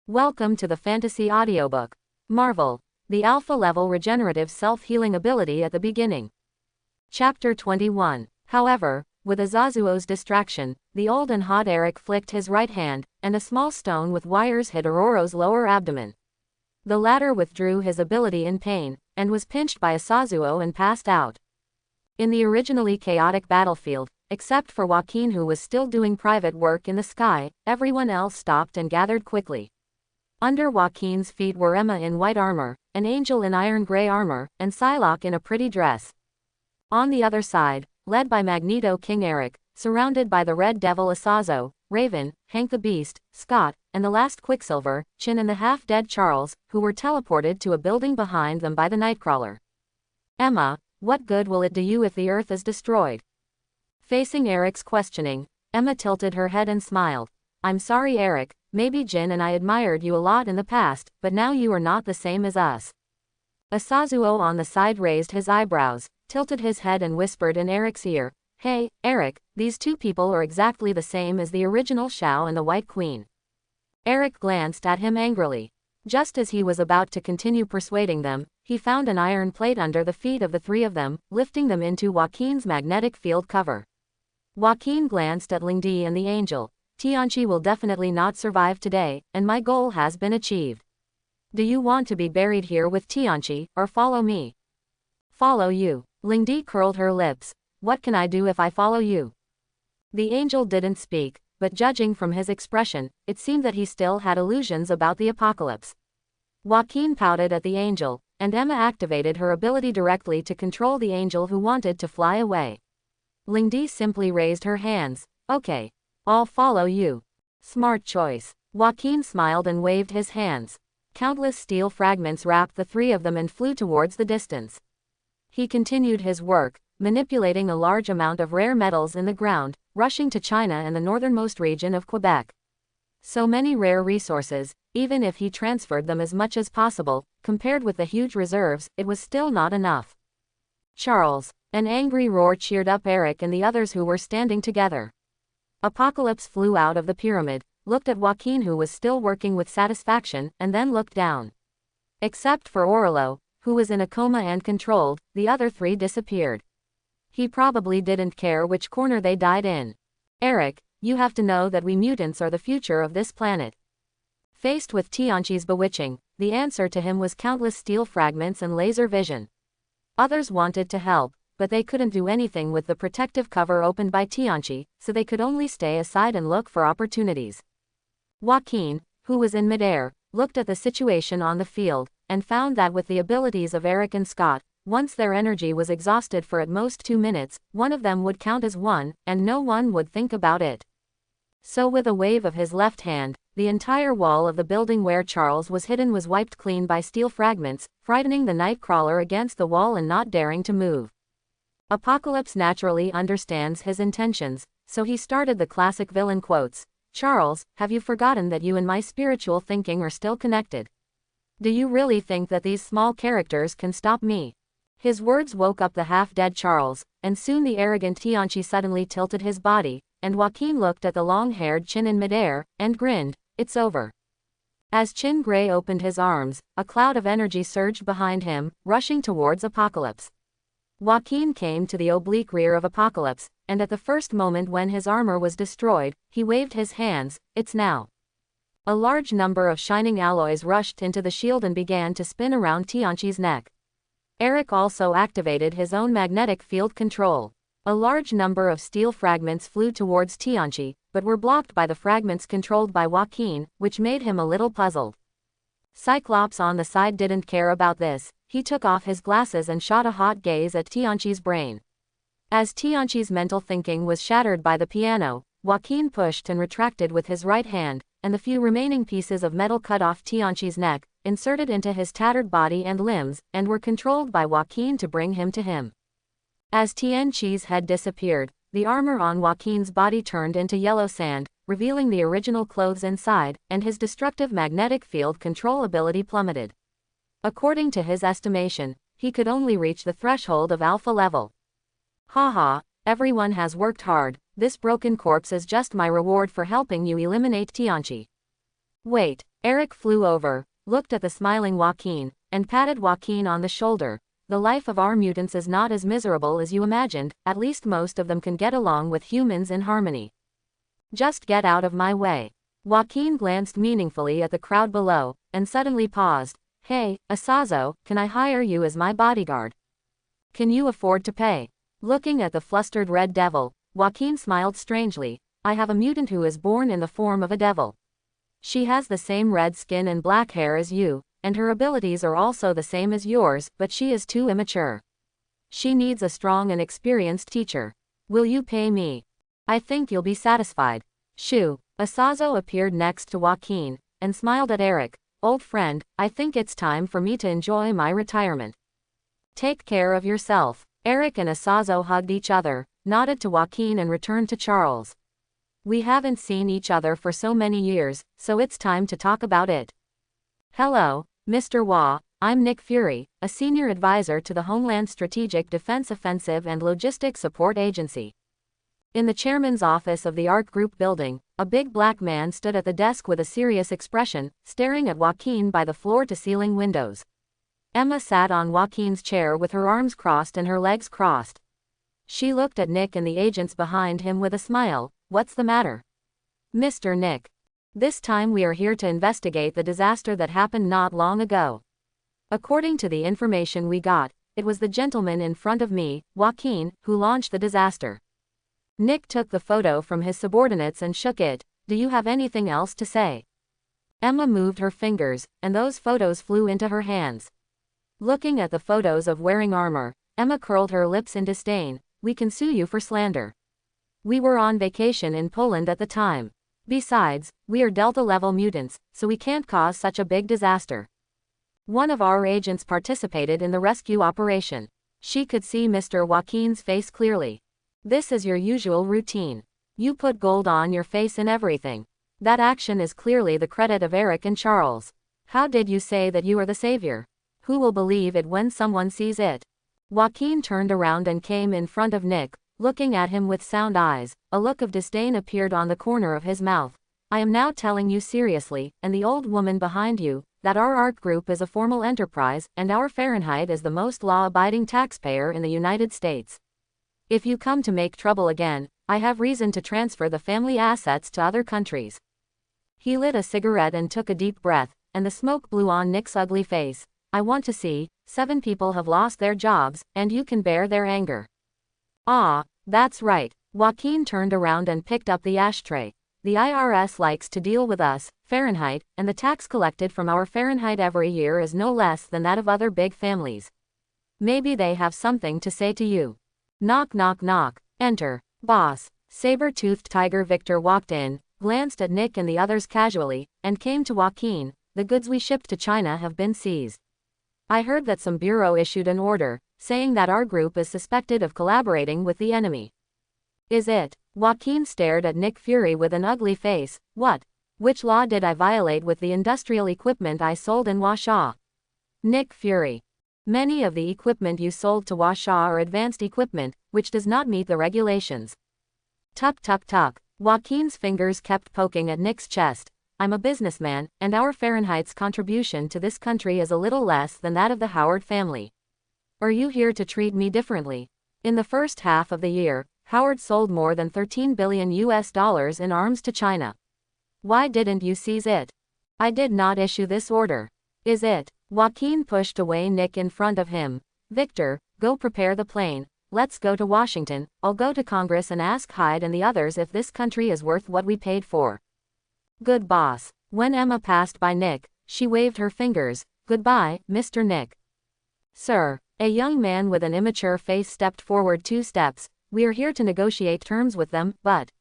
Welcome to the Fantasy Audiobook. Marvel, the Alpha-level regenerative self-healing ability at the beginning. Chapter 21. However, with Azazuo's distraction, the old and hot Eric flicked his right hand, and a small stone with wires hit Ororo's lower abdomen. The latter withdrew his ability in pain, and was pinched by Azazuo and passed out. In the originally chaotic battlefield, except for Joaquin who was still doing private work in the sky, everyone else stopped and gathered quickly. Under Joaquin's feet were Emma in white armor, an angel in iron-gray armor, and Psylocke in a pretty dress. On the other side, led by Magneto King Eric, surrounded by the Red Devil Asazo, Raven, Hank the Beast, Scott, and the last Quicksilver, Chin and the half-dead Charles, who were teleported to a building behind them by the Nightcrawler. Emma, what good will it do you if the Earth is destroyed? Facing Eric's questioning, Emma tilted her head and smiled. I'm sorry Eric, maybe Jin and I admired you a lot in the past, but now you are not the same as us. Asazuo on the side raised his eyebrows, tilted his head and whispered in Eric's ear, Hey, Eric, these two people are exactly the same as the original Shao and the White Queen. Eric glanced at him angrily. Just as he was about to continue persuading them, he found an iron plate under the feet of the three of them, lifting them into Joaquin's magnetic field cover. Joaquin glanced at Lingdi and the angel. Tianqi will definitely not survive today, and my goal has been achieved. Do you want to be buried here with Tianqi, or follow me? Follow you. Lingdi curled her lips. What can I do if I follow you? The angel didn't speak, but judging from his expression, it seemed that he still had illusions about the apocalypse. Joaquin pouted at the angel, and Emma activated her ability directly to control the angel who wanted to fly away. Lingdi simply raised her hands. Okay. I'll follow you. Smart choice. Joaquin smiled and waved his hands. Countless steel fragments wrapped the three of them and flew towards the distance. He continued his work, manipulating a large amount of rare metals in the ground, rushing to China and the northernmost region of Quebec. So many rare resources, even if he transferred them as much as possible, compared with the huge reserves, it was still not enough. Charles. An angry roar cheered up Eric and the others who were standing together. Apocalypse flew out of the pyramid, looked at Joaquin who was still working with satisfaction, and then looked down. Except for Orolo, who was in a coma and controlled, the other three disappeared. He probably didn't care which corner they died in. Eric, you have to know that we mutants are the future of this planet. Faced with Tianqi's bewitching, the answer to him was countless steel fragments and laser vision. Others wanted to help, but they couldn't do anything with the protective cover opened by Tianqi, so they could only stay aside and look for opportunities. Joaquin, who was in midair, looked at the situation on the field, and found that with the abilities of Eric and Scott, once their energy was exhausted for at most 2 minutes, one of them would count as one, and no one would think about it. So with a wave of his left hand, the entire wall of the building where Charles was hidden was wiped clean by steel fragments, frightening the Nightcrawler against the wall and not daring to move. Apocalypse naturally understands his intentions, so he started the classic villain quotes. Charles, have you forgotten that you and my spiritual thinking are still connected? Do you really think that these small characters can stop me? His words woke up the half-dead Charles, and soon the arrogant Tianqi suddenly tilted his body, and Joaquin looked at the long-haired Chin in midair, and grinned. It's over. As Chin Gray opened his arms, a cloud of energy surged behind him, rushing towards Apocalypse. Joaquin came to the oblique rear of Apocalypse, and at the first moment when his armor was destroyed, he waved his hands. It's now. A large number of shining alloys rushed into the shield and began to spin around Tianqi's neck. Eric also activated his own magnetic field control. A large number of steel fragments flew towards Tianqi, but were blocked by the fragments controlled by Joaquin, which made him a little puzzled. Cyclops on the side didn't care about this. He took off his glasses and shot a hot gaze at Tianqi's brain. As Tianqi's mental thinking was shattered by the piano, Joaquin pushed and retracted with his right hand, and the few remaining pieces of metal cut off Tianqi's neck, inserted into his tattered body and limbs, and were controlled by Joaquin to bring him to him. As Tianqi's head disappeared, the armor on Joaquin's body turned into yellow sand, revealing the original clothes inside, and his destructive magnetic field control ability plummeted. According to his estimation, he could only reach the threshold of alpha level. Haha, everyone has worked hard, this broken corpse is just my reward for helping you eliminate Tianqi. Wait. Eric flew over, looked at the smiling Joaquin, and patted Joaquin on the shoulder. The life of our mutants is not as miserable as you imagined, at least most of them can get along with humans in harmony. Just get out of my way. Joaquin glanced meaningfully at the crowd below, and suddenly paused. Hey, Asazo, can I hire you as my bodyguard? Can you afford to pay? Looking at the flustered red devil, Joaquin smiled strangely. I have a mutant who is born in the form of a devil. She has the same red skin and black hair as you, and her abilities are also the same as yours, but she is too immature. She needs a strong and experienced teacher. Will you pay me? I think you'll be satisfied. Shoo. Asazo appeared next to Joaquin, and smiled at Eric. Old friend, I think it's time for me to enjoy my retirement. Take care of yourself. Eric and Asazo hugged each other, nodded to Joaquin and returned to Charles. We haven't seen each other for so many years, so it's time to talk about it. Hello, Mr. Wah, I'm Nick Fury, a senior advisor to the Homeland Strategic Defense Offensive and Logistics Support Agency. In the chairman's office of the ARC Group building, a big black man stood at the desk with a serious expression, staring at Joaquin by the floor-to-ceiling windows. Emma sat on Joaquin's chair with her arms crossed and her legs crossed. She looked at Nick and the agents behind him with a smile. What's the matter? Mr. Nick. This time we are here to investigate the disaster that happened not long ago. According to the information we got, it was the gentleman in front of me, Joaquin, who launched the disaster. Nick took the photo from his subordinates and shook it. Do you have anything else to say? Emma moved her fingers, and those photos flew into her hands. Looking at the photos of wearing armor, Emma curled her lips in disdain. We can sue you for slander. We were on vacation in Poland at the time. Besides, we are Delta-level mutants, so we can't cause such a big disaster. One of our agents participated in the rescue operation. She could see Mr. Joaquin's face clearly. This is your usual routine. You put gold on your face and everything. That action is clearly the credit of Eric and Charles. How did you say that you are the savior? Who will believe it when someone sees it? Joaquin turned around and came in front of Nick, looking at him with sound eyes. A look of disdain appeared on the corner of his mouth. I am now telling you seriously, and the old woman behind you, that our ARC Group is a formal enterprise, and our Fahrenheit is the most law-abiding taxpayer in the United States. If you come to make trouble again, I have reason to transfer the family assets to other countries. He lit a cigarette and took a deep breath, and the smoke blew on Nick's ugly face. I want to see, 7 people have lost their jobs, and you can bear their anger. Ah, that's right. Joaquin turned around and picked up the ashtray. The IRS likes to deal with us, Fahrenheit, and the tax collected from our Fahrenheit every year is no less than that of other big families. Maybe they have something to say to you. Knock knock knock. Enter. Boss. Saber-toothed tiger Victor walked in, glanced at Nick and the others casually, and came to Joaquin. The goods we shipped to China have been seized. I heard that some bureau issued an order, saying that our group is suspected of collaborating with the enemy. Is it? Joaquin stared at Nick Fury with an ugly face. What? Which law did I violate with the industrial equipment I sold in Washaw? Nick Fury. Many of the equipment you sold to Washaw are advanced equipment, which does not meet the regulations. Tuck tuck tuck. Joaquin's fingers kept poking at Nick's chest. I'm a businessman, and our Fahrenheit's contribution to this country is a little less than that of the Howard family. Are you here to treat me differently? In the first half of the year, Howard sold more than $13 billion in arms to China. Why didn't you seize it? I did not issue this order. Is it? Joaquin pushed away Nick in front of him. Victor, go prepare the plane. Let's go to Washington. I'll go to Congress and ask Hyde and the others if this country is worth what we paid for. Good boss. When Emma passed by Nick, she waved her fingers. Goodbye, Mr. Nick. Sir. A young man with an immature face stepped forward 2 steps. We are here to negotiate terms with them, but...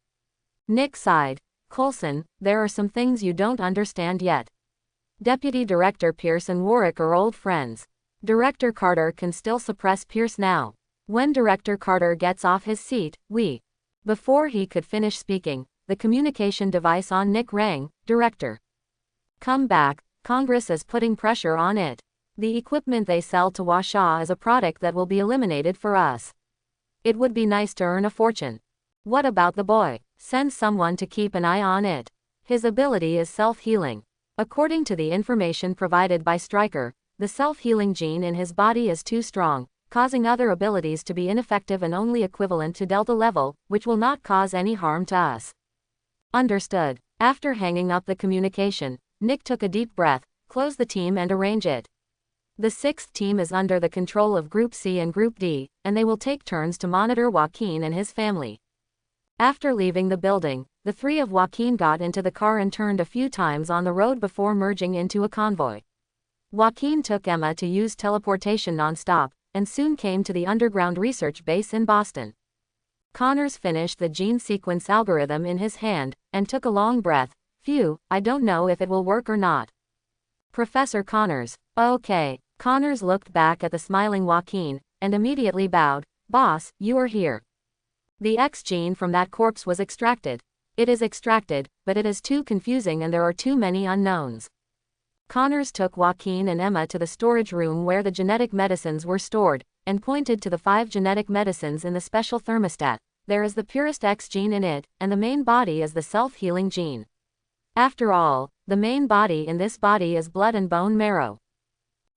Nick sighed. Coulson, there are some things you don't understand yet. Deputy Director Pierce and Warwick are old friends. Director Carter can still suppress Pierce now. When Director Carter gets off his seat, we... Before he could finish speaking, the communication device on Nick rang. Director. Come back, Congress is putting pressure on it. The equipment they sell to Washaw is a product that will be eliminated for us. It would be nice to earn a fortune. What about the boy? Send someone to keep an eye on it. His ability is self-healing. According to the information provided by Stryker, the self-healing gene in his body is too strong, causing other abilities to be ineffective and only equivalent to Delta level, which will not cause any harm to us. Understood. After hanging up the communication, Nick took a deep breath, closed the team and arranged it. The sixth team is under the control of Group C and Group D, and they will take turns to monitor Joaquin and his family. After leaving the building, the three of Joaquin got into the car and turned a few times on the road before merging into a convoy. Joaquin took Emma to use teleportation non-stop, and soon came to the underground research base in Boston. Connors finished the gene sequence algorithm in his hand, and took a long breath. Phew, I don't know if it will work or not. Professor Connors. Okay. Connors looked back at the smiling Joaquin, and immediately bowed. Boss, you are here. The X gene from that corpse was extracted. It is extracted, but it is too confusing and there are too many unknowns. Connors took Joaquin and Emma to the storage room where the genetic medicines were stored, and pointed to the 5 genetic medicines in the special thermostat. There is the purest X gene in it, and the main body is the self-healing gene. After all, the main body in this body is blood and bone marrow.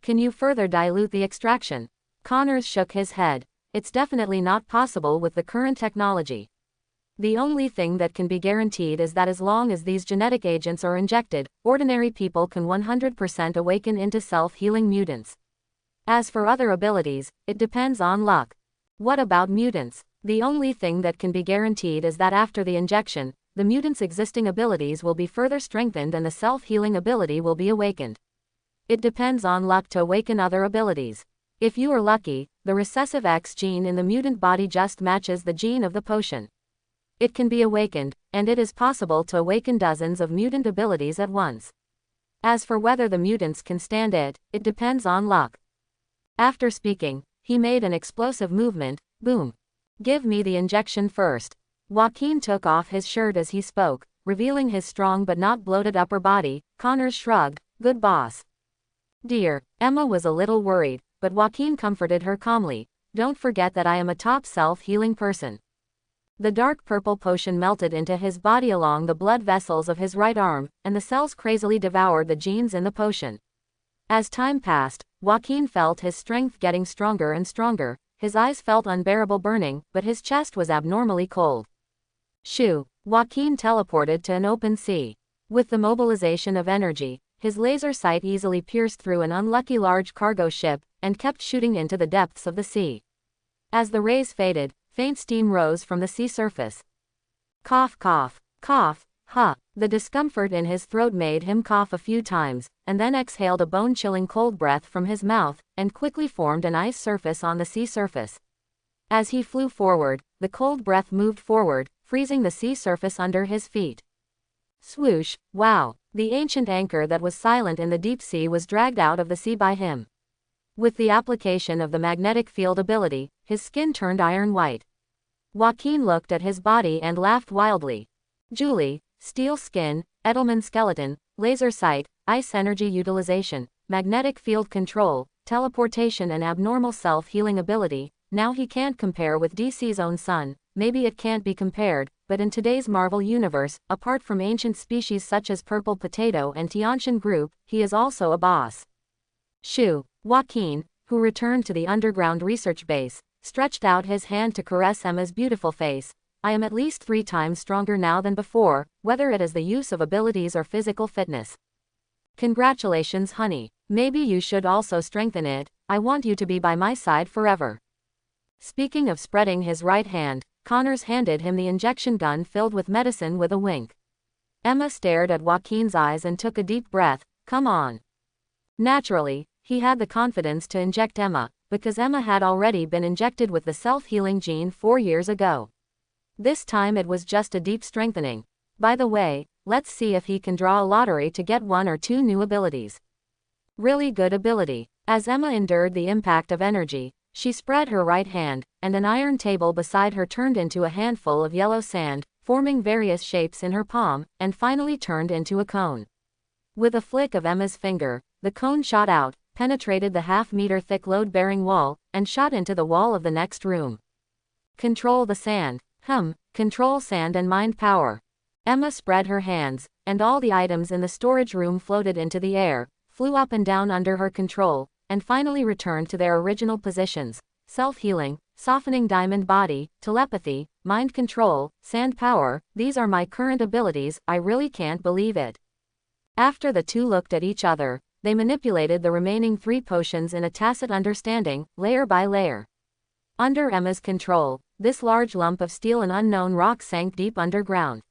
Can you further dilute the extraction? Connors shook his head. It's definitely not possible with the current technology. The only thing that can be guaranteed is that as long as these genetic agents are injected, ordinary people can 100% awaken into self-healing mutants. As for other abilities, it depends on luck. What about mutants? The only thing that can be guaranteed is that after the injection, the mutant's existing abilities will be further strengthened and the self-healing ability will be awakened. It depends on luck to awaken other abilities. If you are lucky, the recessive X gene in the mutant body just matches the gene of the potion. It can be awakened, and it is possible to awaken dozens of mutant abilities at once. As for whether the mutants can stand it, it depends on luck. After speaking, he made an explosive movement. Boom. Give me the injection first. Joaquin took off his shirt as he spoke, revealing his strong but not bloated upper body. Connors shrugged. Good boss. Dear. Emma was a little worried, but Joaquin comforted her calmly. Don't forget that I am a top self-healing person. The dark purple potion melted into his body along the blood vessels of his right arm, and the cells crazily devoured the genes in the potion. As time passed, Joaquin felt his strength getting stronger and stronger. His eyes felt unbearable burning, but his chest was abnormally cold. Shoo! Joaquin teleported to an open sea. With the mobilization of energy, his laser sight easily pierced through an unlucky large cargo ship, and kept shooting into the depths of the sea. As the rays faded, faint steam rose from the sea surface. Cough, cough, cough, huh. The discomfort in his throat made him cough a few times, and then exhaled a bone-chilling cold breath from his mouth, and quickly formed an ice surface on the sea surface. As he flew forward, the cold breath moved forward, freezing the sea surface under his feet. Swoosh, wow. The ancient anchor that was silent in the deep sea was dragged out of the sea by him. With the application of the magnetic field ability, his skin turned iron white. Joaquin looked at his body and laughed wildly. Julie, steel skin, Edelman skeleton, laser sight, ice energy utilization, magnetic field control, teleportation and abnormal self-healing ability. Now he can't compare with DC's own son. Maybe it can't be compared, but in today's Marvel universe, apart from ancient species such as Purple Potato and Tianshan Group, he is also a boss. Shoo! Joaquin, who returned to the underground research base, stretched out his hand to caress Emma's beautiful face. I am at least 3 times stronger now than before, whether it is the use of abilities or physical fitness. Congratulations, honey. Maybe you should also strengthen it. I want you to be by my side forever. Speaking of spreading his right hand, Connors handed him the injection gun filled with medicine with a wink. Emma stared at Joaquin's eyes and took a deep breath. Come on. Naturally, he had the confidence to inject Emma, because Emma had already been injected with the self-healing gene 4 years ago. This time it was just a deep strengthening. By the way, let's see if he can draw a lottery to get 1 or 2 new abilities. Really good ability. As Emma endured the impact of energy, she spread her right hand, and an iron table beside her turned into a handful of yellow sand, forming various shapes in her palm, and finally turned into a cone. With a flick of Emma's finger, the cone shot out, penetrated the half-meter thick load-bearing wall, and shot into the wall of the next room. Control the sand. Control sand and mind power. Emma spread her hands, and all the items in the storage room floated into the air, flew up and down under her control, and finally returned to their original positions: self-healing, softening diamond body, telepathy, mind control, sand power. These are my current abilities. I really can't believe it. After the two looked at each other, they manipulated the remaining 3 potions in a tacit understanding, layer by layer. Under Emma's control, this large lump of steel and unknown rock sank deep underground.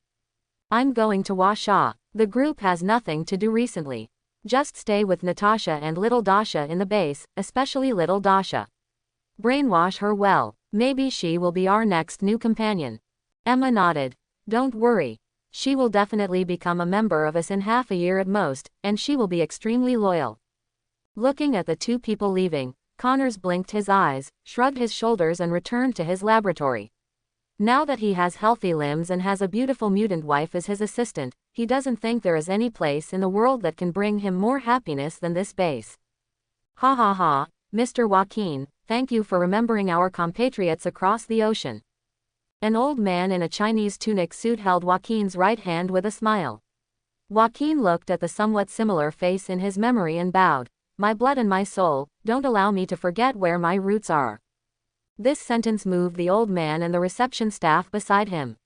I'm going to Washa. The group has nothing to do recently. Just stay with Natasha and little Dasha in the base, especially little Dasha. Brainwash her well. Maybe she will be our next new companion. Emma nodded. Don't worry. She will definitely become a member of us in half a year at most, and she will be extremely loyal. Looking at the 2 people leaving, Connors blinked his eyes, shrugged his shoulders and returned to his laboratory. Now that he has healthy limbs and has a beautiful mutant wife as his assistant, he doesn't think there is any place in the world that can bring him more happiness than this base. Ha ha ha, Mr. Joaquin, thank you for remembering our compatriots across the ocean. An old man in a Chinese tunic suit held Joaquin's right hand with a smile. Joaquin looked at the somewhat similar face in his memory and bowed. My blood and my soul, don't allow me to forget where my roots are. This sentence moved the old man and the reception staff beside him.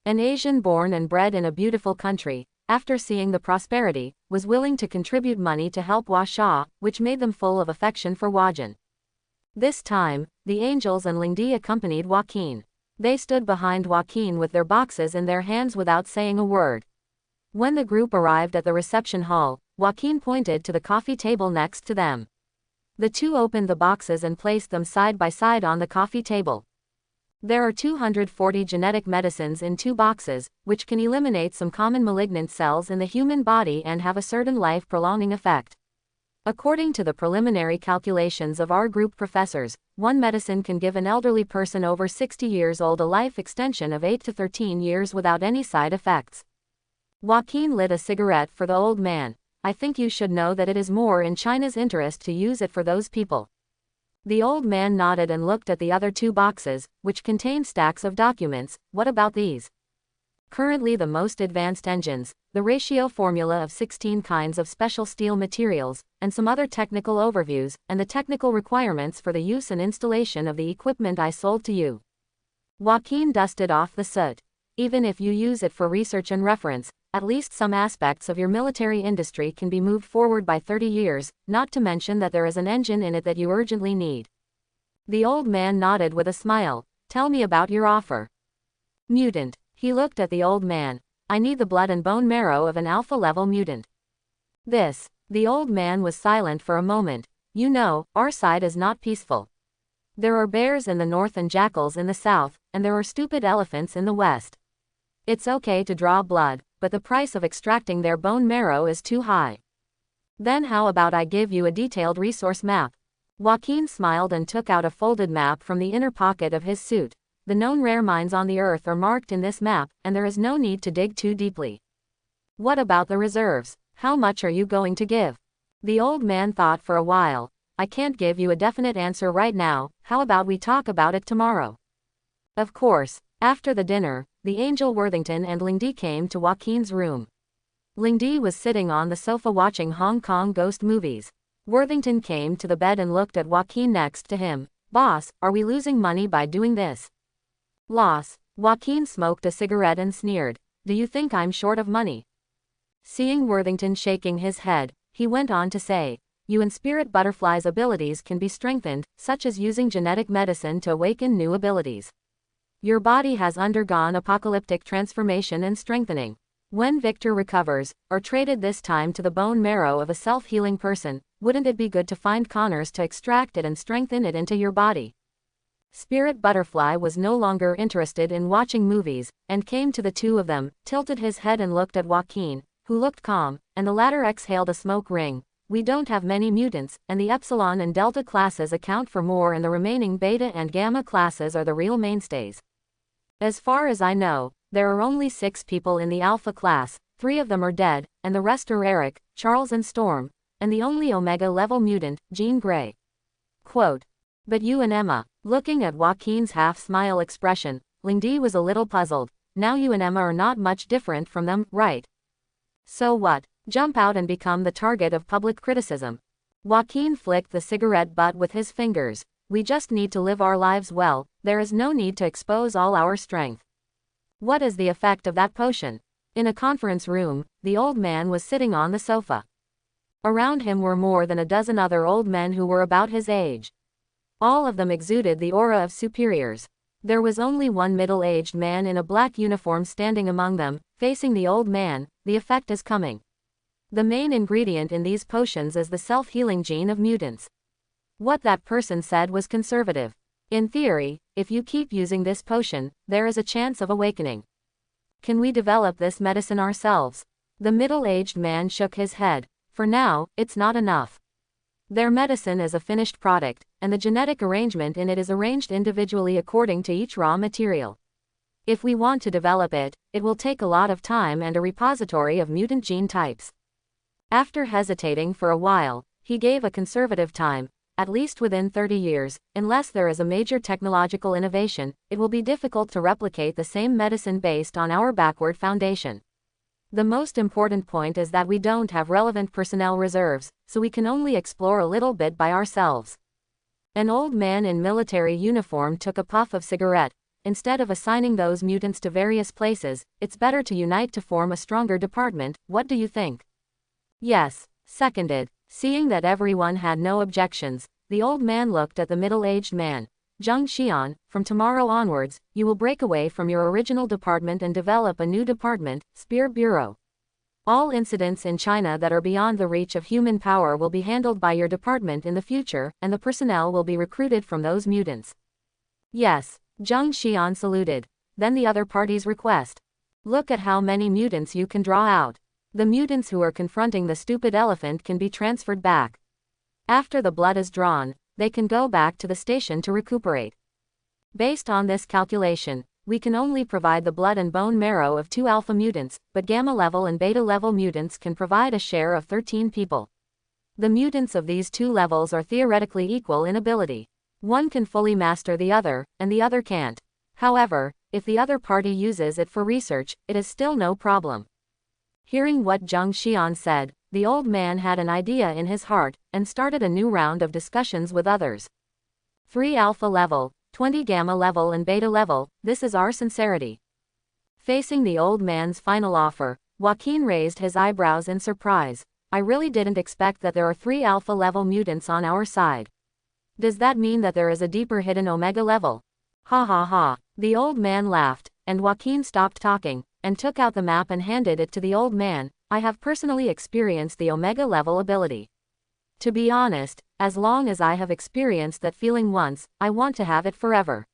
An Asian born and bred in a beautiful country, after seeing the prosperity, was willing to contribute money to help Washa, which made them full of affection for Wajan. This time, the angels and Lingdi accompanied Joaquin. They stood behind Joaquin with their boxes in their hands without saying a word. When the group arrived at the reception hall, Joaquin pointed to the coffee table next to them. The 2 opened the boxes and placed them side by side on the coffee table. There are 240 genetic medicines in 2 boxes, which can eliminate some common malignant cells in the human body and have a certain life-prolonging effect. According to the preliminary calculations of our group professors, one medicine can give an elderly person over 60 years old a life extension of 8 to 13 years without any side effects. Joaquin lit a cigarette for the old man. I think you should know that it is more in China's interest to use it for those people. The old man nodded and looked at the other 2 boxes, which contained stacks of documents. What about these? Currently the most advanced engines, the ratio formula of 16 kinds of special steel materials, and some other technical overviews, and the technical requirements for the use and installation of the equipment I sold to you. Joaquin dusted off the soot. Even if you use it for research and reference, at least some aspects of your military industry can be moved forward by 30 years, not to mention that there is an engine in it that you urgently need. The old man nodded with a smile. Tell me about your offer. Mutant. He looked at the old man. I need the blood and bone marrow of an alpha-level mutant. This. The old man was silent for a moment. You know, our side is not peaceful. There are bears in the north and jackals in the south, and there are stupid elephants in the west. It's okay to draw blood, but the price of extracting their bone marrow is too high. Then how about I give you a detailed resource map? Joaquin smiled and took out a folded map from the inner pocket of his suit. The known rare mines on the Earth are marked in this map, and there is no need to dig too deeply. What about the reserves? How much are you going to give? The old man thought for a while. I can't give you a definite answer right now. How about we talk about it tomorrow? Of course. After the dinner, the angel Worthington and Lingdi came to Joaquin's room. Lingdi was sitting on the sofa watching Hong Kong ghost movies. Worthington came to the bed and looked at Joaquin next to him. Boss, are we losing money by doing this? Loss. Joaquin smoked a cigarette and sneered. Do you think I'm short of money? Seeing Worthington shaking his head, he went on to say, you and Spirit Butterfly's abilities can be strengthened, such as using genetic medicine to awaken new abilities. Your body has undergone apocalyptic transformation and strengthening. When Victor recovers, or traded this time to the bone marrow of a self-healing person, wouldn't it be good to find Connors to extract it and strengthen it into your body? Spirit Butterfly was no longer interested in watching movies, and came to the 2 of them, tilted his head and looked at Joaquin, who looked calm, and the latter exhaled a smoke ring. We don't have many mutants, and the Epsilon and Delta classes account for more, and the remaining Beta and Gamma classes are the real mainstays. As far as I know, there are only 6 people in the Alpha class, 3 of them are dead, and the rest are Eric, Charles and Storm, and the only Omega-level mutant, Jean Grey. Quote. But you and Emma. Looking at Joaquin's half-smile expression, Lingdi was a little puzzled. Now you and Emma are not much different from them, right? So what? Jump out and become the target of public criticism. Joaquin flicked the cigarette butt with his fingers. We just need to live our lives well, there is no need to expose all our strength. What is the effect of that potion? In a conference room, the old man was sitting on the sofa. Around him were more than a dozen other old men who were about his age. All of them exuded the aura of superiors. There was only one middle-aged man in a black uniform standing among them, facing the old man. The effect is coming. The main ingredient in these potions is the self-healing gene of mutants. What that person said was conservative. In theory, if you keep using this potion, there is a chance of awakening. Can we develop this medicine ourselves? The middle-aged man shook his head. For now, it's not enough. Their medicine is a finished product, and the genetic arrangement in it is arranged individually according to each raw material. If we want to develop it, it will take a lot of time and a repository of mutant gene types. After hesitating for a while, he gave a conservative time, at least within 30 years, unless there is a major technological innovation, it will be difficult to replicate the same medicine based on our backward foundation. The most important point is that we don't have relevant personnel reserves, so we can only explore a little bit by ourselves. An old man in military uniform took a puff of cigarette. Instead of assigning those mutants to various places, it's better to unite to form a stronger department. What do you think? Yes, seconded. Seeing that everyone had no objections, the old man looked at the middle-aged man. Zheng Xian, from tomorrow onwards, you will break away from your original department and develop a new department, Spear Bureau. All incidents in China that are beyond the reach of human power will be handled by your department in the future, and the personnel will be recruited from those mutants. Yes, Zheng Xian saluted. Then the other party's request. Look at how many mutants you can draw out. The mutants who are confronting the stupid elephant can be transferred back. After the blood is drawn, they can go back to the station to recuperate. Based on this calculation, we can only provide the blood and bone marrow of 2 alpha mutants, but gamma level and beta level mutants can provide a share of 13 people. The mutants of these 2 levels are theoretically equal in ability. One can fully master the other, and the other can't. However, if the other party uses it for research, it is still no problem. Hearing what Zheng Xian said, the old man had an idea in his heart, and started a new round of discussions with others. 3 alpha level, 20 gamma level and beta level, this is our sincerity. Facing the old man's final offer, Joaquin raised his eyebrows in surprise. I really didn't expect that there are 3 alpha level mutants on our side. Does that mean that there is a deeper hidden omega level? Ha ha ha. The old man laughed, and Joaquin stopped talking, and took out the map and handed it to the old man. I have personally experienced the omega level ability. To be honest, as long as I have experienced that feeling once, I want to have it forever.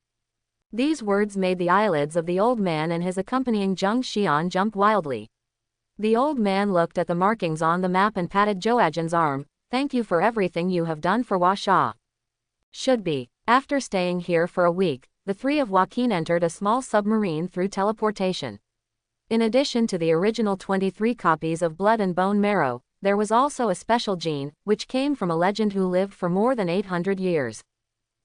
These words made the eyelids of the old man and his accompanying Zheng Xian jump wildly. The old man looked at the markings on the map and patted Joaquin's arm. Thank you for everything you have done for Washa. Should be. After staying here for a week, the 3 of Joaquin entered a small submarine through teleportation. In addition to the original 23 copies of blood and bone marrow, there was also a special gene, which came from a legend who lived for more than 800 years.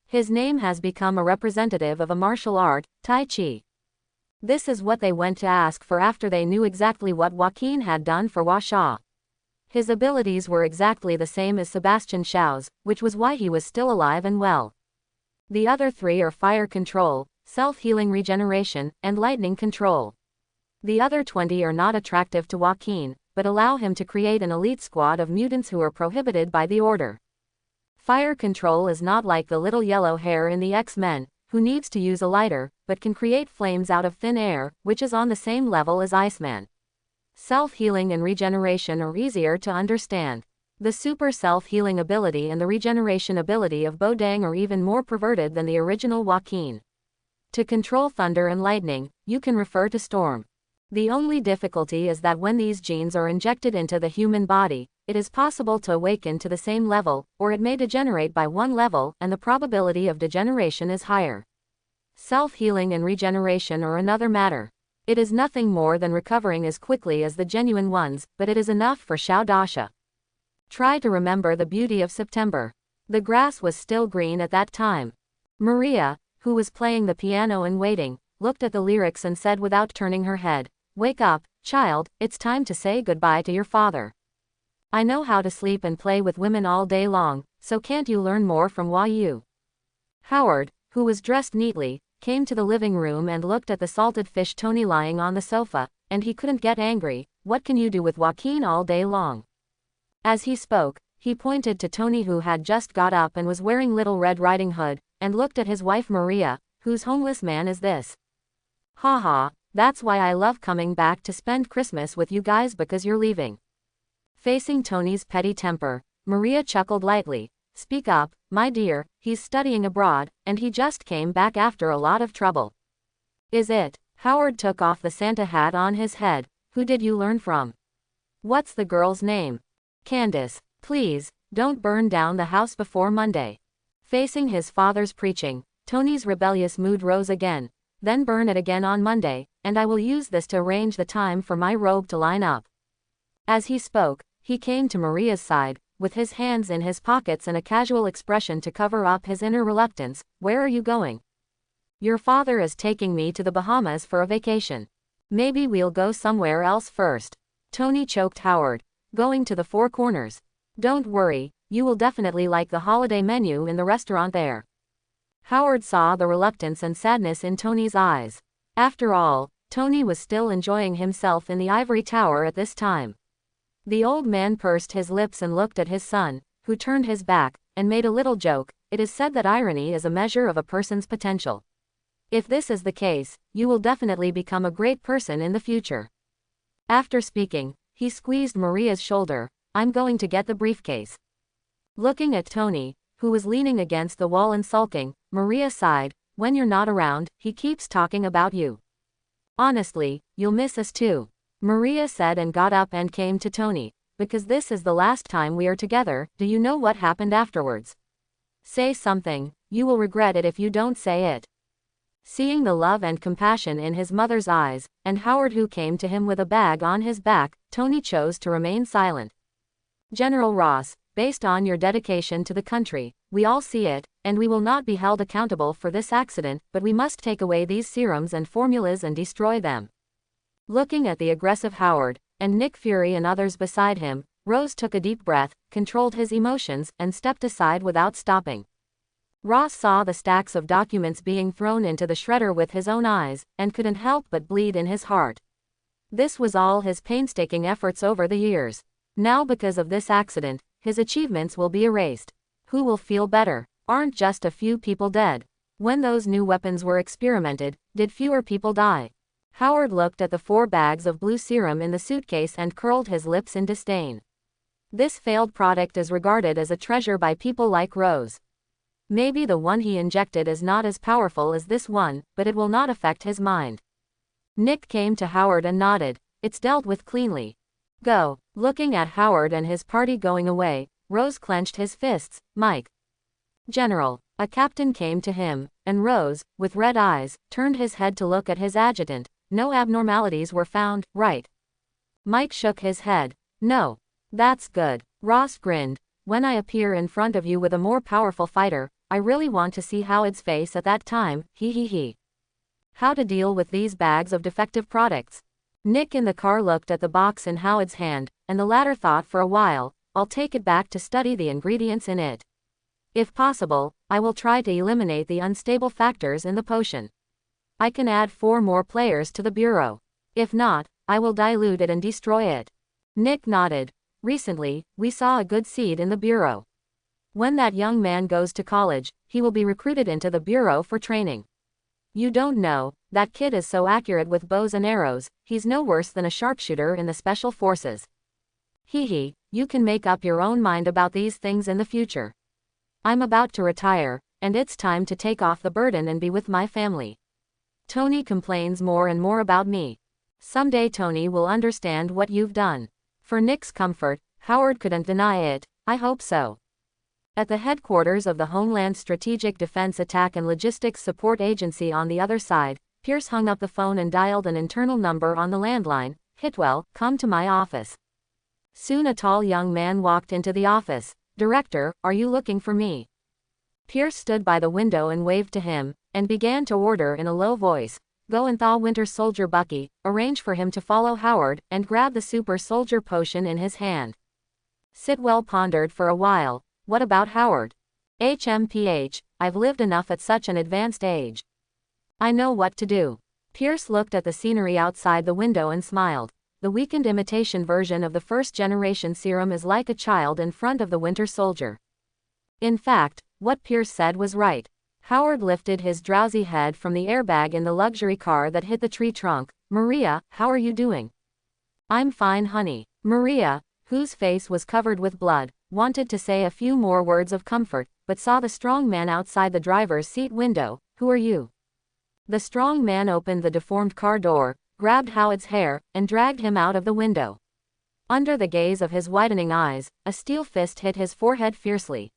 His name has become a representative of a martial art, Tai Chi. This is what they went to ask for after they knew exactly what Joaquin had done for Washa. His abilities were exactly the same as Sebastian Shao's, which was why he was still alive and well. The other 3 are fire control, self-healing regeneration, and lightning control. The other 20 are not attractive to Joaquin, but allow him to create an elite squad of mutants who are prohibited by the order. Fire control is not like the little yellow hair in the X-Men, who needs to use a lighter, but can create flames out of thin air, which is on the same level as Iceman. Self-healing and regeneration are easier to understand. The super self-healing ability and the regeneration ability of Bodang are even more perverted than the original Joaquin. To control thunder and lightning, you can refer to Storm. The only difficulty is that when these genes are injected into the human body, it is possible to awaken to the same level, or it may degenerate by 1 level, and the probability of degeneration is higher. Self-healing and regeneration are another matter. It is nothing more than recovering as quickly as the genuine ones, but it is enough for Xiao Dasha. Try to remember the beauty of September. The grass was still green at that time. Maria, who was playing the piano and waiting, looked at the lyrics and said without turning her head, "Wake up, Child, it's time to say goodbye to your father. I know how to sleep and play with women all day long, so can't you learn more from Yu? Howard, who was dressed neatly, came to the living room and looked at the salted fish Tony lying on the sofa, and he couldn't get angry. What can you do with Joaquin all day long? As he spoke, he pointed to Tony, who had just got up and was wearing Little Red Riding Hood, and looked at his wife Maria. Whose homeless man is this? Ha ha, that's why I love coming back to spend Christmas with you guys, because you're leaving. Facing Tony's petty temper, Maria chuckled lightly. Speak up, my dear, he's studying abroad, and he just came back after a lot of trouble. Is it? Howard took off the Santa hat on his head. Who did you learn from? What's the girl's name? Candace. Please, don't burn down the house before Monday. Facing his father's preaching, Tony's rebellious mood rose again. Then burn it again on Monday, and I will use this to arrange the time for my robe to line up. As he spoke, he came to Maria's side, with his hands in his pockets and a casual expression to cover up his inner reluctance. Where are you going? Your father is taking me to the Bahamas for a vacation. Maybe we'll go somewhere else first. Tony choked Howard. Going to the Four Corners. Don't worry, you will definitely like the holiday menu in the restaurant there. Howard saw the reluctance and sadness in Tony's eyes. After all, Tony was still enjoying himself in the ivory tower at this time. The old man pursed his lips and looked at his son, who turned his back, and made a little joke. It is said that irony is a measure of a person's potential. If this is the case, you will definitely become a great person in the future. After speaking, he squeezed Maria's shoulder. I'm going to get the briefcase. Looking at Tony, who was leaning against the wall and sulking, Maria sighed. When you're not around, he keeps talking about you. Honestly, you'll miss us too. Maria said and got up and came to Tony. Because this is the last time we are together. Do you know what happened afterwards? Say something, you will regret it if you don't say it. Seeing the love and compassion in his mother's eyes, and Howard, who came to him with a bag on his back, Tony chose to remain silent. General Ross, based on your dedication to the country, we all see it, and we will not be held accountable for this accident, but we must take away these serums and formulas and destroy them. Looking at the aggressive Howard, and Nick Fury and others beside him, Rose took a deep breath, controlled his emotions, and stepped aside without stopping. Ross saw the stacks of documents being thrown into the shredder with his own eyes, and couldn't help but bleed in his heart. This was all his painstaking efforts over the years. Now, because of this accident, his achievements will be erased. Who will feel better? Aren't just a few people dead? When those new weapons were experimented, did fewer people die? Howard looked at the 4 bags of blue serum in the suitcase and curled his lips in disdain. This failed product is regarded as a treasure by people like Rose. Maybe the one he injected is not as powerful as this one, but it will not affect his mind. Nick came to Howard and nodded. It's dealt with cleanly. Go. Looking at Howard and his party going away, Rose clenched his fists. Mike. General. A captain came to him, and Rose, with red eyes, turned his head to look at his adjutant. No abnormalities were found, right? Mike shook his head. No. That's good. Ross grinned. When I appear in front of you with a more powerful fighter, I really want to see Howard's face at that time. He. How to deal with these bags of defective products? Nick in the car looked at the box in Howard's hand, and the latter thought for a while. I'll take it back to study the ingredients in it. If possible, I will try to eliminate the unstable factors in the potion. I can add 4 more players to the bureau. If not, I will dilute it and destroy it. Nick nodded. Recently, we saw a good seed in the bureau. When that young man goes to college, he will be recruited into the bureau for training. You don't know, that kid is so accurate with bows and arrows, he's no worse than a sharpshooter in the special forces. You can make up your own mind about these things in the future. I'm about to retire, and it's time to take off the burden and be with my family. Tony complains more and more about me. Someday Tony will understand what you've done. For Nick's comfort, Howard couldn't deny it. I hope so. At the headquarters of the Homeland Strategic Defense Attack and Logistics Support Agency on the other side, Pierce hung up the phone and dialed an internal number on the landline. Hitwell, come to my office. Soon a tall young man walked into the office. Director, are you looking for me? Pierce stood by the window and waved to him, and began to order in a low voice. Go and thaw Winter Soldier Bucky, arrange for him to follow Howard, and grab the super soldier potion in his hand. Sitwell pondered for a while. What about Howard? HMPH, I've lived enough at such an advanced age. I know what to do. Pierce looked at the scenery outside the window and smiled. The weakened imitation version of the first-generation serum is like a child in front of the Winter Soldier. In fact, what Pierce said was right. Howard lifted his drowsy head from the airbag in the luxury car that hit the tree trunk. Maria, how are you doing? I'm fine, honey. Maria, whose face was covered with blood, wanted to say a few more words of comfort, but saw the strong man outside the driver's seat window. Who are you? The strong man opened the deformed car door, grabbed Howard's hair, and dragged him out of the window. Under the gaze of his widening eyes, a steel fist hit his forehead fiercely.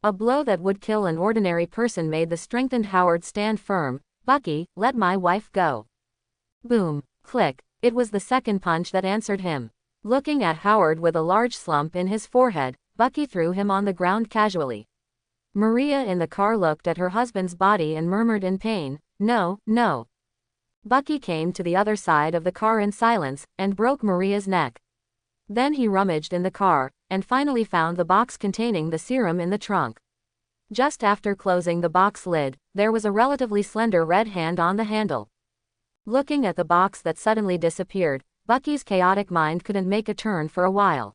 A blow that would kill an ordinary person made the strengthened Howard stand firm. Bucky, let my wife go. Boom. Click. It was the second punch that answered him. Looking at Howard with a large slump in his forehead, Bucky threw him on the ground casually. Maria in the car looked at her husband's body and murmured in pain, "No, no." Bucky came to the other side of the car in silence, and broke Maria's neck. Then he rummaged in the car, and finally found the box containing the serum in the trunk. Just after closing the box lid, there was a relatively slender red hand on the handle. Looking at the box that suddenly disappeared, Bucky's chaotic mind couldn't make a turn for a while.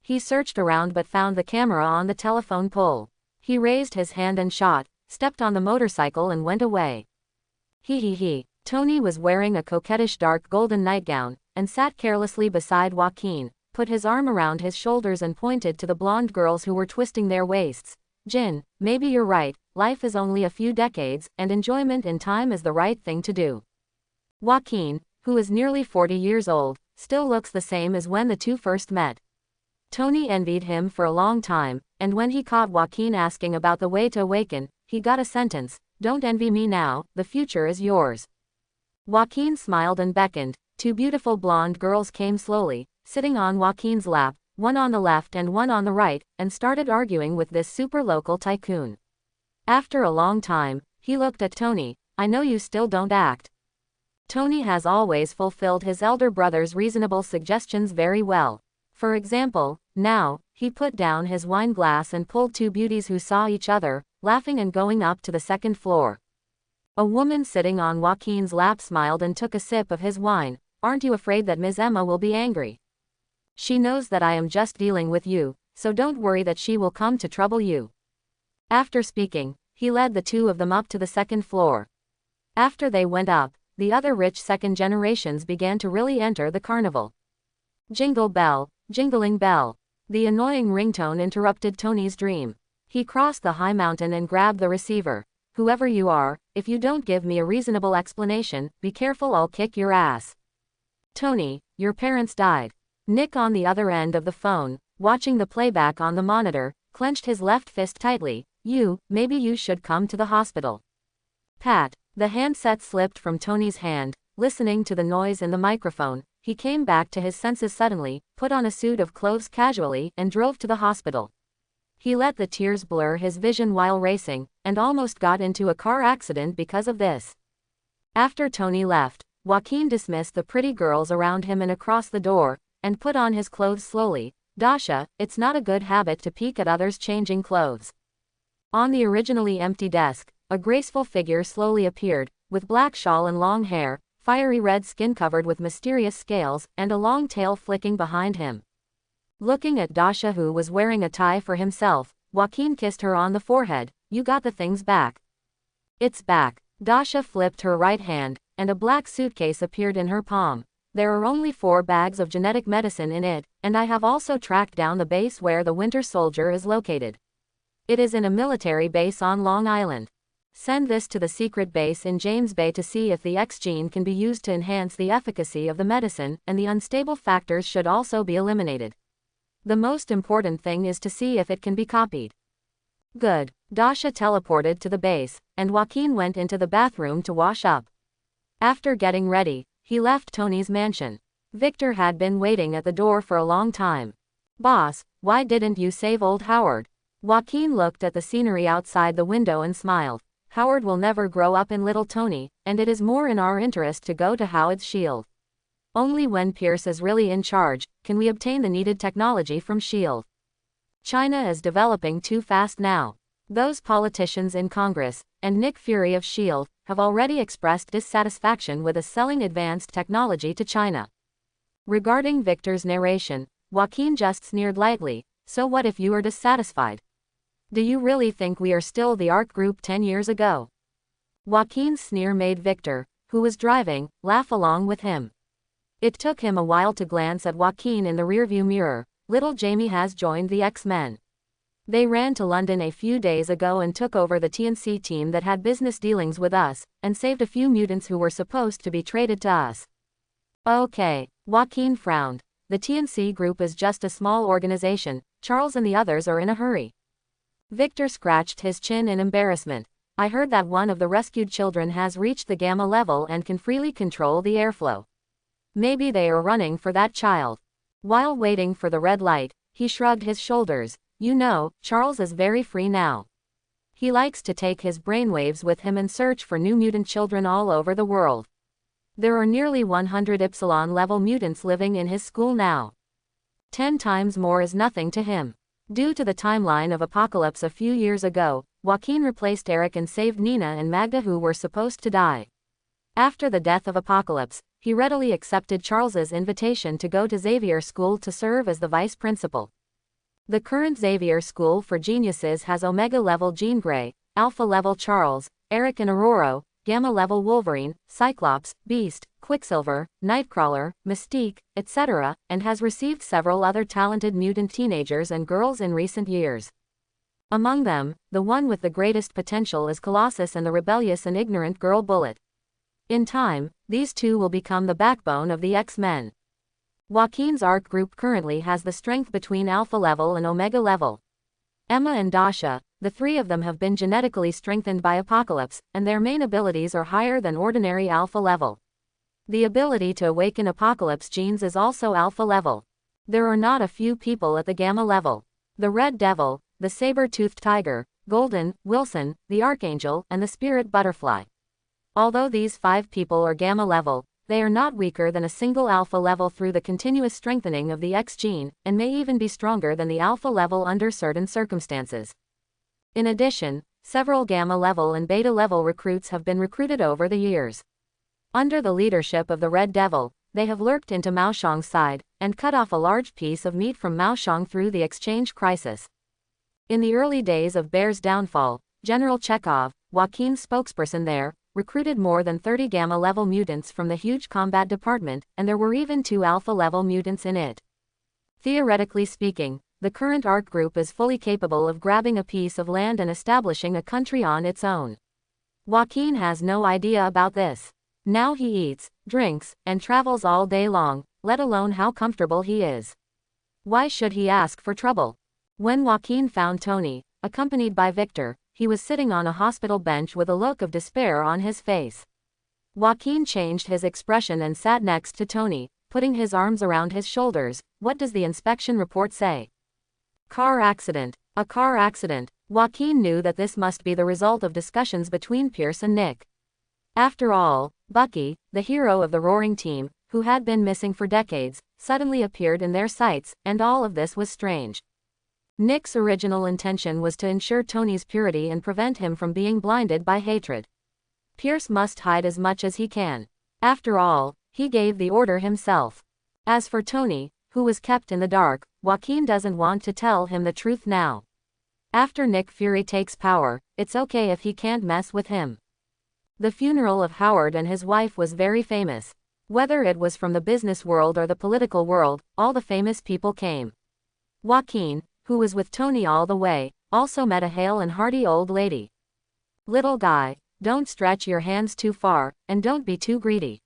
He searched around but found the camera on the telephone pole. He raised his hand and shot, stepped on the motorcycle and went away. He. Tony was wearing a coquettish dark golden nightgown, and sat carelessly beside Joaquin, put his arm around his shoulders and pointed to the blonde girls who were twisting their waists. Jin, maybe you're right, life is only a few decades, and enjoyment in time is the right thing to do. Joaquin, who is nearly 40 years old, still looks the same as when the two first met. Tony envied him for a long time, and when he caught Joaquin asking about the way to awaken, he got a sentence, "Don't envy me now, the future is yours." Joaquin smiled and beckoned. Two beautiful blonde girls came slowly, sitting on Joaquin's lap, one on the left and one on the right, and started arguing with this super local tycoon. After a long time, he looked at Tony. "I know you still don't act." Tony has always fulfilled his elder brother's reasonable suggestions very well. For example, now, he put down his wine glass and pulled two beauties who saw each other, laughing and going up to the second floor. A woman sitting on Joaquin's lap smiled and took a sip of his wine. "Aren't you afraid that Ms. Emma will be angry? She knows that I am just dealing with you, so don't worry that she will come to trouble you." After speaking, he led the two of them up to the second floor. After they went up, the other rich second generations began to really enter the carnival. Jingle bell, jingling bell. The annoying ringtone interrupted Tony's dream. He crossed the high mountain and grabbed the receiver. "Whoever you are, if you don't give me a reasonable explanation, be careful, I'll kick your ass." "Tony, your parents died." Nick on the other end of the phone, watching the playback on the monitor, clenched his left fist tightly. Maybe you should come to the hospital." Pat. The handset slipped from Tony's hand. Listening to the noise in the microphone, he came back to his senses suddenly, put on a suit of clothes casually, and drove to the hospital. He let the tears blur his vision while racing, and almost got into a car accident because of this. After Tony left, Joaquin dismissed the pretty girls around him and across the door, and put on his clothes slowly. "Dasha, it's not a good habit to peek at others changing clothes." On the originally empty desk, a graceful figure slowly appeared, with black shawl and long hair, fiery red skin covered with mysterious scales, and a long tail flicking behind him. Looking at Dasha, who was wearing a tie for himself, Joaquin kissed her on the forehead. "You got the things back." "It's back." Dasha flipped her right hand, and a black suitcase appeared in her palm. "There are only 4 bags of genetic medicine in it, and I have also tracked down the base where the Winter Soldier is located. It is in a military base on Long Island. Send this to the secret base in James Bay to see if the X gene can be used to enhance the efficacy of the medicine, and the unstable factors should also be eliminated. The most important thing is to see if it can be copied." Good. Dasha teleported to the base, and Joaquin went into the bathroom to wash up. After getting ready, he left Tony's mansion. Victor had been waiting at the door for a long time. "Boss, why didn't you save old Howard?" Joaquin looked at the scenery outside the window and smiled. Howard will never grow up in little Tony, and it is more in our interest to go to Howard's shield. Only when Pierce is really in charge, can we obtain the needed technology from shield. China is developing too fast now. Those politicians in Congress, and Nick Fury of shield, have already expressed dissatisfaction with us selling advanced technology to China. Regarding Victor's narration, Joaquin just sneered lightly, so what if you are dissatisfied? Do you really think we are still the ARC group 10 years ago? Joaquin's sneer made Victor, who was driving, laugh along with him. It took him a while to glance at Joaquin in the rearview mirror. Little Jamie has joined the X-Men. They ran to London a few days ago and took over the TNC team that had business dealings with us, and saved a few mutants who were supposed to be traded to us. Okay, Joaquin frowned. The TNC group is just a small organization. Charles and the others are in a hurry. Victor scratched his chin in embarrassment. I heard that one of the rescued children has reached the gamma level and can freely control the airflow. Maybe they are running for that child. While waiting for the red light, he shrugged his shoulders. You know, Charles is very free now. He likes to take his brainwaves with him and search for new mutant children all over the world. There are nearly 100 Epsilon-level mutants living in his school now. 10 times more is nothing to him. Due to the timeline of Apocalypse a few years ago, Joaquin replaced Eric and saved Nina and Magda who were supposed to die. After the death of Apocalypse, he readily accepted Charles's invitation to go to Xavier School to serve as the vice principal. The current Xavier School for Geniuses has Omega-level Jean Grey, Alpha-level Charles, Eric and Aurora, Gamma-level Wolverine, Cyclops, Beast, Quicksilver, Nightcrawler, Mystique, etc., and has received several other talented mutant teenagers and girls in recent years. Among them, the one with the greatest potential is Colossus and the rebellious and ignorant girl Bullet. In time, these two will become the backbone of the X-Men. Joaquin's ARC group currently has the strength between Alpha level and Omega level. Emma and Dasha, the three of them have been genetically strengthened by Apocalypse, and their main abilities are higher than ordinary Alpha level. The ability to awaken Apocalypse genes is also Alpha level. There are not a few people at the Gamma level. The Red Devil, the Saber-Toothed Tiger, Golden, Wilson, the Archangel, and the Spirit Butterfly. Although these 5 people are Gamma level, they are not weaker than a single Alpha level through the continuous strengthening of the X gene, and may even be stronger than the Alpha level under certain circumstances. In addition, several Gamma level and Beta level recruits have been recruited over the years. Under the leadership of the Red Devil, they have lurked into Mao Shang's side, and cut off a large piece of meat from Mao Shang through the exchange crisis. In the early days of Bear's downfall, General Chekhov, Joaquin's spokesperson there, recruited more than 30 Gamma-level mutants from the huge combat department, and there were even 2 Alpha-level mutants in it. Theoretically speaking, the current ARC group is fully capable of grabbing a piece of land and establishing a country on its own. Joaquin has no idea about this. Now he eats, drinks, and travels all day long, let alone how comfortable he is. Why should he ask for trouble? When Joaquin found Tony, accompanied by Victor, he was sitting on a hospital bench with a look of despair on his face. Joaquin changed his expression and sat next to Tony, putting his arms around his shoulders. What does the inspection report say? Car accident. A car accident. Joaquin knew that this must be the result of discussions between Pierce and Nick. After all, Bucky, the hero of the Roaring Team, who had been missing for decades, suddenly appeared in their sights, and all of this was strange. Nick's original intention was to ensure Tony's purity and prevent him from being blinded by hatred. Pierce must hide as much as he can. After all, he gave the order himself. As for Tony, who was kept in the dark, Joaquin doesn't want to tell him the truth now. After Nick Fury takes power, it's okay if he can't mess with him. The funeral of Howard and his wife was very famous. Whether it was from the business world or the political world, all the famous people came. Joaquin, who was with Tony all the way, also met a hale and hearty old lady. Little guy, don't stretch your hands too far, and don't be too greedy.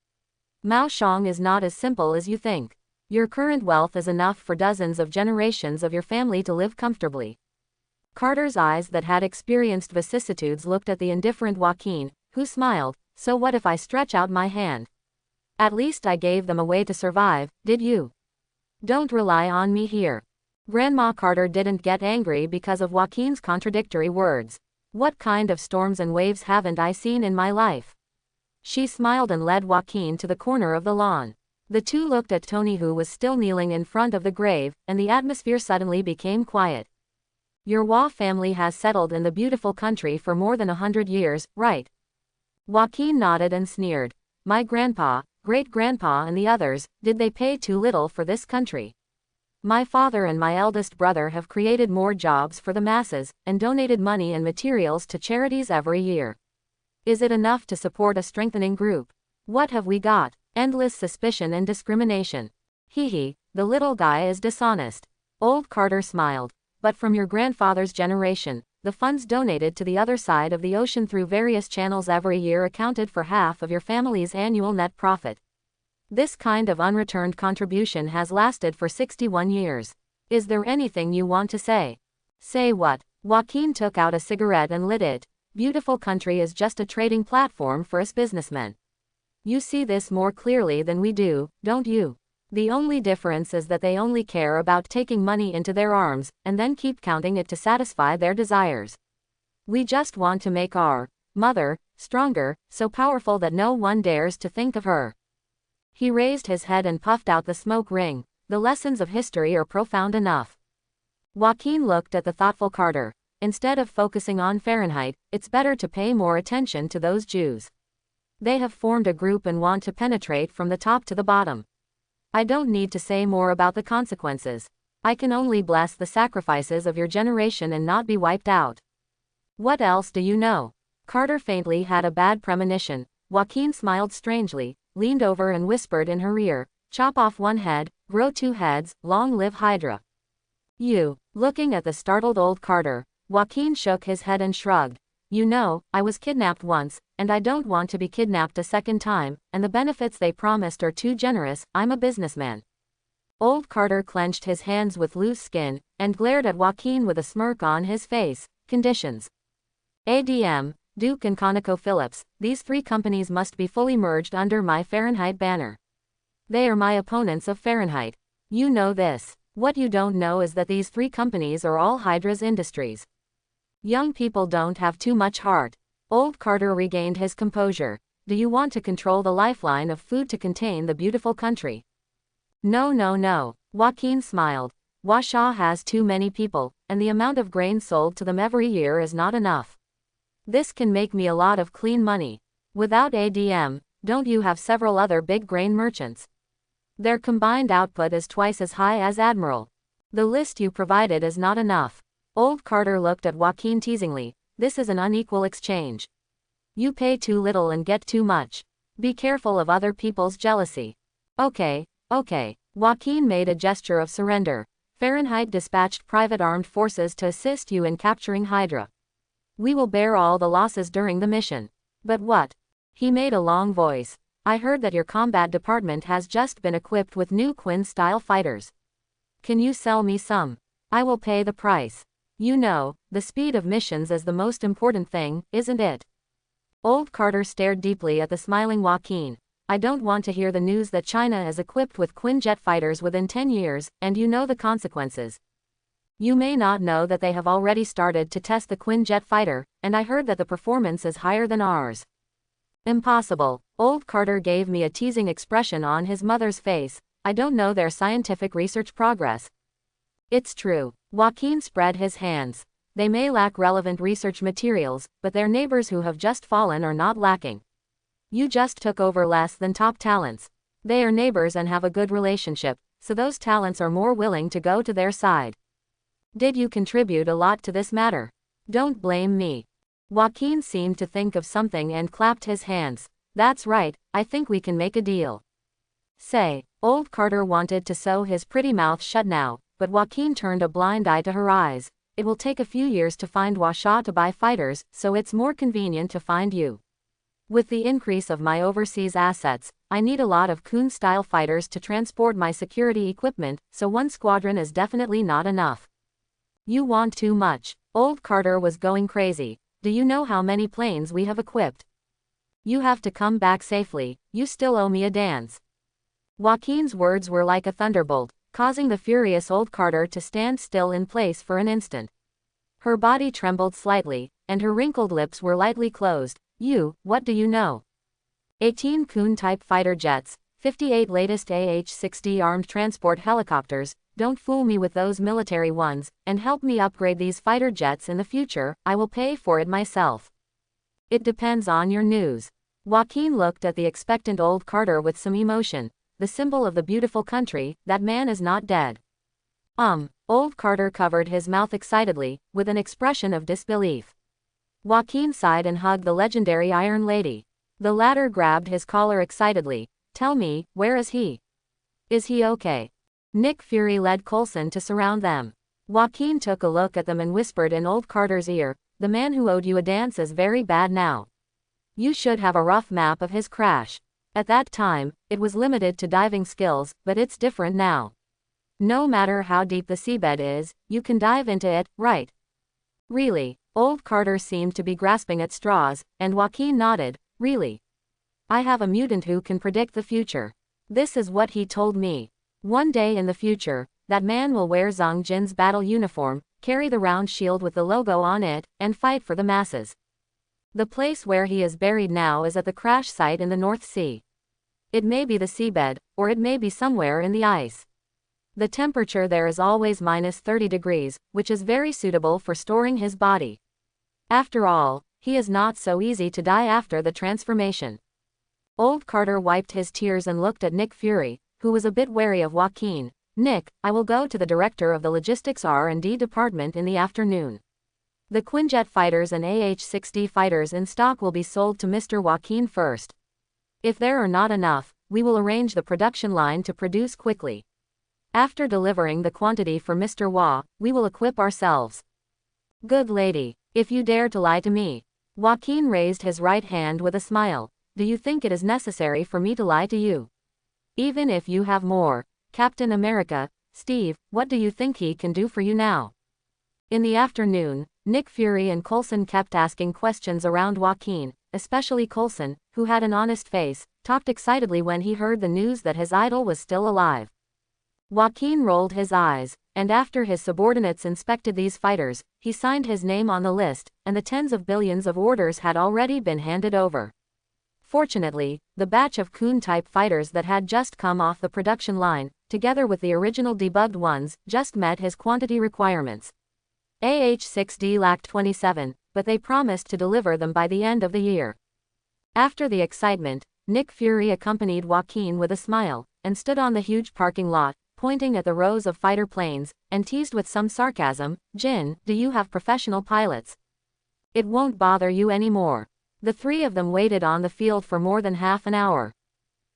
Mao Shang is not as simple as you think. Your current wealth is enough for dozens of generations of your family to live comfortably. Carter's eyes that had experienced vicissitudes looked at the indifferent Joaquin, who smiled. So what if I stretch out my hand? At least I gave them a way to survive, did you? Don't rely on me here. Grandma Carter didn't get angry because of Joaquin's contradictory words. What kind of storms and waves haven't I seen in my life? She smiled and led Joaquin to the corner of the lawn. The two looked at Tony, who was still kneeling in front of the grave, and the atmosphere suddenly became quiet. Your Wa family has settled in the beautiful country for more than 100 years, right? Joaquin nodded and sneered. My grandpa, great-grandpa and the others, did they pay too little for this country? My father and my eldest brother have created more jobs for the masses, and donated money and materials to charities every year. Is it enough to support a strengthening group? What have we got? Endless suspicion and discrimination. Hee, the little guy is dishonest. Old Carter smiled. But from your grandfather's generation, the funds donated to the other side of the ocean through various channels every year accounted for half of your family's annual net profit. This kind of unreturned contribution has lasted for 61 years. Is there anything you want to say? Say what? Joaquin took out a cigarette and lit it. Beautiful country is just a trading platform for us businessmen. You see this more clearly than we do, don't you? The only difference is that they only care about taking money into their arms, and then keep counting it to satisfy their desires. We just want to make our mother stronger, so powerful that no one dares to think of her. He raised his head and puffed out the smoke ring. The lessons of history are profound enough. Joaquin looked at the thoughtful Carter. Instead of focusing on Fahrenheit, it's better to pay more attention to those Jews. They have formed a group and want to penetrate from the top to the bottom. I don't need to say more about the consequences. I can only bless the sacrifices of your generation and not be wiped out. What else do you know? Carter faintly had a bad premonition. Joaquin smiled strangely, leaned over and whispered in her ear, chop off one head, grow two heads, long live Hydra. You. Looking at the startled old Carter, Joaquin shook his head and shrugged. You know, I was kidnapped once, and I don't want to be kidnapped a second time, and the benefits they promised are too generous. I'm a businessman. Old Carter clenched his hands with loose skin, and glared at Joaquin with a smirk on his face. Conditions. ADM, Duke and ConocoPhillips, these three companies must be fully merged under my Fahrenheit banner. They are my opponents of Fahrenheit. You know this. What you don't know is that these three companies are all Hydra's industries. Young people don't have too much heart. Old Carter regained his composure. Do you want to control the lifeline of food to contain the beautiful country? No. Joaquin smiled. Washaw has too many people, and the amount of grain sold to them every year is not enough. This can make me a lot of clean money. Without ADM, don't you have several other big grain merchants? Their combined output is twice as high as Admiral. The list you provided is not enough. Old Carter looked at Joaquin teasingly. This is an unequal exchange. You pay too little and get too much. Be careful of other people's jealousy. Okay. Joaquin made a gesture of surrender. Fahrenheit dispatched private armed forces to assist you in capturing Hydra. We will bear all the losses during the mission. But what? He made a long voice. I heard that your combat department has just been equipped with new Quinn-style fighters. Can you sell me some? I will pay the price. You know, the speed of missions is the most important thing, isn't it? Old Carter stared deeply at the smiling Joaquin. I don't want to hear the news that China is equipped with Quinjet fighters within 10 years, and you know the consequences. You may not know that they have already started to test the Quinjet fighter, and I heard that the performance is higher than ours. Impossible. Old Carter gave me a teasing expression on his mother's face. I don't know their scientific research progress. It's true. Joaquin spread his hands. They may lack relevant research materials, but their neighbors who have just fallen are not lacking. You just took over less than top talents. They are neighbors and have a good relationship, so those talents are more willing to go to their side. Did you contribute a lot to this matter? Don't blame me. Joaquin seemed to think of something and clapped his hands. That's right, I think we can make a deal. Say, old Carter wanted to sew his pretty mouth shut now, but Joaquin turned a blind eye to her eyes. It will take a few years to find Washaw to buy fighters, so it's more convenient to find you. With the increase of my overseas assets, I need a lot of Kuhn-style fighters to transport my security equipment, so one squadron is definitely not enough. You want too much. Old Carter was going crazy. Do you know how many planes we have equipped? You have to come back safely. You still owe me a dance. Joaquin's words were like a thunderbolt, causing the furious old Carter to stand still in place for an instant. Her body trembled slightly, and her wrinkled lips were lightly closed. What do you know? 18 Kun-type fighter jets, 58 latest AH-60 armed transport helicopters. Don't fool me with those military ones, and help me upgrade these fighter jets in the future. I will pay for it myself. It depends on your news. Joaquin looked at the expectant old Carter with some emotion. The symbol of the beautiful country, that man is not dead. Old Carter covered his mouth excitedly, with an expression of disbelief. Joaquin sighed and hugged the legendary Iron Lady. The latter grabbed his collar excitedly. Tell me, where is he? Is he okay? Nick Fury led Coulson to surround them. Joaquin took a look at them and whispered in old Carter's ear, the man who owed you a dance is very bad now. You should have a rough map of his crash. At that time, it was limited to diving skills, but it's different now. No matter how deep the seabed is, you can dive into it, right? Really? Old Carter seemed to be grasping at straws, and Joaquin nodded. Really? I have a mutant who can predict the future. This is what he told me. One day in the future, that man will wear Zhang Jin's battle uniform, carry the round shield with the logo on it, and fight for the masses. The place where he is buried now is at the crash site in the North Sea. It may be the seabed, or it may be somewhere in the ice. The temperature there is always -30 degrees, which is very suitable for storing his body. After all, he is not so easy to die after the transformation. Old Carter wiped his tears and looked at Nick Fury, who was a bit wary of Joaquin. Nick, I will go to the director of the logistics R&D department in the afternoon. The Quinjet fighters and AH-60 fighters in stock will be sold to Mr. Joaquin first. If there are not enough, we will arrange the production line to produce quickly. After delivering the quantity for Mr. Wa, we will equip ourselves. Good lady, if you dare to lie to me. Joaquin raised his right hand with a smile. Do you think it is necessary for me to lie to you? Even if you have more. Captain America, Steve, what do you think he can do for you now? In the afternoon, Nick Fury and Coulson kept asking questions around Joaquin, especially Coulson, who had an honest face, talked excitedly when he heard the news that his idol was still alive. Joaquin rolled his eyes, and after his subordinates inspected these fighters, he signed his name on the list, and the tens of billions of orders had already been handed over. Fortunately, the batch of Kun-type fighters that had just come off the production line, together with the original debugged ones, just met his quantity requirements. AH-60 lacked 27, but they promised to deliver them by the end of the year. After the excitement, Nick Fury accompanied Joaquin with a smile, and stood on the huge parking lot, pointing at the rows of fighter planes, and teased with some sarcasm, Jin, do you have professional pilots? It won't bother you anymore. The three of them waited on the field for more than half an hour.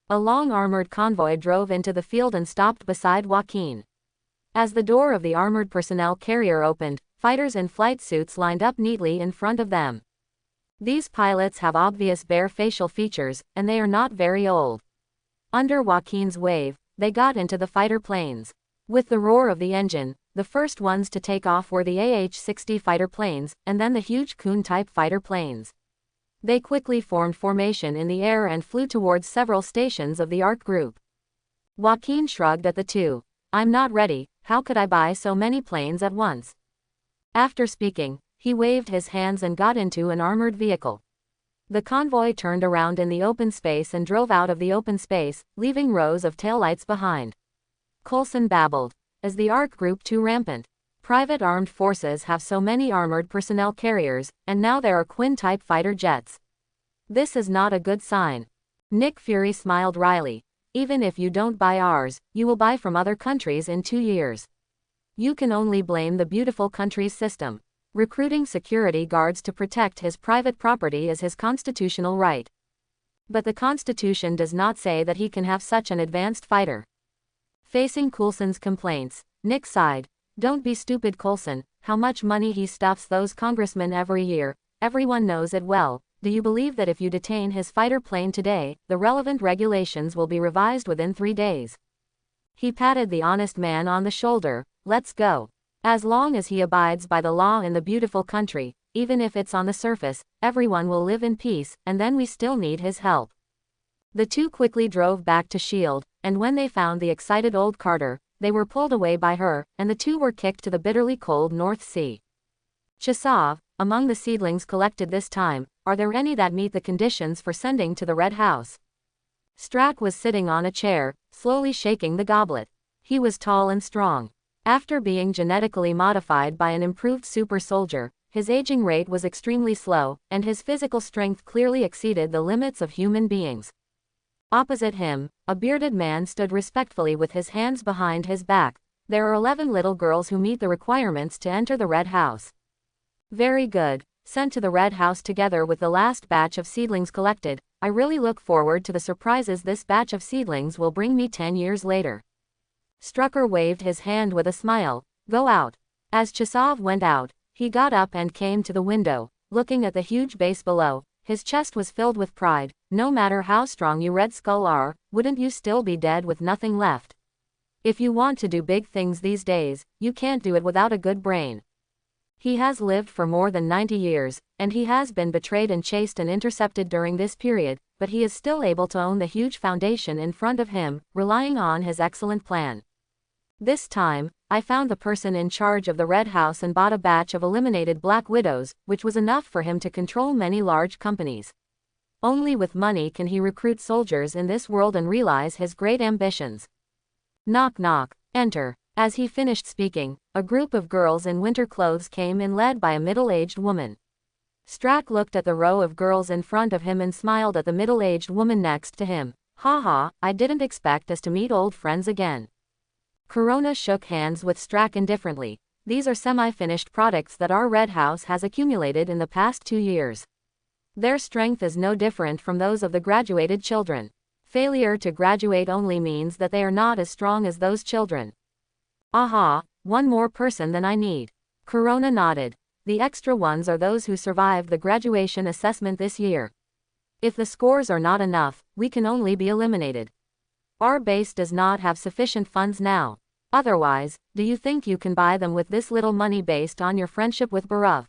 A long armored convoy drove into the field and stopped beside Joaquin. As the door of the armored personnel carrier opened, fighters in flight suits lined up neatly in front of them. These pilots have obvious bare facial features, and they are not very old. Under Joaquin's wave, they got into the fighter planes. With the roar of the engine, the first ones to take off were the AH-60 fighter planes, and then the huge Kun-type fighter planes. They quickly formed formation in the air and flew towards several stations of the ARC group. Joaquin shrugged at the two. I'm not ready, how could I buy so many planes at once? After speaking, he waved his hands and got into an armored vehicle. The convoy turned around in the open space and drove out of the open space, leaving rows of taillights behind. Coulson babbled. Is the ARC group too rampant? Private armed forces have so many armored personnel carriers, and now there are Quin-type fighter jets. This is not a good sign. Nick Fury smiled wryly. Even if you don't buy ours, you will buy from other countries in 2 years. You can only blame the beautiful country's system. Recruiting security guards to protect his private property is his constitutional right. But the Constitution does not say that he can have such an advanced fighter. Facing Coulson's complaints, Nick sighed. Don't be stupid, Coulson. How much money he stuffs those congressmen every year, everyone knows it well. Do you believe that if you detain his fighter plane today, the relevant regulations will be revised within 3 days? He patted the honest man on the shoulder. Let's go. As long as he abides by the law in the beautiful country, even if it's on the surface, everyone will live in peace, and then we still need his help. The two quickly drove back to S.H.I.E.L.D., and when they found the excited old Carter, they were pulled away by her, and the two were kicked to the bitterly cold North Sea. Chasav, among the seedlings collected this time, are there any that meet the conditions for sending to the Red House? Strack was sitting on a chair, slowly shaking the goblet. He was tall and strong. After being genetically modified by an improved super soldier, his aging rate was extremely slow, and his physical strength clearly exceeded the limits of human beings. Opposite him, a bearded man stood respectfully with his hands behind his back. There are 11 little girls who meet the requirements to enter the Red House. Very good. Sent to the Red House together with the last batch of seedlings collected. I really look forward to the surprises this batch of seedlings will bring me 10 years later. Strucker waved his hand with a smile. Go out. As Chasov went out, he got up and came to the window, looking at the huge base below. His chest was filled with pride. No matter how strong you Red Skull are, wouldn't you still be dead with nothing left? If you want to do big things these days, you can't do it without a good brain. He has lived for more than 90 years, and he has been betrayed and chased and intercepted during this period, but he is still able to own the huge foundation in front of him, relying on his excellent plan. This time, I found the person in charge of the Red House and bought a batch of eliminated Black Widows, which was enough for him to control many large companies. Only with money can he recruit soldiers in this world and realize his great ambitions. Knock knock, enter. As he finished speaking, a group of girls in winter clothes came in led by a middle-aged woman. Strack looked at the row of girls in front of him and smiled at the middle-aged woman next to him. Ha ha, I didn't expect us to meet old friends again. Corona shook hands with Strack indifferently. These are semi-finished products that our Red House has accumulated in the past 2 years. Their strength is no different from those of the graduated children. Failure to graduate only means that they are not as strong as those children. Aha, one more person than I need. Corona nodded. The extra ones are those who survived the graduation assessment this year. If the scores are not enough, we can only be eliminated. Our base does not have sufficient funds now. Otherwise, do you think you can buy them with this little money based on your friendship with Barav?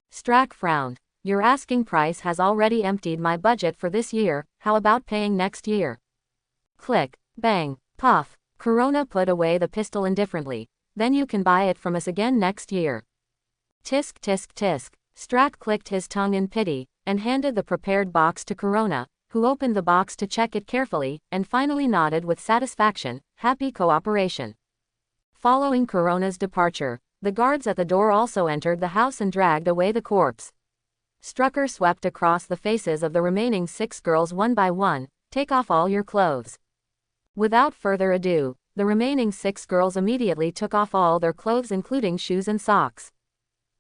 Strack frowned. Your asking price has already emptied my budget for this year, how about paying next year? Click, bang, puff. Corona put away the pistol indifferently. Then you can buy it from us again next year. Tisk tisk tisk. Strack clicked his tongue in pity, and handed the prepared box to Corona, who opened the box to check it carefully, and finally nodded with satisfaction. Happy cooperation. Following Corona's departure, the guards at the door also entered the house and dragged away the corpse. Strucker swept across the faces of the remaining 6 girls one by one. Take off all your clothes. Without further ado, the remaining 6 girls immediately took off all their clothes including shoes and socks.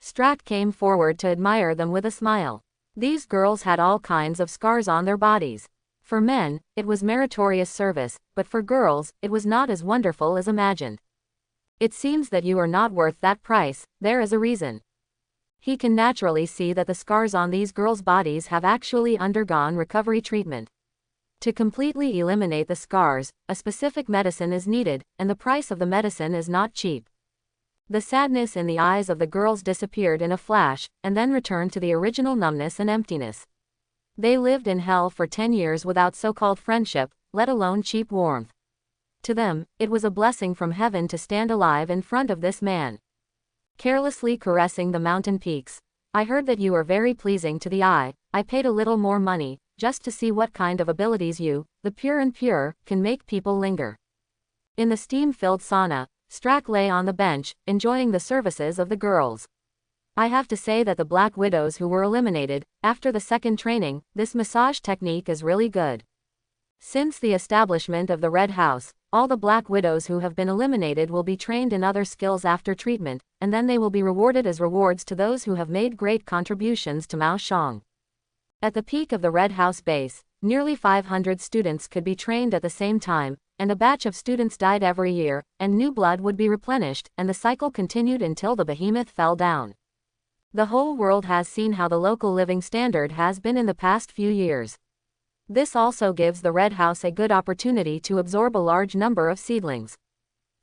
Strack came forward to admire them with a smile. These girls had all kinds of scars on their bodies. For men, it was meritorious service, but for girls, it was not as wonderful as imagined. It seems that you are not worth that price. There is a reason. He can naturally see that the scars on these girls' bodies have actually undergone recovery treatment. To completely eliminate the scars, a specific medicine is needed, and the price of the medicine is not cheap. The sadness in the eyes of the girls disappeared in a flash, and then returned to the original numbness and emptiness. They lived in hell for 10 years without so-called friendship, let alone cheap warmth. To them, it was a blessing from heaven to stand alive in front of this man. Carelessly caressing the mountain peaks. I heard that you are very pleasing to the eye. I paid a little more money, just to see what kind of abilities you, the pure and pure, can make people linger. In the steam-filled sauna, Strack lay on the bench, enjoying the services of the girls. I have to say that the Black Widows who were eliminated, after the second training, this massage technique is really good. Since the establishment of the Red House, all the Black Widows who have been eliminated will be trained in other skills after treatment, and then they will be rewarded as rewards to those who have made great contributions to Mao Shang. At the peak of the Red House base, nearly 500 students could be trained at the same time, and a batch of students died every year, and new blood would be replenished, and the cycle continued until the behemoth fell down. The whole world has seen how the local living standard has been in the past few years. This also gives the Red House a good opportunity to absorb a large number of seedlings.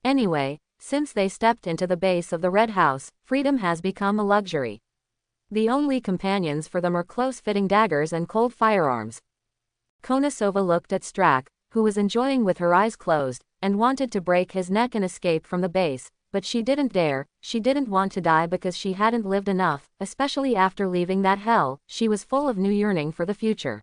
Anyway, since they stepped into the base of the Red House, freedom has become a luxury. The only companions for them are close-fitting daggers and cold firearms. Konasova looked at Strack, who was enjoying with her eyes closed, and wanted to break his neck and escape from the base, but she didn't dare, she didn't want to die because she hadn't lived enough, especially after leaving that hell. She was full of new yearning for the future.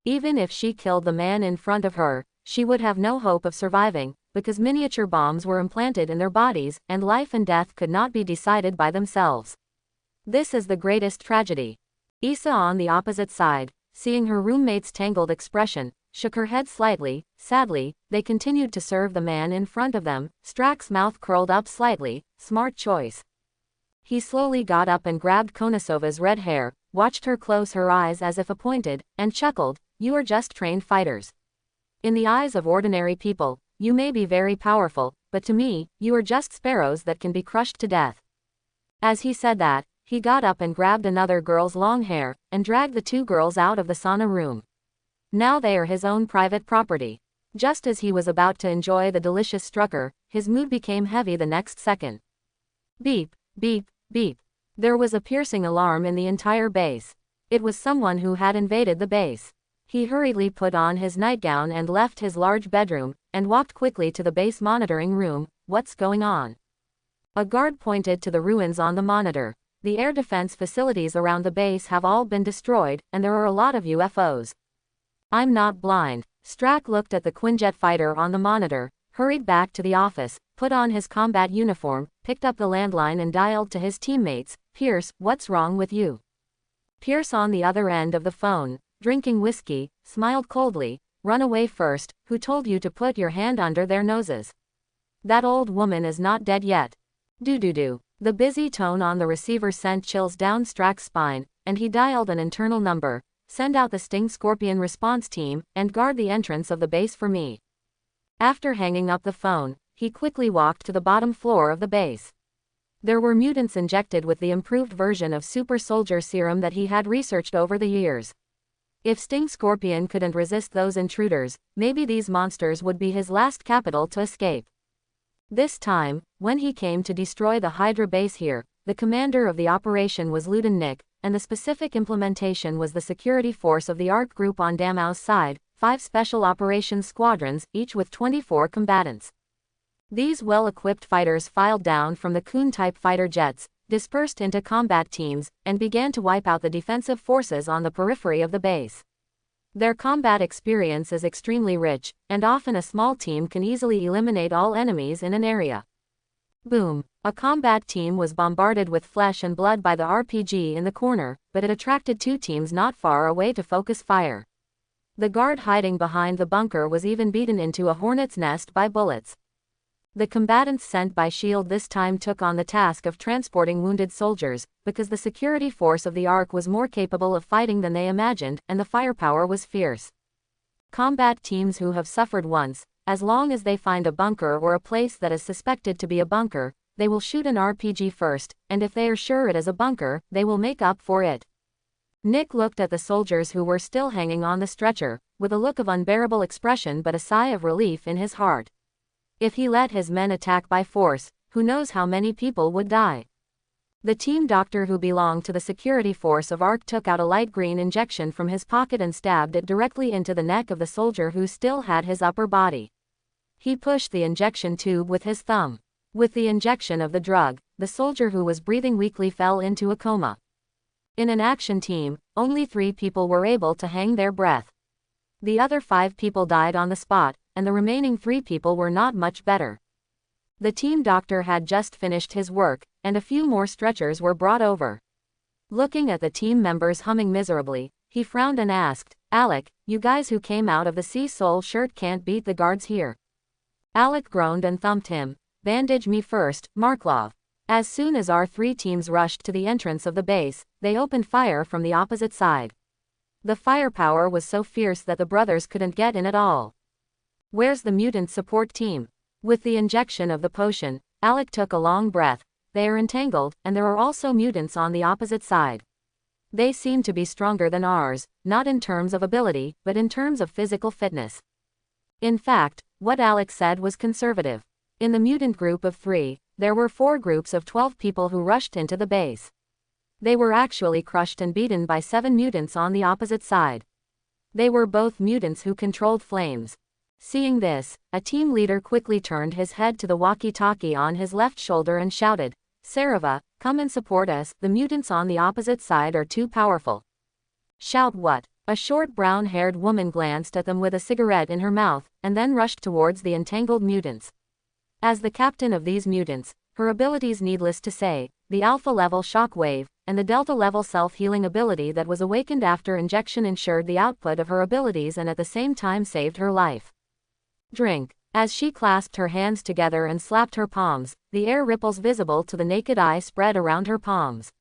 Even if she killed the man in front of her, she would have no hope of surviving, because miniature bombs were implanted in their bodies, and life and death could not be decided by themselves. This is the greatest tragedy. Issa, on the opposite side, seeing her roommate's tangled expression, shook her head slightly. Sadly, they continued to serve the man in front of them. Strack's mouth curled up slightly. Smart choice. He slowly got up and grabbed Konosova's red hair, watched her close her eyes as if appointed, and chuckled. You are just trained fighters. In the eyes of ordinary people, you may be very powerful, but to me, you are just sparrows that can be crushed to death. As he said that, he got up and grabbed another girl's long hair, and dragged the two girls out of the sauna room. Now they are his own private property. Just as he was about to enjoy the delicious strucker, his mood became heavy the next second. Beep, beep, beep. There was a piercing alarm in the entire base. It was someone who had invaded the base. He hurriedly put on his nightgown and left his large bedroom, and walked quickly to the base monitoring room. What's going on? A guard pointed to the ruins on the monitor. The air defense facilities around the base have all been destroyed, and there are a lot of UFOs. I'm not blind. Strack looked at the Quinjet fighter on the monitor, hurried back to the office, put on his combat uniform, picked up the landline and dialed to his teammates. Pierce, what's wrong with you? Pierce, on the other end of the phone, drinking whiskey, smiled coldly. Run away first. Who told you to put your hand under their noses? That old woman is not dead yet. Do. The busy tone on the receiver sent chills down Strack's spine, and he dialed an internal number. Send out the Sting Scorpion response team, and guard the entrance of the base for me. After hanging up the phone, he quickly walked to the bottom floor of the base. There were mutants injected with the improved version of super soldier serum that he had researched over the years. If Sting Scorpion couldn't resist those intruders, maybe these monsters would be his last capital to escape. This time, when he came to destroy the Hydra base here, the commander of the operation was Lieutenant Nick, and the specific implementation was the security force of the ARC group on Damau's side, 5 special operations squadrons, each with 24 combatants. These well-equipped fighters filed down from the Kun-type fighter jets, dispersed into combat teams, and began to wipe out the defensive forces on the periphery of the base. Their combat experience is extremely rich, and often a small team can easily eliminate all enemies in an area. Boom! A combat team was bombarded with flesh and blood by the RPG in the corner, but it attracted 2 teams not far away to focus fire. The guard hiding behind the bunker was even beaten into a hornet's nest by bullets. The combatants sent by S.H.I.E.L.D. this time took on the task of transporting wounded soldiers, because the security force of the ARC was more capable of fighting than they imagined, and the firepower was fierce. Combat teams who have suffered once, as long as they find a bunker or a place that is suspected to be a bunker, they will shoot an RPG first, and if they are sure it is a bunker, they will make up for it. Nick looked at the soldiers who were still hanging on the stretcher, with a look of unbearable expression but a sigh of relief in his heart. If he let his men attack by force, who knows how many people would die. The team doctor who belonged to the security force of ARC took out a light green injection from his pocket and stabbed it directly into the neck of the soldier who still had his upper body. He pushed the injection tube with his thumb. With the injection of the drug, the soldier who was breathing weakly fell into a coma. In an action team, only 3 people were able to hang their breath. The other 5 people died on the spot, and the remaining 3 people were not much better. The team doctor had just finished his work, and a few more stretchers were brought over. Looking at the team members humming miserably, he frowned and asked, Alec, you guys who came out of the Sea Soul shirt can't beat the guards here. Alec groaned and thumped him. Bandage me first, Marklov. As soon as our 3 teams rushed to the entrance of the base, they opened fire from the opposite side. The firepower was so fierce that the brothers couldn't get in at all. Where's the mutant support team? With the injection of the potion, Alec took a long breath. They are entangled, and there are also mutants on the opposite side. They seem to be stronger than ours, not in terms of ability, but in terms of physical fitness. In fact, what Alec said was conservative. In the mutant group of 3, there were 4 groups of 12 people who rushed into the base. They were actually crushed and beaten by 7 mutants on the opposite side. They were both mutants who controlled flames. Seeing this, a team leader quickly turned his head to the walkie-talkie on his left shoulder and shouted, "Sarava, come and support us, the mutants on the opposite side are too powerful." "Shout what?" A short brown-haired woman glanced at them with a cigarette in her mouth, and then rushed towards the entangled mutants. As the captain of these mutants, her abilities, needless to say, the alpha-level shock wave, and the delta-level self-healing ability that was awakened after injection ensured the output of her abilities and at the same time saved her life. Drink. As she clasped her hands together and slapped her palms, the air ripples visible to the naked eye spread around her palms.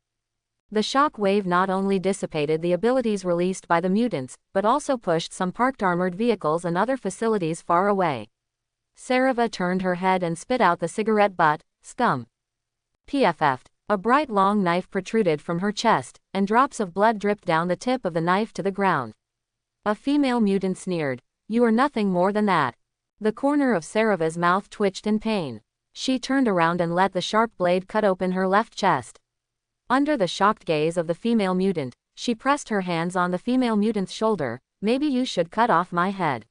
The shock wave not only dissipated the abilities released by the mutants, but also pushed some parked armored vehicles and other facilities far away. Sarava turned her head and spit out the cigarette butt. "Scum." PFF'd. A bright long knife protruded from her chest, and drops of blood dripped down the tip of the knife to the ground. A female mutant sneered, "You are nothing more than that." The corner of Sarava's mouth twitched in pain. She turned around and let the sharp blade cut open her left chest. Under the shocked gaze of the female mutant, she pressed her hands on the female mutant's shoulder. "Maybe you should cut off my head."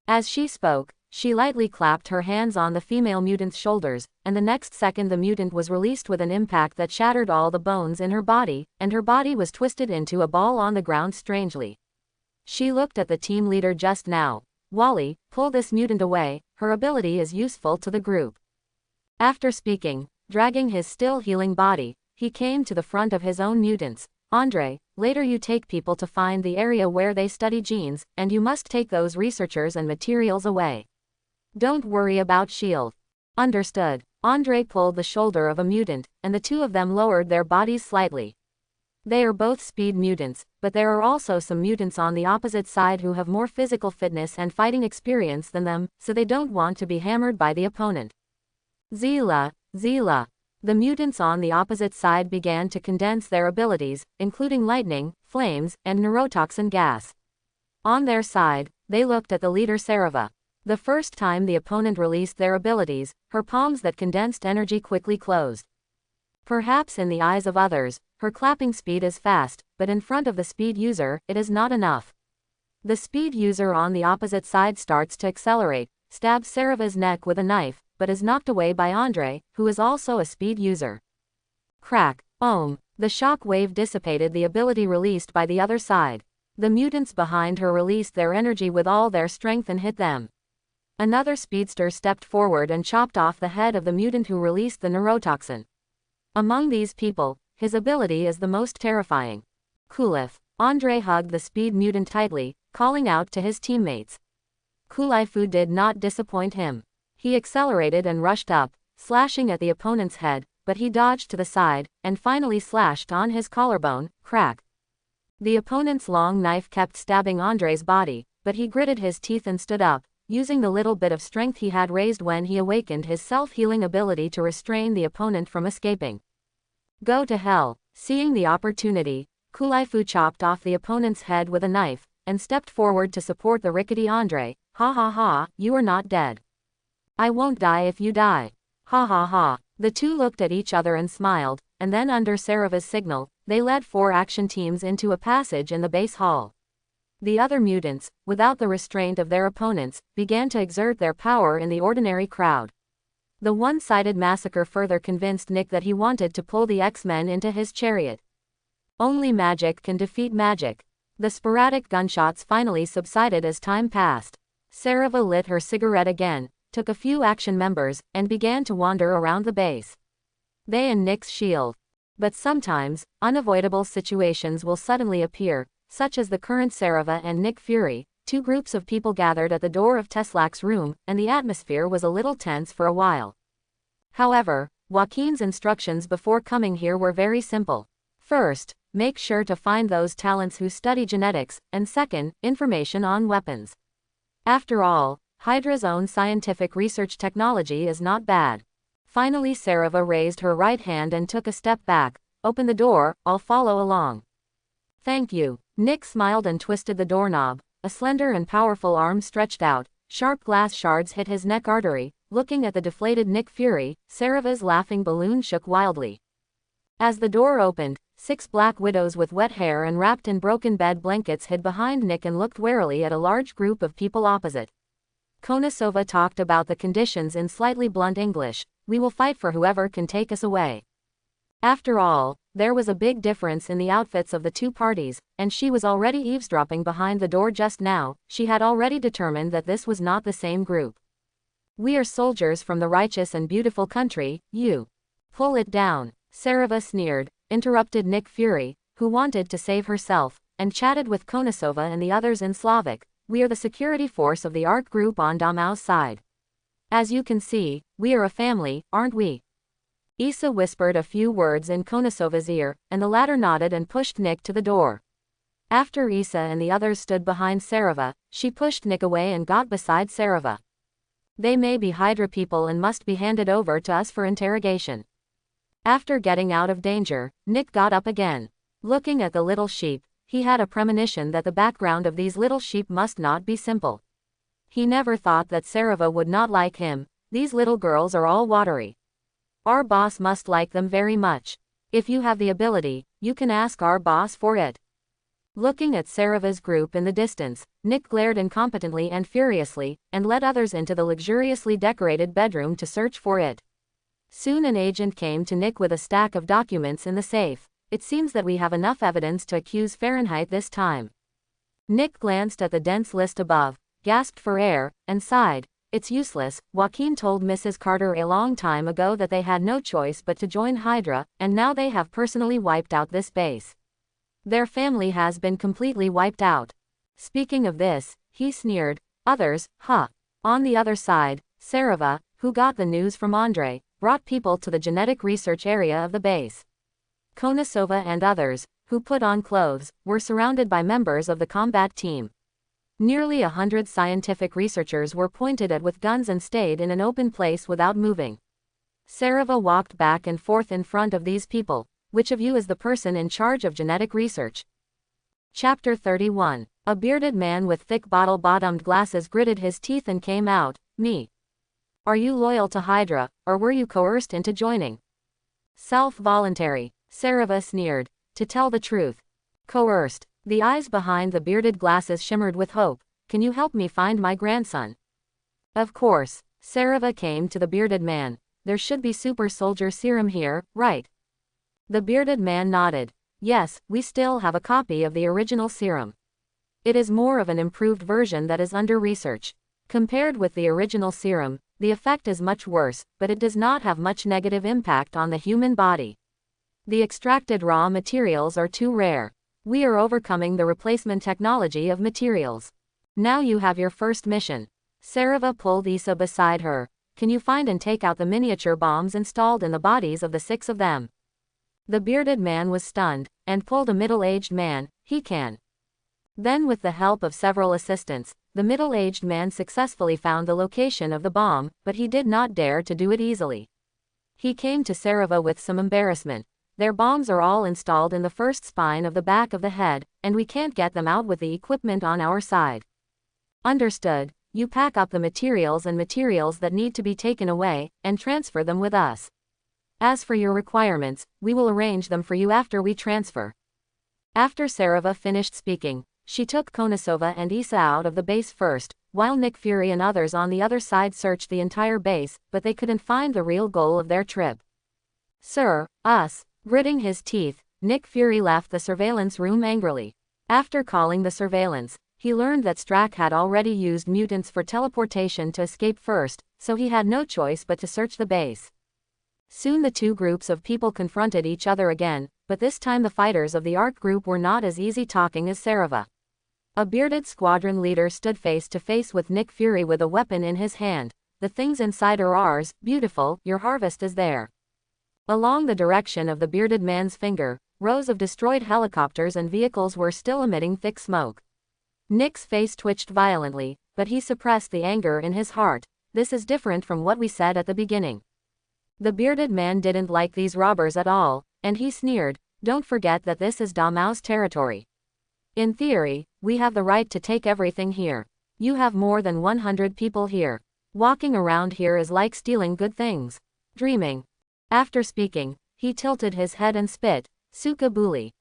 As she spoke, she lightly clapped her hands on the female mutant's shoulders, and the next second the mutant was released with an impact that shattered all the bones in her body, and her body was twisted into a ball on the ground strangely. She looked at the team leader just now. "Wally, pull this mutant away, her ability is useful to the group." After speaking, dragging his still healing body, he came to the front of his own mutants. "Andre, later you take people to find the area where they study genes, and you must take those researchers and materials away. Don't worry about S.H.I.E.L.D. Understood." Andre pulled the shoulder of a mutant, and the two of them lowered their bodies slightly. They are both speed mutants, but there are also some mutants on the opposite side who have more physical fitness and fighting experience than them, so they don't want to be hammered by the opponent. "Zila, Zila." The mutants on the opposite side began to condense their abilities, including lightning, flames, and neurotoxin gas. On their side, they looked at the leader Sarava. The first time the opponent released their abilities, her palms that condensed energy quickly closed. Perhaps in the eyes of others, her clapping speed is fast, but in front of the speed user, it is not enough. The speed user on the opposite side starts to accelerate, stabs Sarava's neck with a knife, but is knocked away by Andre, who is also a speed user. Crack. Ohm. The shock wave dissipated the ability released by the other side. The mutants behind her released their energy with all their strength and hit them. Another speedster stepped forward and chopped off the head of the mutant who released the neurotoxin. Among these people, his ability is the most terrifying. Kulif. Andre hugged the speed mutant tightly, calling out to his teammates. Kulaifu did not disappoint him. He accelerated and rushed up, slashing at the opponent's head, but he dodged to the side, and finally slashed on his collarbone. Crack. The opponent's long knife kept stabbing Andre's body, but he gritted his teeth and stood up, using the little bit of strength he had raised when he awakened his self-healing ability to restrain the opponent from escaping. Go to hell. Seeing the opportunity, Kulaifu chopped off the opponent's head with a knife, and stepped forward to support the rickety Andre. "Ha ha ha, you are not dead. I won't die if you die. Ha ha ha." The two looked at each other and smiled, and then under Sarava's signal, they led 4 action teams into a passage in the base hall. The other mutants, without the restraint of their opponents, began to exert their power in the ordinary crowd. The one-sided massacre further convinced Nick that he wanted to pull the X-Men into his chariot. Only magic can defeat magic. The sporadic gunshots finally subsided as time passed. Sarava lit her cigarette again, took a few action members, and began to wander around the base. They and Nick's shield. But sometimes, unavoidable situations will suddenly appear, such as the current Sarava and Nick Fury. 2 groups of people gathered at the door of Teslak's room, and the atmosphere was a little tense for a while. However, Joaquin's instructions before coming here were very simple. First, make sure to find those talents who study genetics, and second, information on weapons. After all, Hydra's own scientific research technology is not bad. Finally Sarava raised her right hand and took a step back. "Open the door, I'll follow along." "Thank you." Nick smiled and twisted the doorknob. A slender and powerful arm stretched out, sharp glass shards hit his neck artery. Looking at the deflated Nick Fury, Sarava's laughing balloon shook wildly. As the door opened, 6 black widows with wet hair and wrapped in broken bed blankets hid behind Nick and looked warily at a large group of people opposite. Konosova talked about the conditions in slightly blunt English. We will fight for whoever can take us away. After all, there was a big difference in the outfits of the two parties, and she was already eavesdropping behind the door just now. She had already determined that this was not the same group. We are soldiers from the righteous and beautiful country, you. Pull it down. Sareva sneered, interrupted Nick Fury, who wanted to save herself, and chatted with Konosova and the others in Slavic. We are the security force of the ARC group on Damao's side. As you can see, we are a family, aren't we? Issa whispered a few words in Konosova's ear, and the latter nodded and pushed Nick to the door. After Issa and the others stood behind Sareva, she pushed Nick away and got beside Sareva. They may be Hydra people and must be handed over to us for interrogation. After getting out of danger, Nick got up again. Looking at the little sheep, he had a premonition that the background of these little sheep must not be simple. He never thought that Sareva would not like him. These little girls are all watery. Our boss must like them very much. If you have the ability, you can ask our boss for it. Looking at Sareva's group in the distance, Nick glared incompetently and furiously, and led others into the luxuriously decorated bedroom to search for it. Soon an agent came to Nick with a stack of documents in the safe. It seems that we have enough evidence to accuse Fahrenheit this time. Nick glanced at the dense list above, gasped for air, and sighed. It's useless. Joaquin told Mrs. Carter a long time ago that they had no choice but to join Hydra, and now they have personally wiped out this base. Their family has been completely wiped out. Speaking of this, he sneered. Others, huh? On the other side, Sareva, who got the news from Andre, brought people to the genetic research area of the base. Konosova and others, who put on clothes, were surrounded by members of the combat team. Nearly 100 scientific researchers were pointed at with guns and stayed in an open place without moving. Sareva walked back and forth in front of these people. Which of you is the person in charge of genetic research? Chapter 31. A bearded man with thick bottle-bottomed glasses gritted his teeth and came out. Me. Are you loyal to Hydra, or were you coerced into joining? Self-voluntary. Sareva sneered. To tell the truth. Coerced. The eyes behind the bearded glasses shimmered with hope. Can you help me find my grandson? Of course. Sareva came to the bearded man. There should be super soldier serum here, right? The bearded man nodded. Yes, we still have a copy of the original serum. It is more of an improved version that is under research. Compared with the original serum, the effect is much worse, but it does not have much negative impact on the human body. The extracted raw materials are too rare. We are overcoming the replacement technology of materials. Now you have your first mission. Sareva pulled Issa beside her. Can you find and take out the miniature bombs installed in the bodies of the 6 of them? The bearded man was stunned, and pulled a middle-aged man. He can. Then with the help of several assistants, the middle-aged man successfully found the location of the bomb, but he did not dare to do it easily. He came to Sareva with some embarrassment. Their bombs are all installed in the first spine of the back of the head, and we can't get them out with the equipment on our side. Understood. You pack up the materials that need to be taken away, and transfer them with us. As for your requirements, we will arrange them for you after we transfer. After Sareva finished speaking, she took Konosova and Issa out of the base first, while Nick Fury and others on the other side searched the entire base, but they couldn't find the real goal of their trip. Sir, us. Gritting his teeth, Nick Fury left the surveillance room angrily. After calling the surveillance, he learned that Strack had already used mutants for teleportation to escape first, so he had no choice but to search the base. Soon the two groups of people confronted each other again, but this time the fighters of the ARC group were not as easy talking as Sareva. A bearded squadron leader stood face to face with Nick Fury with a weapon in his hand. The things inside are ours, beautiful, your harvest is there. Along the direction of the bearded man's finger, rows of destroyed helicopters and vehicles were still emitting thick smoke. Nick's face twitched violently, but he suppressed the anger in his heart. This is different from what we said at the beginning. The bearded man didn't like these robbers at all, and he sneered. Don't forget that this is Damao's territory. In theory, we have the right to take everything here. You have more than 100 people here. Walking around here is like stealing good things. Dreaming. After speaking, he tilted his head and spit. Suka Buli.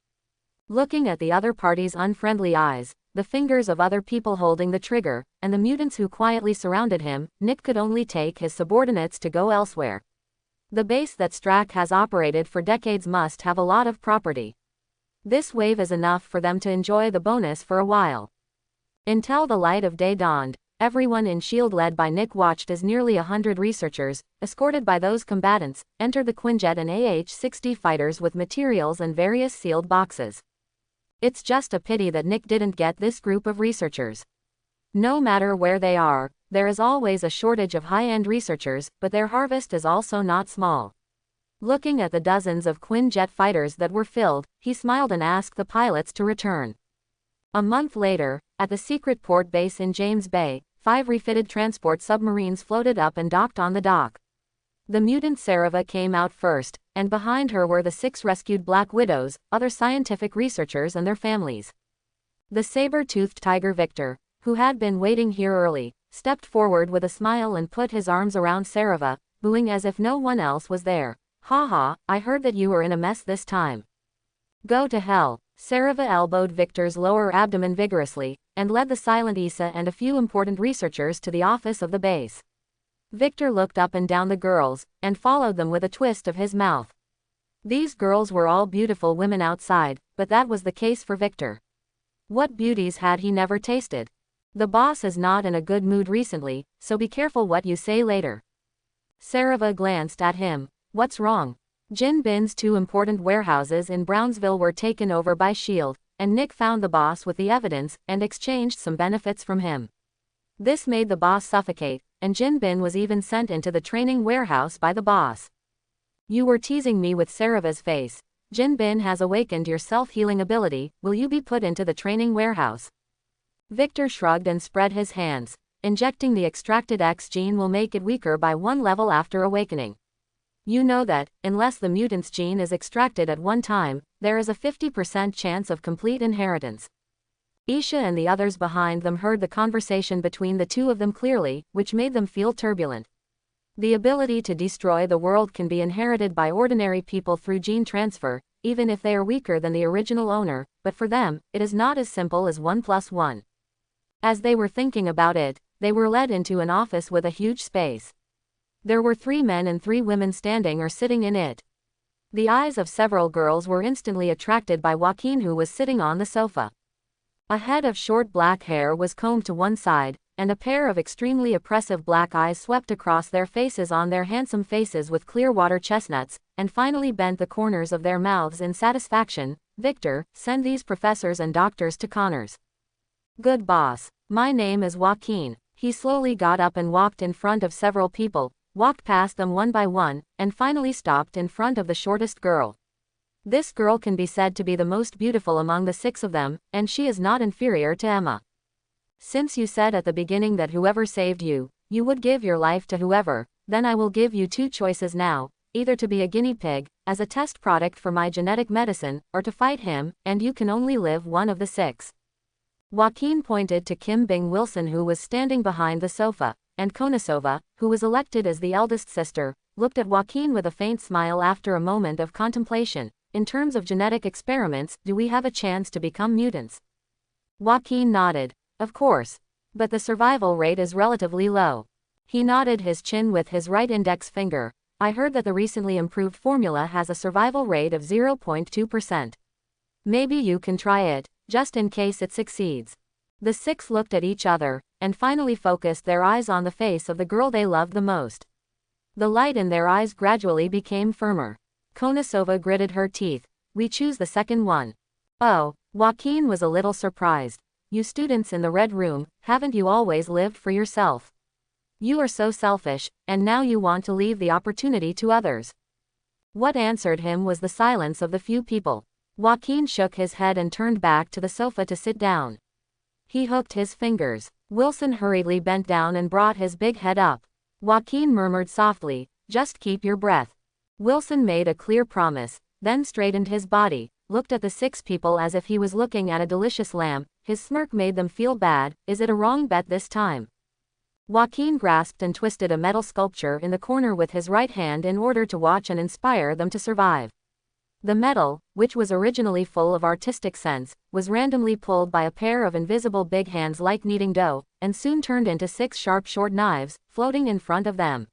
Looking at the other party's unfriendly eyes, the fingers of other people holding the trigger, and the mutants who quietly surrounded him, Nick could only take his subordinates to go elsewhere. The base that Strack has operated for decades must have a lot of property. This wave is enough for them to enjoy the bonus for a while. Until the light of day dawned, everyone in S.H.I.E.L.D. led by Nick watched as nearly 100 researchers, escorted by those combatants, entered the Quinjet and AH-60 fighters with materials and various sealed boxes. It's just a pity that Nick didn't get this group of researchers. No matter where they are, there is always a shortage of high-end researchers, but their harvest is also not small. Looking at the dozens of Quinjet fighters that were filled, he smiled and asked the pilots to return. A month later, at the secret port base in James Bay, 5 refitted transport submarines floated up and docked on the dock. The mutant Sarava came out first, and behind her were the 6 rescued Black Widows, other scientific researchers and their families. The saber-toothed tiger Victor, who had been waiting here early, stepped forward with a smile and put his arms around Sarava, booing as if no one else was there. "Ha ha, I heard that you were in a mess this time." "Go to hell." Sarava elbowed Victor's lower abdomen vigorously, and led the silent Issa and a few important researchers to the office of the base. Victor looked up and down the girls, and followed them with a twist of his mouth. These girls were all beautiful women outside, but that was the case for Victor. What beauties had he never tasted? "The boss is not in a good mood recently, so be careful what you say later." Sarava glanced at him. "What's wrong?" Jin Bin's 2 important warehouses in Brownsville were taken over by S.H.I.E.L.D., and Nick found the boss with the evidence, and exchanged some benefits from him. This made the boss suffocate, and Jin Bin was even sent into the training warehouse by the boss. "You were teasing me with Sarava's face. Jin Bin has awakened your self-healing ability, will you be put into the training warehouse?" Victor shrugged and spread his hands. "Injecting the extracted X gene will make it weaker by 1 level after awakening. You know that, unless the mutant's gene is extracted at one time, there is a 50% chance of complete inheritance." Isha and the others behind them heard the conversation between the 2 of them clearly, which made them feel turbulent. The ability to destroy the world can be inherited by ordinary people through gene transfer, even if they are weaker than the original owner, but for them, it is not as simple as 1 + 1. As they were thinking about it, they were led into an office with a huge space. There were 3 men and 3 women standing or sitting in it. The eyes of several girls were instantly attracted by Joaquin, who was sitting on the sofa. A head of short black hair was combed to one side, and a pair of extremely oppressive black eyes swept across their faces on their handsome faces with clear water chestnuts, and finally bent the corners of their mouths in satisfaction. "Victor, send these professors and doctors to Connors." "Good boss. My name is Joaquin." He slowly got up and walked in front of several people, walked past them one by one, and finally stopped in front of the shortest girl. This girl can be said to be the most beautiful among the 6 of them, and she is not inferior to Emma. "Since you said at the beginning that whoever saved you, you would give your life to whoever, then I will give you 2 choices now, either to be a guinea pig, as a test product for my genetic medicine, or to fight him, and you can only live one of the 6. Joaquin pointed to Kim Bing-Wilson, who was standing behind the sofa, and Konasova, who was elected as the eldest sister, looked at Joaquin with a faint smile after a moment of contemplation. "In terms of genetic experiments, do we have a chance to become mutants?" Joaquin nodded. "Of course. But the survival rate is relatively low." He nodded his chin with his right index finger. "I heard that the recently improved formula has a survival rate of 0.2%. Maybe you can try it, just in case it succeeds." The 6 looked at each other, and finally focused their eyes on the face of the girl they loved the most. The light in their eyes gradually became firmer. Konasova gritted her teeth. "We choose the second one." "Oh." Joaquin was a little surprised. "You students in the Red Room, haven't you always lived for yourself? You are so selfish, and now you want to leave the opportunity to others." What answered him was the silence of the few people. Joaquin shook his head and turned back to the sofa to sit down. He hooked his fingers. Wilson hurriedly bent down and brought his big head up. Joaquin murmured softly, "Just keep your breath." Wilson made a clear promise, then straightened his body, looked at the 6 people as if he was looking at a delicious lamb. His smirk made them feel bad. "Is it a wrong bet this time?" Joaquin grasped and twisted a metal sculpture in the corner with his right hand in order to watch and inspire them to survive. The metal, which was originally full of artistic sense, was randomly pulled by a pair of invisible big hands like kneading dough, and soon turned into 6 sharp short knives, floating in front of them.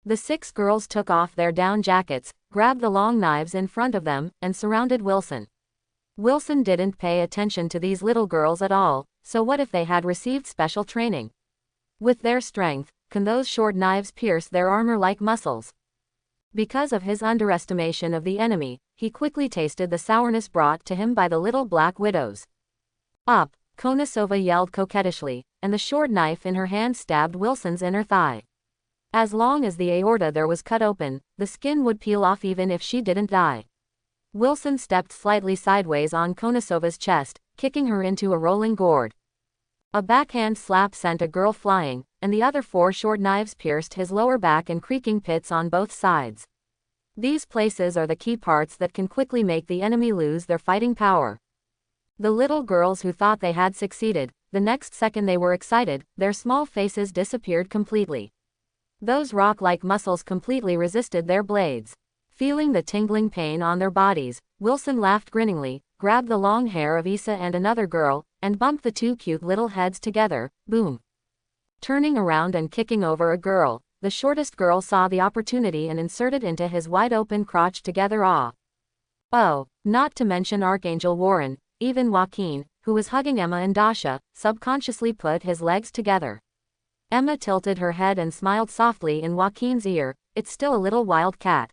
The 6 girls took off their down jackets, grabbed the long knives in front of them, and surrounded Wilson. Wilson didn't pay attention to these little girls at all, so what if they had received special training? With their strength, can those short knives pierce their armor like muscles? Because of his underestimation of the enemy, he quickly tasted the sourness brought to him by the little black widows. Up, Konosova yelled coquettishly, and the short knife in her hand stabbed Wilson's inner thigh. As long as the aorta there was cut open, the skin would peel off even if she didn't die. Wilson stepped slightly sideways on Konosova's chest, kicking her into a rolling gourd. A backhand slap sent a girl flying, and the other 4 short knives pierced his lower back in creaking pits on both sides. These places are the key parts that can quickly make the enemy lose their fighting power. The little girls who thought they had succeeded, the next second they were excited, their small faces disappeared completely. Those rock-like muscles completely resisted their blades. Feeling the tingling pain on their bodies, Wilson laughed grinningly, grabbed the long hair of Issa and another girl, and bumped the 2 cute little heads together, boom. Turning around and kicking over a girl, the shortest girl saw the opportunity and inserted into his wide-open crotch together Oh, not to mention Archangel Warren, even Joaquin, who was hugging Emma and Dasha, subconsciously put his legs together. Emma tilted her head and smiled softly in Joaquin's ear, it's still a little wild cat.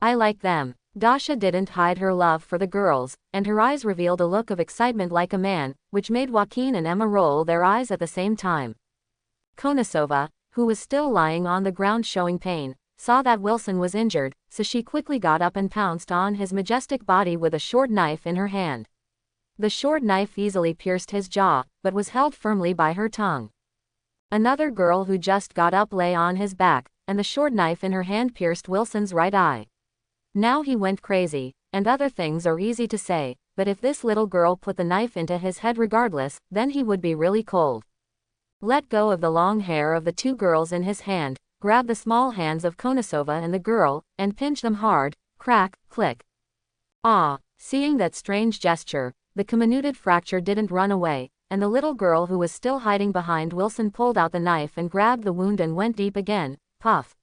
I like them. Dasha didn't hide her love for the girls, and her eyes revealed a look of excitement like a man, which made Joaquin and Emma roll their eyes at the same time. Konosova, who was still lying on the ground showing pain, saw that Wilson was injured, so she quickly got up and pounced on his majestic body with a short knife in her hand. The short knife easily pierced his jaw, but was held firmly by her tongue. Another girl who just got up lay on his back, and the short knife in her hand pierced Wilson's right eye. Now he went crazy, and other things are easy to say, but if this little girl put the knife into his head regardless, then he would be really cold. Let go of the long hair of the 2 girls in his hand, grab the small hands of Konosova and the girl, and pinch them hard, crack, click. Seeing that strange gesture, the comminuted fracture didn't run away, and the little girl who was still hiding behind Wilson pulled out the knife and grabbed the wound and went deep again, puff.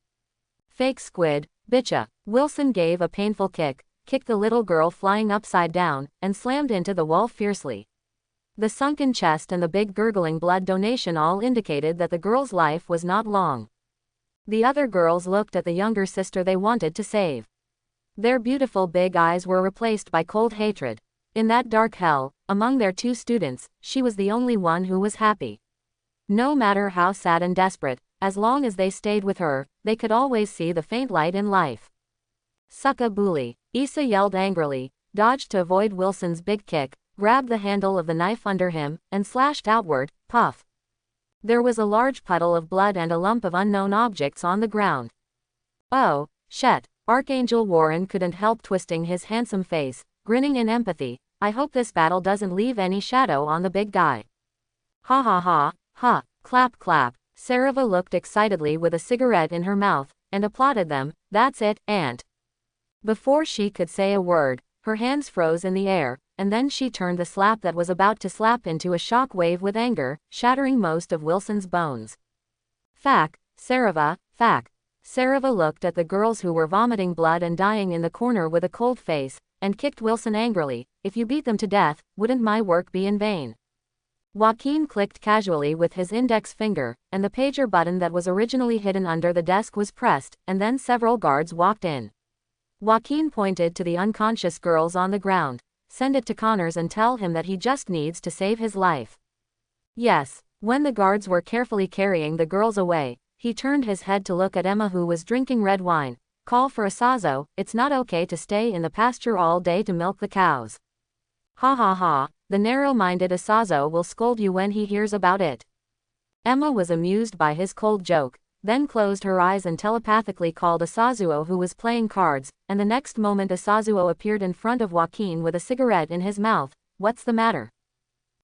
Fake squid, bitcha. Wilson gave a painful kick, kicked the little girl flying upside down, and slammed into the wall fiercely. The sunken chest and the big gurgling blood donation all indicated that the girl's life was not long. The other girls looked at the younger sister they wanted to save. Their beautiful big eyes were replaced by cold hatred. In that dark hell, among their 2 students, she was the only one who was happy. No matter how sad and desperate, as long as they stayed with her, they could always see the faint light in life. Sucka bully, Issa yelled angrily, dodged to avoid Wilson's big kick, grabbed the handle of the knife under him, and slashed outward, puff. There was a large puddle of blood and a lump of unknown objects on the ground. Oh, shit, Archangel Warren couldn't help twisting his handsome face, grinning in empathy. I hope this battle doesn't leave any shadow on the big guy. Ha ha ha, ha, clap clap. Sarava looked excitedly with a cigarette in her mouth, and applauded them. That's it, Aunt. Before she could say a word, her hands froze in the air, and then she turned the slap that was about to slap into a shock wave with anger, shattering most of Wilson's bones. Fack, Sarava, fack. Sarava looked at the girls who were vomiting blood and dying in the corner with a cold face, and kicked Wilson angrily. If you beat them to death, wouldn't my work be in vain? Joaquin clicked casually with his index finger, and the pager button that was originally hidden under the desk was pressed, and then several guards walked in. Joaquin pointed to the unconscious girls on the ground. Send it to Connors and tell him that he just needs to save his life. Yes. When the guards were carefully carrying the girls away, he turned his head to look at Emma who was drinking red wine. Call for Asazo, it's not okay to stay in the pasture all day to milk the cows. Ha ha ha, the narrow-minded Asazo will scold you when he hears about it. Emma was amused by his cold joke, then closed her eyes and telepathically called Asazuo who was playing cards, and the next moment Asazuo appeared in front of Joaquin with a cigarette in his mouth. What's the matter?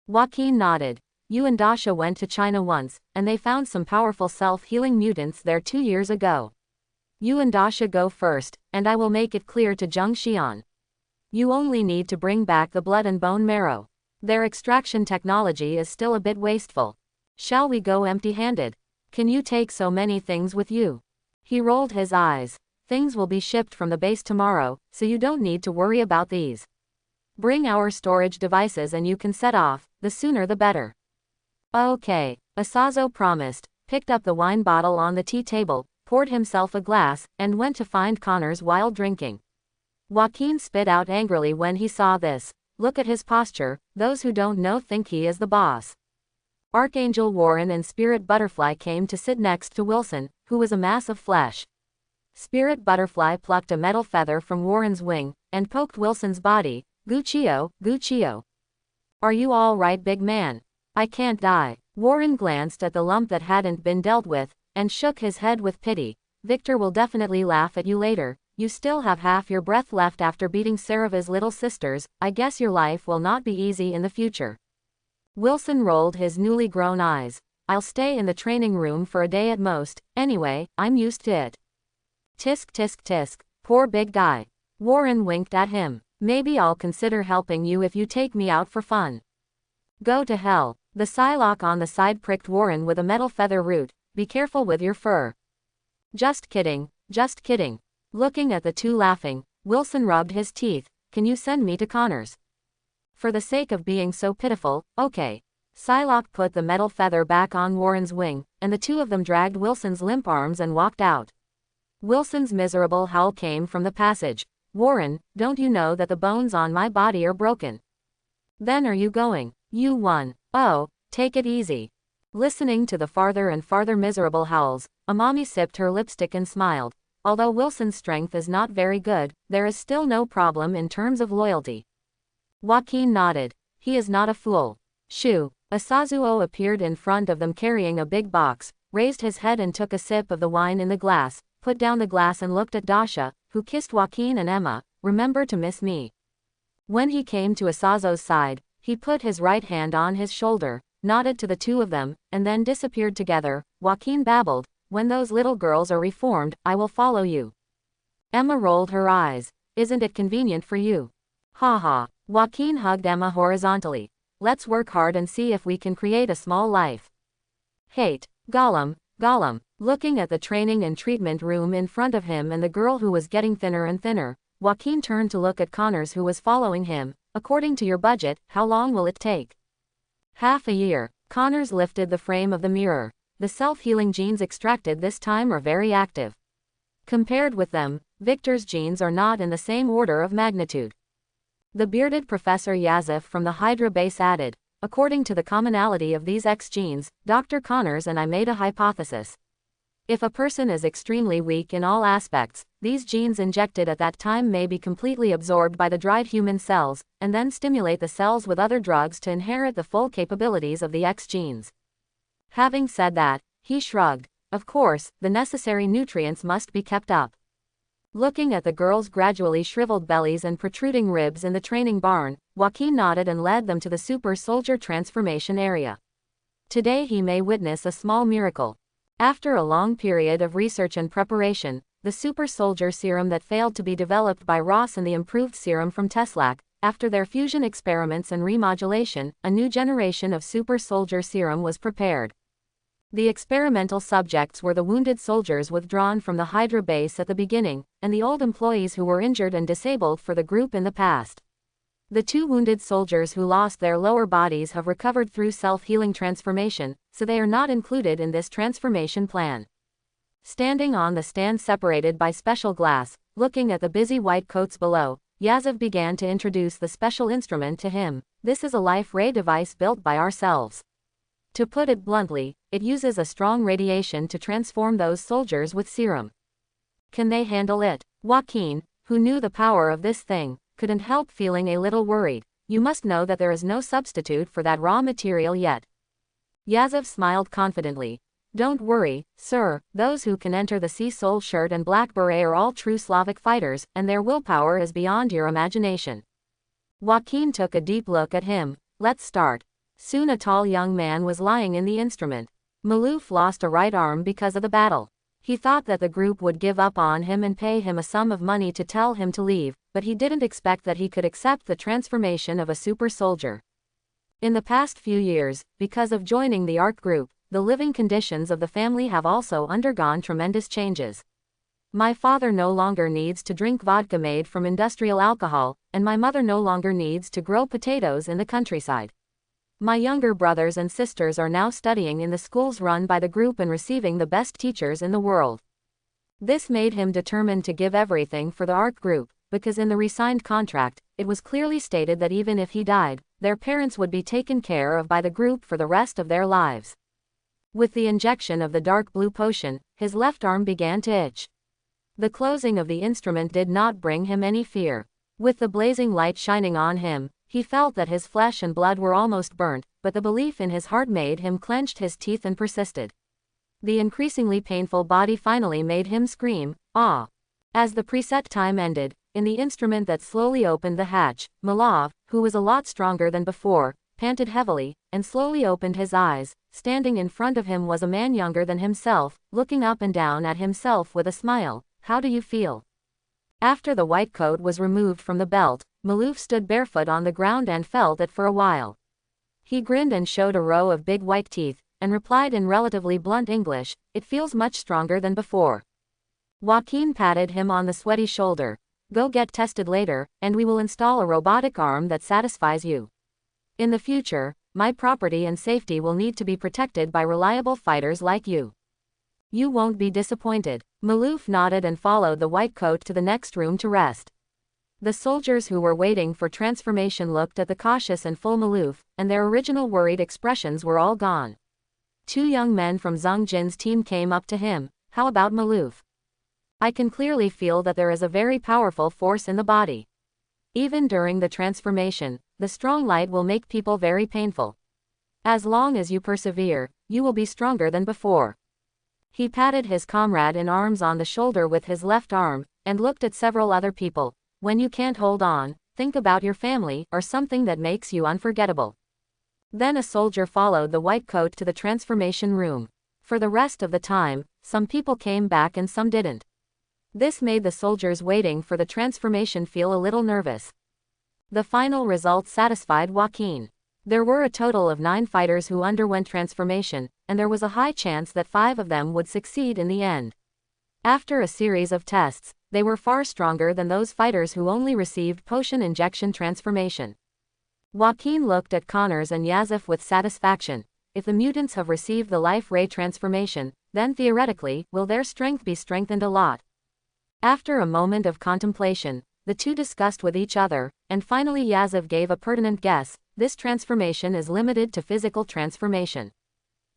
Joaquin nodded. You and Dasha went to China once, and they found some powerful self-healing mutants there 2 years ago. You and Dasha go first, and I will make it clear to Zheng Xian. You only need to bring back the blood and bone marrow. Their extraction technology is still a bit wasteful. Shall we go empty-handed? Can you take so many things with you? He rolled his eyes. Things will be shipped from the base tomorrow, so you don't need to worry about these. Bring our storage devices and you can set off, the sooner the better. Okay, Asazo promised, picked up the wine bottle on the tea table, poured himself a glass, and went to find Connors while drinking. Joaquin spit out angrily when he saw this. Look at his posture, those who don't know think he is the boss. Archangel Warren and Spirit Butterfly came to sit next to Wilson, who was a mass of flesh. Spirit Butterfly plucked a metal feather from Warren's wing, and poked Wilson's body. Guccio, Guccio. Are you all right, big man? I can't die. Warren glanced at the lump that hadn't been dealt with, and shook his head with pity. Victor will definitely laugh at you later. You still have half your breath left after beating Sarava's little sisters. I guess your life will not be easy in the future. Wilson rolled his newly grown eyes. I'll stay in the training room for a day at most. Anyway, I'm used to it. Tisk tisk tisk. Poor big guy. Warren winked at him. Maybe I'll consider helping you if you take me out for fun. Go to hell. The Psylocke on the side pricked Warren with a metal feather root. Be careful with your fur. Just kidding, just kidding. Looking at the two laughing, Wilson rubbed his teeth. Can you send me to Connors? For the sake of being so pitiful, okay. Psylocke put the metal feather back on Warren's wing, and the two of them dragged Wilson's limp arms and walked out. Wilson's miserable howl came from the passage. Warren, don't you know that the bones on my body are broken? Then are you going? You won. Oh, take it easy. Listening to the farther and farther miserable howls, Amami sipped her lipstick and smiled. Although Wilson's strength is not very good, there is still no problem in terms of loyalty. Joaquin nodded. He is not a fool. Shoo. Asazuo appeared in front of them carrying a big box, raised his head and took a sip of the wine in the glass, put down the glass and looked at Dasha, who kissed Joaquin and Emma. Remember to miss me. When he came to Asazo's side, he put his right hand on his shoulder, nodded to the two of them, and then disappeared together. Joaquin babbled, when those little girls are reformed, I will follow you. Emma rolled her eyes. Isn't it convenient for you? Ha ha. Joaquin hugged Emma horizontally. Let's work hard and see if we can create a small life. Hate. Gollum, Gollum. Looking at the training and treatment room in front of him and the girl who was getting thinner and thinner, Joaquin turned to look at Connors who was following him. According to your budget, how long will it take? Half a year. Connors lifted the frame of the mirror. The self-healing genes extracted this time are very active. Compared with them, Victor's genes are not in the same order of magnitude. The bearded Professor Yazif from the Hydra base added, according to the commonality of these X genes, Dr. Connors and I made a hypothesis. If a person is extremely weak in all aspects, these genes injected at that time may be completely absorbed by the dried human cells, and then stimulate the cells with other drugs to inherit the full capabilities of the X genes. Having said that, he shrugged. Of course, the necessary nutrients must be kept up. Looking at the girls' gradually shriveled bellies and protruding ribs in the training barn, Joaquin nodded and led them to the super soldier transformation area. Today he may witness a small miracle. After a long period of research and preparation, the super soldier serum that failed to be developed by Ross and the improved serum from Teslac, after their fusion experiments and remodulation, a new generation of super soldier serum was prepared. The experimental subjects were the wounded soldiers withdrawn from the Hydra base at the beginning, and the old employees who were injured and disabled for the group in the past. The two wounded soldiers who lost their lower bodies have recovered through self-healing transformation, so they are not included in this transformation plan. Standing on the stand separated by special glass, looking at the busy white coats below, Yazov began to introduce the special instrument to him. This is a life ray device built by ourselves. To put it bluntly, it uses a strong radiation to transform those soldiers with serum. Can they handle it? Joaquin, who knew the power of this thing, couldn't help feeling a little worried. You must know that there is no substitute for that raw material yet. Yazov smiled confidently. Don't worry, sir, those who can enter the Sea Soul shirt and black beret are all true Slavic fighters, and their willpower is beyond your imagination. Joaquin took a deep look at him. Let's start. Soon a tall young man was lying in the instrument. Maloof lost a right arm because of the battle. He thought that the group would give up on him and pay him a sum of money to tell him to leave, but he didn't expect that he could accept the transformation of a super soldier. In the past few years, because of joining the ARC group, the living conditions of the family have also undergone tremendous changes. My father no longer needs to drink vodka made from industrial alcohol, and my mother no longer needs to grow potatoes in the countryside. My younger brothers and sisters are now studying in the schools run by the group and receiving the best teachers in the world. This made him determined to give everything for the ARC group, because in the re-signed contract, it was clearly stated that even if he died, their parents would be taken care of by the group for the rest of their lives. With the injection of the dark blue potion, his left arm began to itch. The closing of the instrument did not bring him any fear. With the blazing light shining on him, he felt that his flesh and blood were almost burnt, but the belief in his heart made him clench his teeth and persisted. The increasingly painful body finally made him scream, "Ah!" As the preset time ended, in the instrument that slowly opened the hatch, Milov, who was a lot stronger than before, panted heavily, and slowly opened his eyes. Standing in front of him was a man younger than himself, looking up and down at himself with a smile. "How do you feel?" After the white coat was removed from the belt, Milov stood barefoot on the ground and felt it for a while. He grinned and showed a row of big white teeth, and replied in relatively blunt English, "It feels much stronger than before." Joaquin patted him on the sweaty shoulder. "Go get tested later, and we will install a robotic arm that satisfies you. In the future, my property and safety will need to be protected by reliable fighters like you. You won't be disappointed." Milov nodded and followed the white coat to the next room to rest. The soldiers who were waiting for transformation looked at the cautious and full Milov, and their original worried expressions were all gone. Two young men from Zhang Jin's team came up to him. "How about Milov? I can clearly feel that there is a very powerful force in the body. Even during the transformation, the strong light will make people very painful. As long as you persevere, you will be stronger than before." He patted his comrade in arms on the shoulder with his left arm, and looked at several other people. "When you can't hold on, think about your family or something that makes you unforgettable." Then a soldier followed the white coat to the transformation room. For the rest of the time, some people came back and some didn't. This made the soldiers waiting for the transformation feel a little nervous. The final results satisfied Joaquin. There were a total of 9 fighters who underwent transformation, and there was a high chance that 5 of them would succeed in the end. After a series of tests, they were far stronger than those fighters who only received potion injection transformation. Joaquin looked at Connors and Yazif with satisfaction. If the mutants have received the life ray transformation, then theoretically, will their strength be strengthened a lot? After a moment of contemplation, the two discussed with each other, and finally Yazif gave a pertinent guess. This transformation is limited to physical transformation.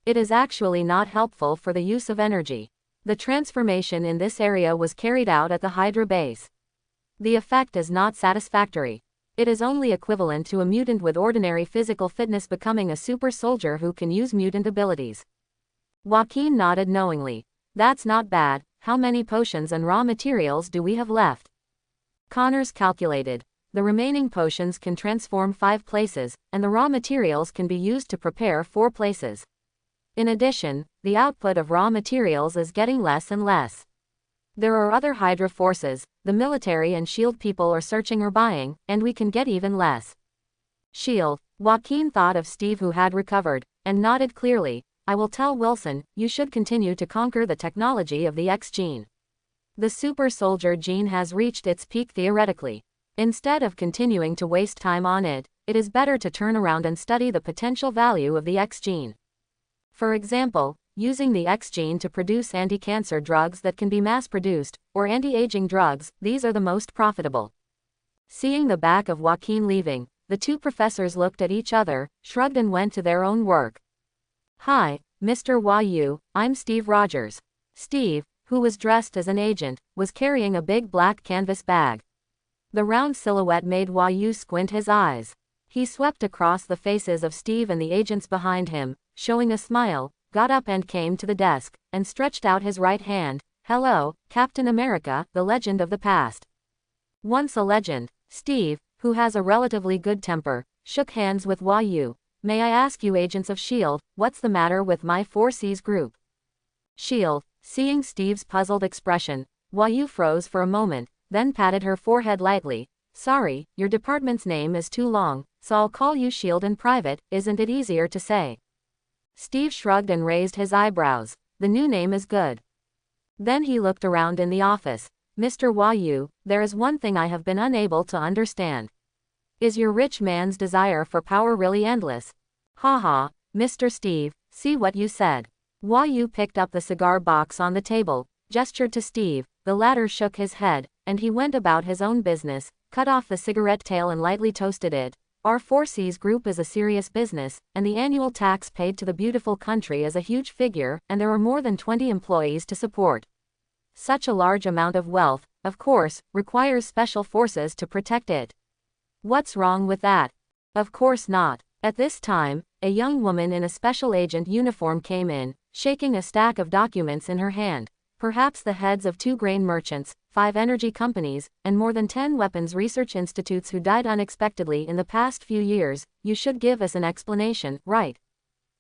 It is actually not helpful for the use of energy. The transformation in this area was carried out at the Hydra base. The effect is not satisfactory. It is only equivalent to a mutant with ordinary physical fitness becoming a super soldier who can use mutant abilities. Joaquin nodded knowingly. "That's not bad. How many potions and raw materials do we have left?" Connors calculated. The remaining potions can transform 5 places, and the raw materials can be used to prepare 4 places. In addition, the output of raw materials is getting less and less. There are other Hydra forces, the military and SHIELD people are searching or buying, and we can get even less. SHIELD. Joaquin thought of Steve who had recovered, and nodded clearly. "I will tell Wilson, you should continue to conquer the technology of the X gene. The super soldier gene has reached its peak theoretically. Instead of continuing to waste time on it, it is better to turn around and study the potential value of the X gene. For example, using the X gene to produce anti-cancer drugs that can be mass-produced, or anti-aging drugs, these are the most profitable." Seeing the back of Joaquin leaving, the two professors looked at each other, shrugged and went to their own work. "Hi, Mr. Yu, I'm Steve Rogers." Steve, who was dressed as an agent, was carrying a big black canvas bag. The round silhouette made Yu squint his eyes. He swept across the faces of Steve and the agents behind him, showing a smile, got up and came to the desk, and stretched out his right hand. "Hello, Captain America, the legend of the past." Once a legend, Steve, who has a relatively good temper, shook hands with Yu. "May I ask you, agents of SHIELD, what's the matter with my 4Cs group?" SHIELD. Seeing Steve's puzzled expression, Yu froze for a moment, then patted her forehead lightly. Sorry, your department's name is too long, so I'll call you Shield in private, isn't it easier to say? Steve shrugged and raised his eyebrows. The new name is good. Then he looked around in the office. Mr. Yu, there is one thing I have been unable to understand. Is your rich man's desire for power really endless? Haha, Mr. Steve, see what you said. Yu picked up the cigar box on the table, gestured to Steve, the latter shook his head, and he went about his own business, cut off the cigarette tail and lightly toasted it. Our 4Cs group is a serious business, and the annual tax paid to the beautiful country is a huge figure, and there are more than 20 employees to support. Such a large amount of wealth, of course, requires special forces to protect it. What's wrong with that? Of course not. At this time, a young woman in a special agent uniform came in, shaking a stack of documents in her hand. Perhaps the heads of 2 grain merchants, 5 energy companies, and more than 10 weapons research institutes who died unexpectedly in the past few years. You should give us an explanation, right?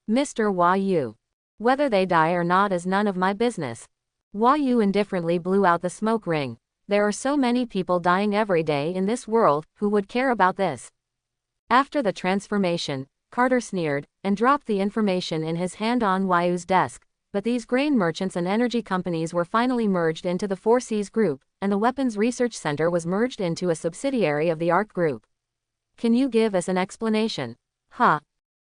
Mr. Yu. Whether they die or not is none of my business. Yu indifferently blew out the smoke ring. There are so many people dying every day in this world, who would care about this? After the transformation, Carter sneered, and dropped the information in his hand on Yu's desk. But these grain merchants and energy companies were finally merged into the 4Cs group, and the Weapons Research Center was merged into a subsidiary of the ARC group. Can you give us an explanation?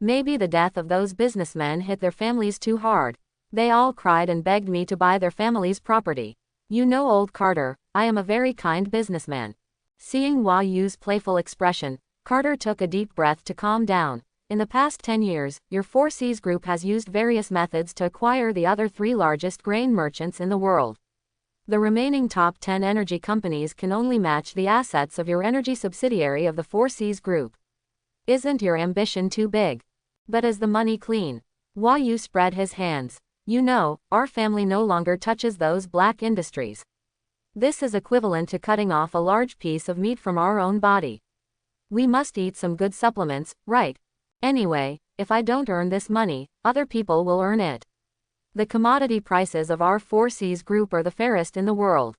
Maybe the death of those businessmen hit their families too hard. They all cried and begged me to buy their family's property. You know, old Carter, I am a very kind businessman. Seeing Yu's playful expression, Carter took a deep breath to calm down. In the past 10 years, your 4Cs group has used various methods to acquire the other 3 largest grain merchants in the world. The remaining top 10 energy companies can only match the assets of your energy subsidiary of the 4Cs group. Isn't your ambition too big? But is the money clean? Yu spread his hands. You know, our family no longer touches those black industries. This is equivalent to cutting off a large piece of meat from our own body. We must eat some good supplements, right? Anyway, if I don't earn this money, other people will earn it. The commodity prices of our 4Cs group are the fairest in the world.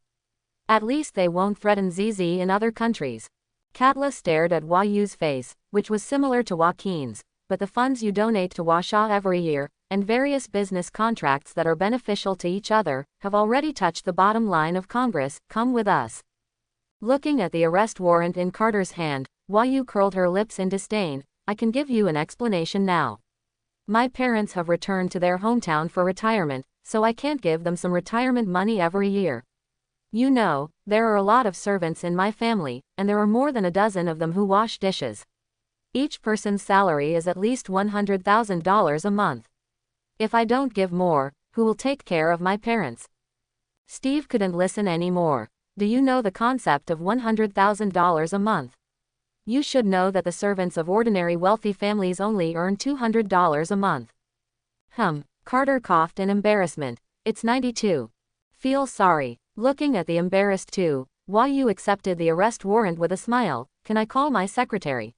At least they won't threaten ZZ in other countries. Katla stared at Yu's face, which was similar to Joaquin's, but the funds you donate to Washa every year, and various business contracts that are beneficial to each other, have already touched the bottom line of Congress. Come with us. Looking at the arrest warrant in Carter's hand, Yu curled her lips in disdain. I can give you an explanation now. My parents have returned to their hometown for retirement, so I can't give them some retirement money every year. You know, there are a lot of servants in my family, and there are more than a dozen of them who wash dishes. Each person's salary is at least $100,000 a month. If I don't give more, who will take care of my parents? Steve couldn't listen anymore. Do you know the concept of $100,000 a month? You should know that the servants of ordinary wealthy families only earn $200 a month. Carter coughed in embarrassment. It's 92. Feel sorry. Looking at the embarrassed two, Yu accepted the arrest warrant with a smile. Can I call my secretary?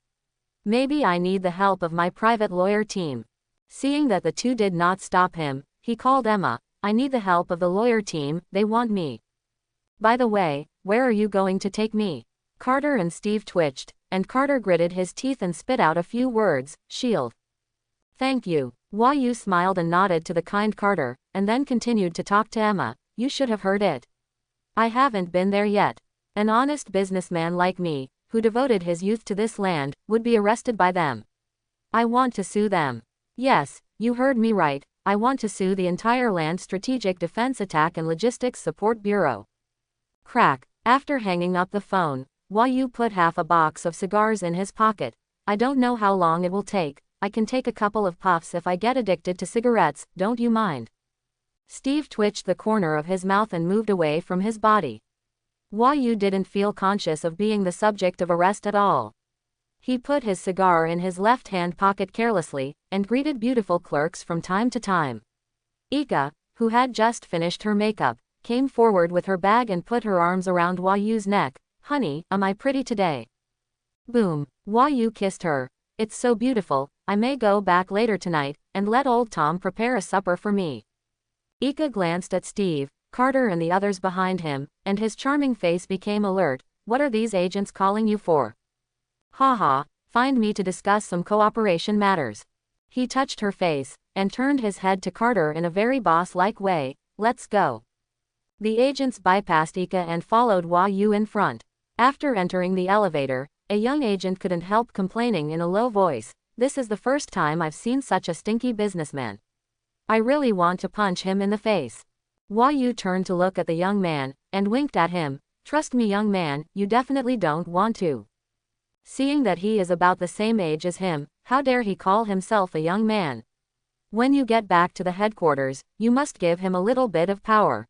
Maybe I need the help of my private lawyer team. Seeing that the two did not stop him, he called Emma. I need the help of the lawyer team, they want me. By the way, where are you going to take me? Carter and Steve twitched, and Carter gritted his teeth and spit out a few words. Shield. Thank you. Yu smiled and nodded to the kind Carter, and then continued to talk to Emma. You should have heard it. I haven't been there yet. An honest businessman like me, who devoted his youth to this land, would be arrested by them. I want to sue them. Yes, you heard me right. I want to sue the entire Land Strategic Defense Attack and Logistics Support Bureau. Crack. After hanging up the phone, Yu put half a box of cigars in his pocket. I don't know how long it will take. I can take a couple of puffs if I get addicted to cigarettes, don't you mind? Steve twitched the corner of his mouth and moved away from his body. Yu didn't feel conscious of being the subject of arrest at all. He put his cigar in his left-hand pocket carelessly, and greeted beautiful clerks from time to time. Ika, who had just finished her makeup, came forward with her bag and put her arms around Yu's neck. Honey, am I pretty today? Boom. Yu kissed her. It's so beautiful, I may go back later tonight, and let old Tom prepare a supper for me. Ika glanced at Steve, Carter and the others behind him, and his charming face became alert. What are these agents calling you for? Haha, find me to discuss some cooperation matters. He touched her face, and turned his head to Carter in a very boss-like way. Let's go. The agents bypassed Ika and followed Hua Yu in front. After entering the elevator, a young agent couldn't help complaining in a low voice. This is the first time I've seen such a stinky businessman. I really want to punch him in the face. Hua Yu turned to look at the young man, and winked at him. Trust me, young man, you definitely don't want to. Seeing that he is about the same age as him, how dare he call himself a young man? When you get back to the headquarters, you must give him a little bit of power.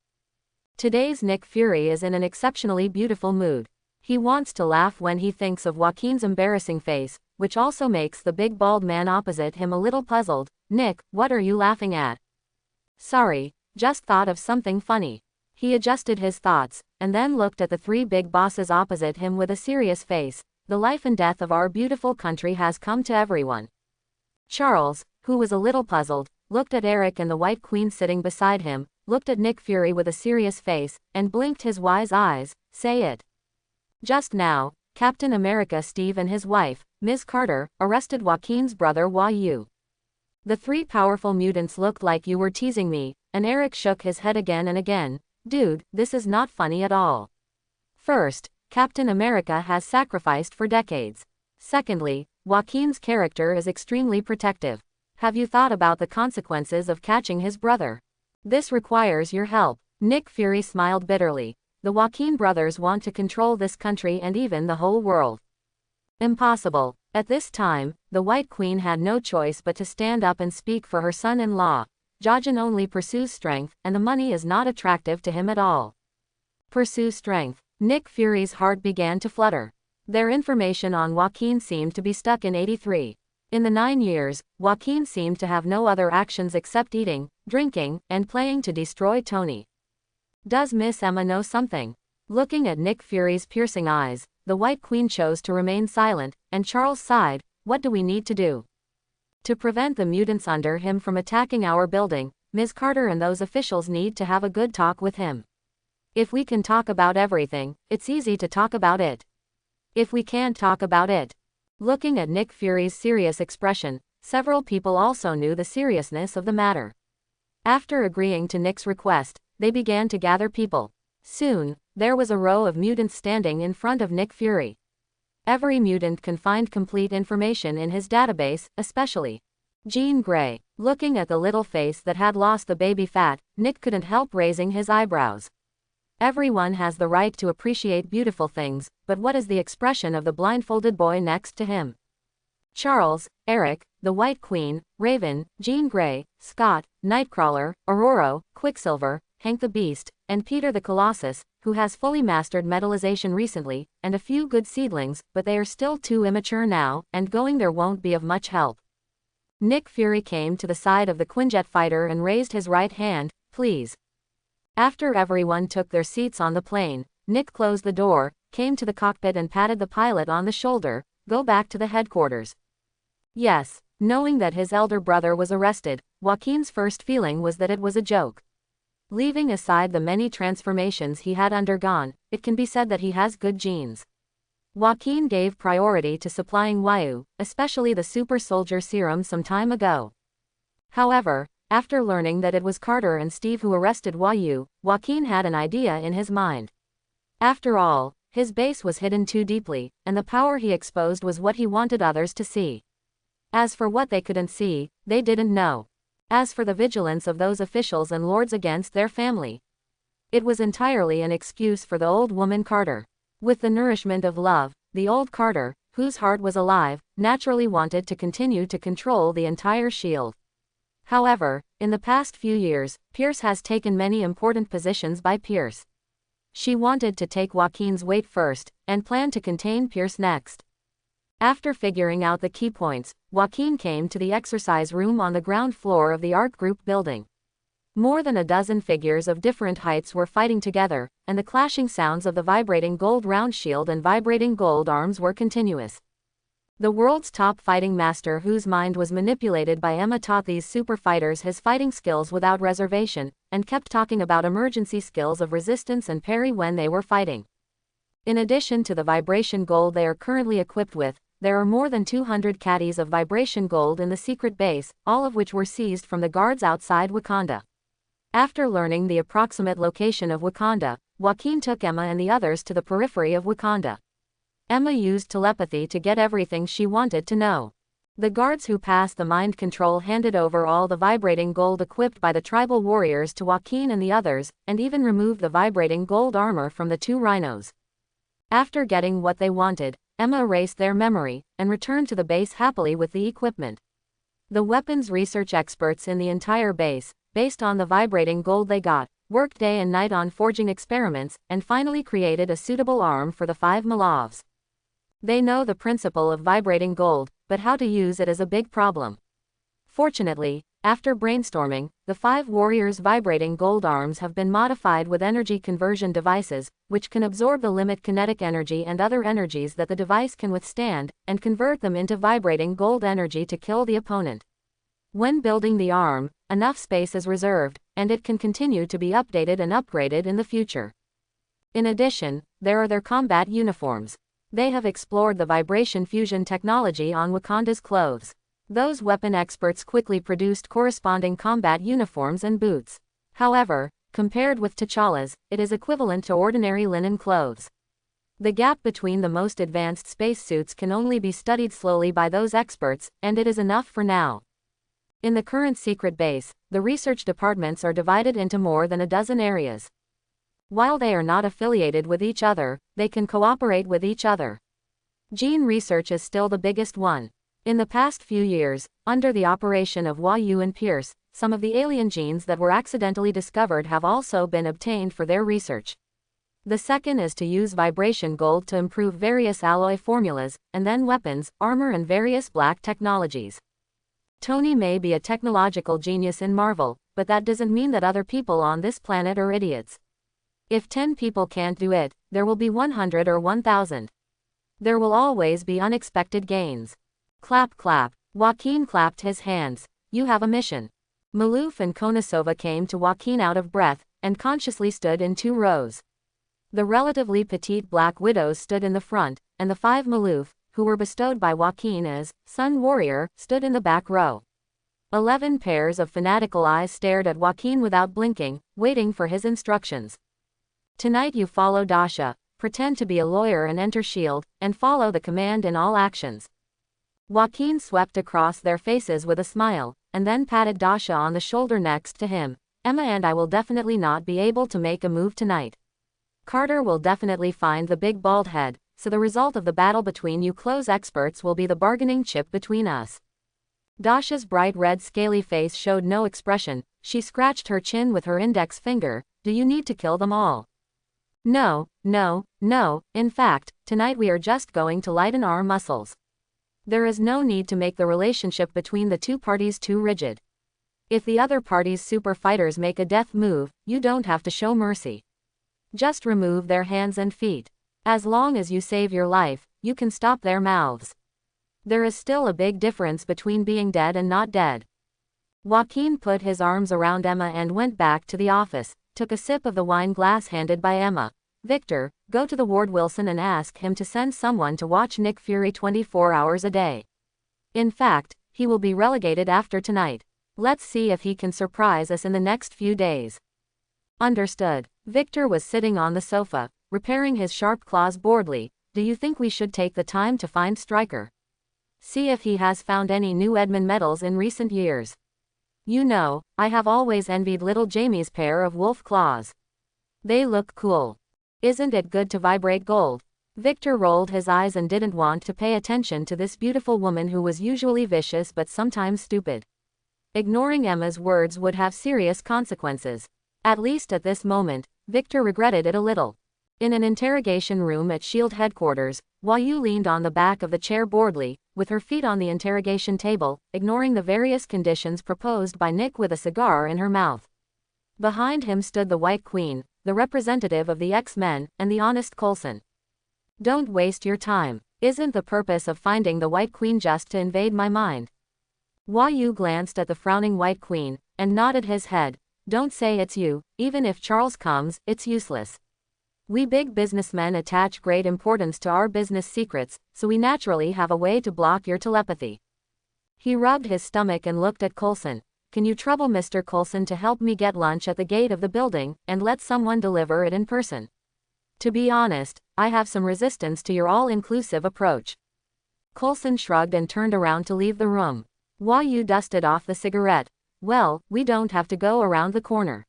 Today's Nick Fury is in an exceptionally beautiful mood. He wants to laugh when he thinks of Joaquin's embarrassing face, which also makes the big bald man opposite him a little puzzled. Nick, what are you laughing at? Sorry, just thought of something funny. He adjusted his thoughts, and then looked at the three big bosses opposite him with a serious face. The life and death of our beautiful country has come to everyone. Charles, who was a little puzzled, looked at Eric and the White Queen sitting beside him, looked at Nick Fury with a serious face, and blinked his wise eyes. Say it. Just now, Captain America Steve and his wife, Ms. Carter, arrested Joaquin's brother Hua Yu. The three powerful mutants looked like you were teasing me, and Eric shook his head again and again. Dude, this is not funny at all. First, Captain America has sacrificed for decades. Secondly, Joaquin's character is extremely protective. Have you thought about the consequences of catching his brother? This requires your help. Nick Fury smiled bitterly. The Joaquin brothers want to control this country and even the whole world. Impossible. At this time, the White Queen had no choice but to stand up and speak for her son-in-law. Jajin only pursues strength, and the money is not attractive to him at all. Pursue strength. Nick Fury's heart began to flutter. Their information on Joaquin seemed to be stuck in 83. In the 9 years, Joaquin seemed to have no other actions except eating, drinking, and playing to destroy Tony. Does Miss Emma know something? Looking at Nick Fury's piercing eyes, the White Queen chose to remain silent, and Charles sighed. What do we need to do? To prevent the mutants under him from attacking our building, Ms. Carter and those officials need to have a good talk with him. If we can talk about everything, it's easy to talk about it. If we can't talk about it. Looking at Nick Fury's serious expression, several people also knew the seriousness of the matter. After agreeing to Nick's request, they began to gather people. Soon, there was a row of mutants standing in front of Nick Fury. Every mutant can find complete information in his database, especially Jean Grey. Looking at the little face that had lost the baby fat, Nick couldn't help raising his eyebrows. Everyone has the right to appreciate beautiful things, but what is the expression of the blindfolded boy next to him? Charles, Eric, the White Queen, Raven, Jean Grey, Scott, Nightcrawler, Aurora, Quicksilver, Hank the Beast, and Peter the Colossus, who has fully mastered metallization recently, and a few good seedlings, but they are still too immature now, and going there won't be of much help. Nick Fury came to the side of the Quinjet fighter and raised his right hand. Please. After everyone took their seats on the plane, Nick closed the door, came to the cockpit and patted the pilot on the shoulder. Go back to the headquarters. Yes. Knowing that his elder brother was arrested, Joaquin's first feeling was that it was a joke. Leaving aside the many transformations he had undergone, it can be said that he has good genes. Joaquin gave priority to supplying Waiu, especially the super soldier serum some time ago. However, after learning that it was Carter and Steve who arrested Waiu, Joaquin had an idea in his mind. After all, his base was hidden too deeply, and the power he exposed was what he wanted others to see. As for what they couldn't see, they didn't know. As for the vigilance of those officials and lords against their family, it was entirely an excuse for the old woman Carter. With the nourishment of love, the old Carter, whose heart was alive, naturally wanted to continue to control the entire shield. However, in the past few years, Pierce has taken many important positions by Pierce. She wanted to take Joaquin's weight first, and planned to contain Pierce next. After figuring out the key points, Joaquin came to the exercise room on the ground floor of the Art Group building. More than a dozen figures of different heights were fighting together, and the clashing sounds of the vibrating gold round shield and vibrating gold arms were continuous. The world's top fighting master whose mind was manipulated by Emma taught these super fighters his fighting skills without reservation, and kept talking about emergency skills of resistance and parry when they were fighting. In addition to the vibration gold they are currently equipped with, there are more than 200 caddies of vibration gold in the secret base, all of which were seized from the guards outside Wakanda. After learning the approximate location of Wakanda, Joaquin took Emma and the others to the periphery of Wakanda. Emma used telepathy to get everything she wanted to know. The guards who passed the mind control handed over all the vibrating gold equipped by the tribal warriors to Joaquin and the others, and even removed the vibrating gold armor from the two rhinos. After getting what they wanted, Emma erased their memory, and returned to the base happily with the equipment. The weapons research experts in the entire base, based on the vibrating gold they got, worked day and night on forging experiments, and finally created a suitable arm for the 5 Malavs. They know the principle of vibrating gold, but how to use it is a big problem. Fortunately, after brainstorming, the 5 warriors' vibrating gold arms have been modified with energy conversion devices, which can absorb the limit kinetic energy and other energies that the device can withstand, and convert them into vibrating gold energy to kill the opponent. When building the arm, enough space is reserved, and it can continue to be updated and upgraded in the future. In addition, there are their combat uniforms. They have explored the vibration fusion technology on Wakanda's clothes. Those weapon experts quickly produced corresponding combat uniforms and boots. However, compared with T'Challa's, it is equivalent to ordinary linen clothes. The gap between the most advanced spacesuits can only be studied slowly by those experts, and it is enough for now. In the current secret base, the research departments are divided into more than a dozen areas. While they are not affiliated with each other, they can cooperate with each other. Gene research is still the biggest one. In the past few years, under the operation of Yu and Pierce, some of the alien genes that were accidentally discovered have also been obtained for their research. The second is to use vibration gold to improve various alloy formulas, and then weapons, armor and various black technologies. Tony may be a technological genius in Marvel, but that doesn't mean that other people on this planet are idiots. If 10 people can't do it, there will be 100 or 1,000. There will always be unexpected gains. Clap clap. Joaquin clapped his hands. You have a mission. Maloof and Konosova came to Joaquin out of breath, and consciously stood in 2 rows. The relatively petite Black Widows stood in the front, and the 5 Maloof, who were bestowed by Joaquin as Sun Warrior, stood in the back row. 11 pairs of fanatical eyes stared at Joaquin without blinking, waiting for his instructions. Tonight you follow Dasha, pretend to be a lawyer and enter S.H.I.E.L.D., and follow the command in all actions. Joaquin swept across their faces with a smile, and then patted Dasha on the shoulder next to him. Emma and I will definitely not be able to make a move tonight. Carter will definitely find the big bald head, so the result of the battle between you clothes experts will be the bargaining chip between us. Dasha's bright red scaly face showed no expression. She scratched her chin with her index finger. Do you need to kill them all? No, no, no, in fact, tonight we are just going to lighten our muscles. There is no need to make the relationship between the two parties too rigid. If the other party's super fighters make a death move, you don't have to show mercy. Just remove their hands and feet. As long as you save your life, you can stop their mouths. There is still a big difference between being dead and not dead. Joaquin put his arms around Emma and went back to the office, took a sip of the wine glass handed by Emma. Victor, go to the Ward Wilson and ask him to send someone to watch Nick Fury 24 hours a day. In fact, he will be relegated after tonight. Let's see if he can surprise us in the next few days. Understood. Victor was sitting on the sofa, repairing his sharp claws boredly. Do you think we should take the time to find Stryker? See if he has found any new Edmund medals in recent years. You know, I have always envied little Jamie's pair of wolf claws. They look cool. Isn't it good to vibrate gold? Victor rolled his eyes and didn't want to pay attention to this beautiful woman who was usually vicious but sometimes stupid. Ignoring Emma's words would have serious consequences. At least at this moment, Victor regretted it a little. In an interrogation room at S.H.I.E.L.D. headquarters, Yu leaned on the back of the chair boredly, with her feet on the interrogation table, ignoring the various conditions proposed by Nick with a cigar in her mouth. Behind him stood the White Queen, the representative of the X-Men, and the honest Coulson. Don't waste your time. Isn't the purpose of finding the White Queen just to invade my mind? Hua Yu glanced at the frowning White Queen, and nodded his head. Don't say it's you, even if Charles comes, it's useless. We big businessmen attach great importance to our business secrets, so we naturally have a way to block your telepathy. He rubbed his stomach and looked at Coulson. Can you trouble Mr. Coulson to help me get lunch at the gate of the building, and let someone deliver it in person? To be honest, I have some resistance to your all-inclusive approach. Coulson shrugged and turned around to leave the room. Hua Yu dusted off the cigarette. Well, we don't have to go around the corner.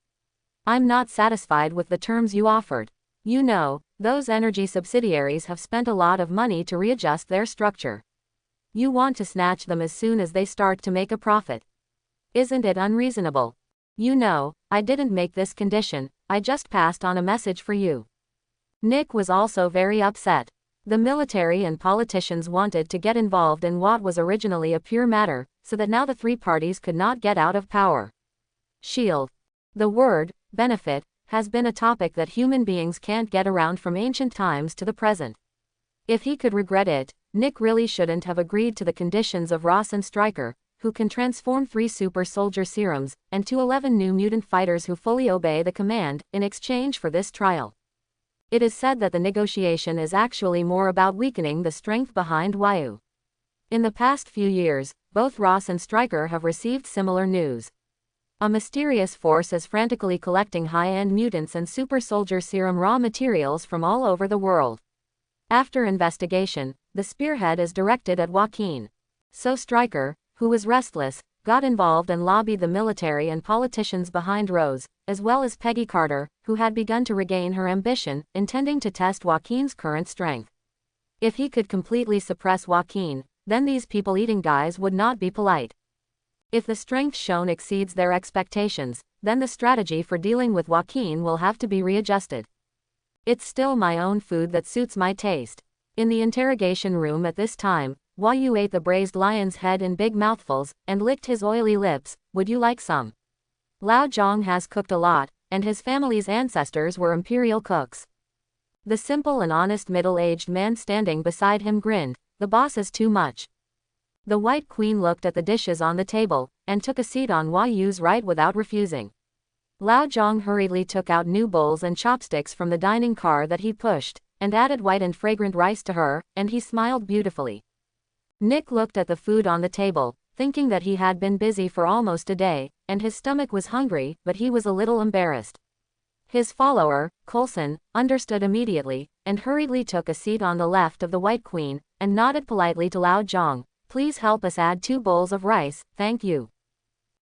I'm not satisfied with the terms you offered. You know, those energy subsidiaries have spent a lot of money to readjust their structure. You want to snatch them as soon as they start to make a profit. Isn't it unreasonable? You know, I didn't make this condition, I just passed on a message for you. Nick was also very upset. The military and politicians wanted to get involved in what was originally a pure matter, so that now the three parties could not get out of power. Shield. The word, benefit, has been a topic that human beings can't get around from ancient times to the present. If he could regret it, Nick really shouldn't have agreed to the conditions of Ross and Stryker, who can transform 3 super soldier serums, and to 11 new mutant fighters who fully obey the command, in exchange for this trial. It is said that the negotiation is actually more about weakening the strength behind Hua Yu. In the past few years, both Ross and Stryker have received similar news. A mysterious force is frantically collecting high-end mutants and super soldier serum raw materials from all over the world. After investigation, the spearhead is directed at Joaquin. So Stryker, who was restless, got involved and lobbied the military and politicians behind Rose, as well as Peggy Carter, who had begun to regain her ambition, intending to test Joaquin's current strength. If he could completely suppress Joaquin, then these people-eating guys would not be polite. If the strength shown exceeds their expectations, then the strategy for dealing with Joaquin will have to be readjusted. It's still my own food that suits my taste. In the interrogation room at this time, Hua Yu ate the braised lion's head in big mouthfuls, and licked his oily lips. Would you like some? Lao Zhong has cooked a lot, and his family's ancestors were imperial cooks. The simple and honest middle-aged man standing beside him grinned. The boss is too much. The White Queen looked at the dishes on the table, and took a seat on Hua Yu's right without refusing. Lao Zhong hurriedly took out new bowls and chopsticks from the dining car that he pushed, and added white and fragrant rice to her, and he smiled beautifully. Nick looked at the food on the table, thinking that he had been busy for almost a day, and his stomach was hungry, but he was a little embarrassed. His follower, Coulson, understood immediately, and hurriedly took a seat on the left of the White Queen, and nodded politely to Lao Zhong. Please help us add 2 bowls of rice, thank you.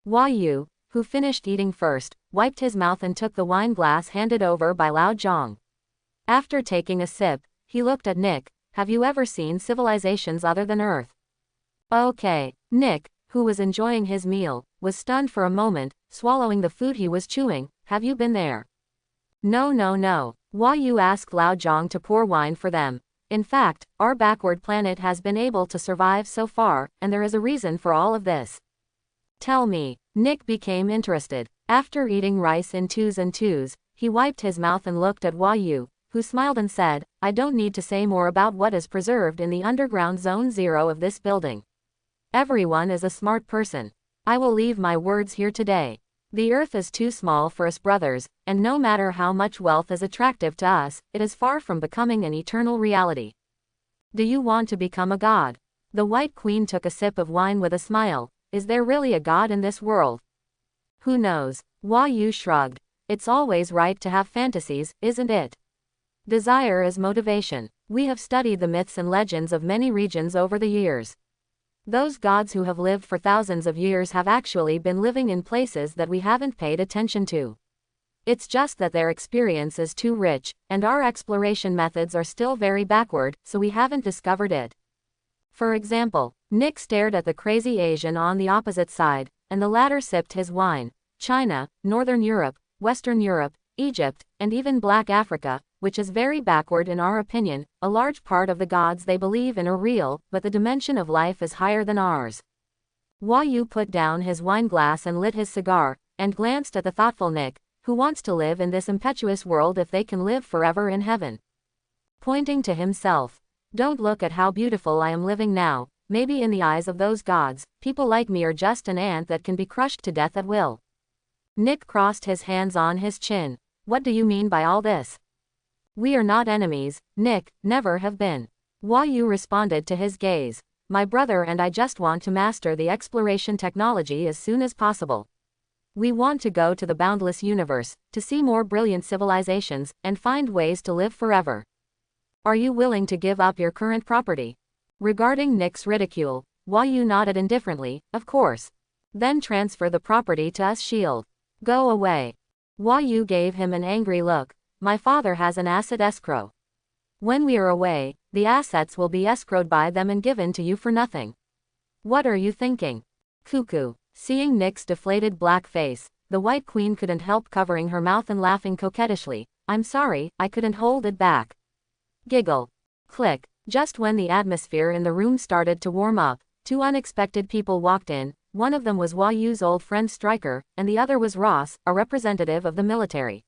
Hua Yu, who finished eating first, wiped his mouth and took the wine glass handed over by Lao Zhong. After taking a sip, he looked at Nick. Have you ever seen civilizations other than Earth? Okay. Nick, who was enjoying his meal, was stunned for a moment, swallowing the food he was chewing. Have you been there? No. Hua Yu asked Lao Zhong to pour wine for them. In fact, our backward planet has been able to survive so far, and there is a reason for all of this. Tell me. Nick became interested. After eating rice in 2s and 2s, he wiped his mouth and looked at Hua Yu, who smiled and said, I don't need to say more about what is preserved in the underground Zone 0 of this building. Everyone is a smart person. I will leave my words here today. The Earth is too small for us brothers, and no matter how much wealth is attractive to us, it is far from becoming an eternal reality. Do you want to become a god? The White Queen took a sip of wine with a smile. Is there really a god in this world? Who knows? Hua Yu shrugged. It's always right to have fantasies, isn't it? Desire is motivation. We have studied the myths and legends of many regions over the years. Those gods who have lived for thousands of years have actually been living in places that we haven't paid attention to. It's just that their experience is too rich, and our exploration methods are still very backward, so we haven't discovered it. For example, Nick stared at the crazy Asian on the opposite side, and the latter sipped his wine. China, Northern Europe, Western Europe, Egypt, and even Black Africa, which is very backward in our opinion, a large part of the gods they believe in are real, but the dimension of life is higher than ours. Hua Yu put down his wine glass and lit his cigar, and glanced at the thoughtful Nick, who wants to live in this impetuous world if they can live forever in heaven. Pointing to himself. Don't look at how beautiful I am living now. Maybe in the eyes of those gods, people like me are just an ant that can be crushed to death at will. Nick crossed his hands on his chin. What do you mean by all this? We are not enemies, Nick, never have been. Yu responded to his gaze. My brother and I just want to master the exploration technology as soon as possible. We want to go to the boundless universe, to see more brilliant civilizations, and find ways to live forever. Are you willing to give up your current property? Regarding Nick's ridicule, Yu nodded indifferently, of course. Then transfer the property to us. Shield. Go away. Yu gave him an angry look. My father has an asset escrow. When we are away, the assets will be escrowed by them and given to you for nothing. What are you thinking? Cuckoo. Seeing Nick's deflated black face, the White Queen couldn't help covering her mouth and laughing coquettishly. I'm sorry, I couldn't hold it back. Giggle. Click. Just when the atmosphere in the room started to warm up, two unexpected people walked in. One of them was Yu's old friend Stryker, and the other was Ross, a representative of the military.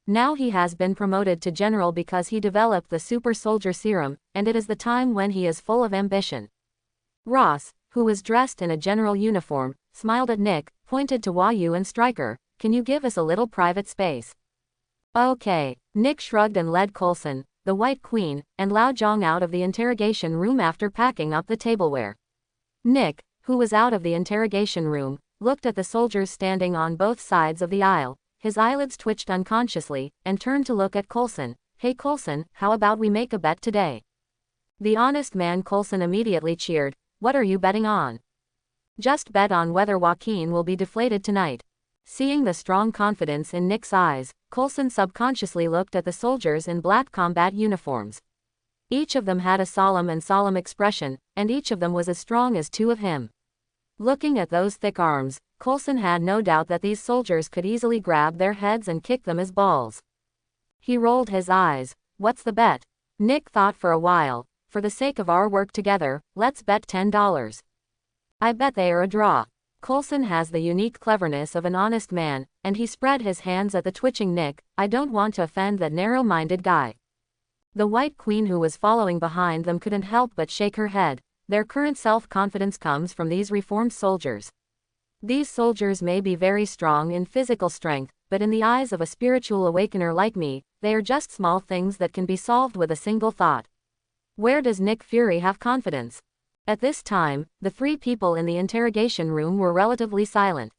Now he has been promoted to general because he developed the super soldier serum, and it is the time when he is full of ambition. Ross, who was dressed in a general uniform, smiled at Nick, pointed to Yu and Stryker. Can you give us a little private space? Okay. Nick shrugged and led Coulson, the White Queen, and Lao Zhong out of the interrogation room after packing up the tableware. Nick, who was out of the interrogation room, looked at the soldiers standing on both sides of the aisle. His eyelids twitched unconsciously, and turned to look at Coulson. Hey Coulson, how about we make a bet today? The honest man. Coulson immediately cheered. What are you betting on? Just bet on whether Joaquin will be deflated tonight. Seeing the strong confidence in Nick's eyes, Coulson subconsciously looked at the soldiers in black combat uniforms. Each of them had a solemn expression, and each of them was as strong as two of him. Looking at those thick arms, Coulson had no doubt that these soldiers could easily grab their heads and kick them as balls. He rolled his eyes. What's the bet? Nick thought for a while. For the sake of our work together, let's bet $10. I bet they are a draw. Coulson has the unique cleverness of an honest man, and he spread his hands at the twitching Nick. I don't want to offend that narrow-minded guy. The White Queen, who was following behind them, couldn't help but shake her head. Their current self-confidence comes from these reformed soldiers. These soldiers may be very strong in physical strength, but in the eyes of a spiritual awakener like me, they are just small things that can be solved with a single thought. Where does Nick Fury have confidence? At this time, the three people in the interrogation room were relatively silent.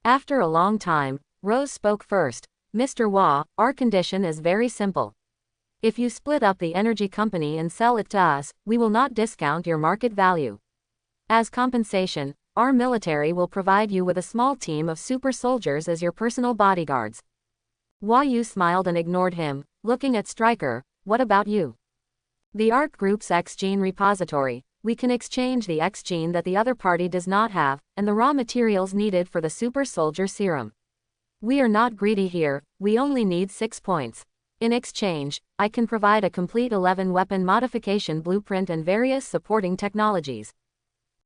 After a long time, Rose spoke first. Mr. Wah, our condition is very simple. If you split up the energy company and sell it to us, we will not discount your market value. As compensation, our military will provide you with a small team of super soldiers as your personal bodyguards. Yu smiled and ignored him, looking at Stryker. What about you? The ARC Group's X-Gene repository. We can exchange the X-Gene that the other party does not have, and the raw materials needed for the super soldier serum. We are not greedy here, we only need 6 points. In exchange, I can provide a complete 11-weapon modification blueprint and various supporting technologies.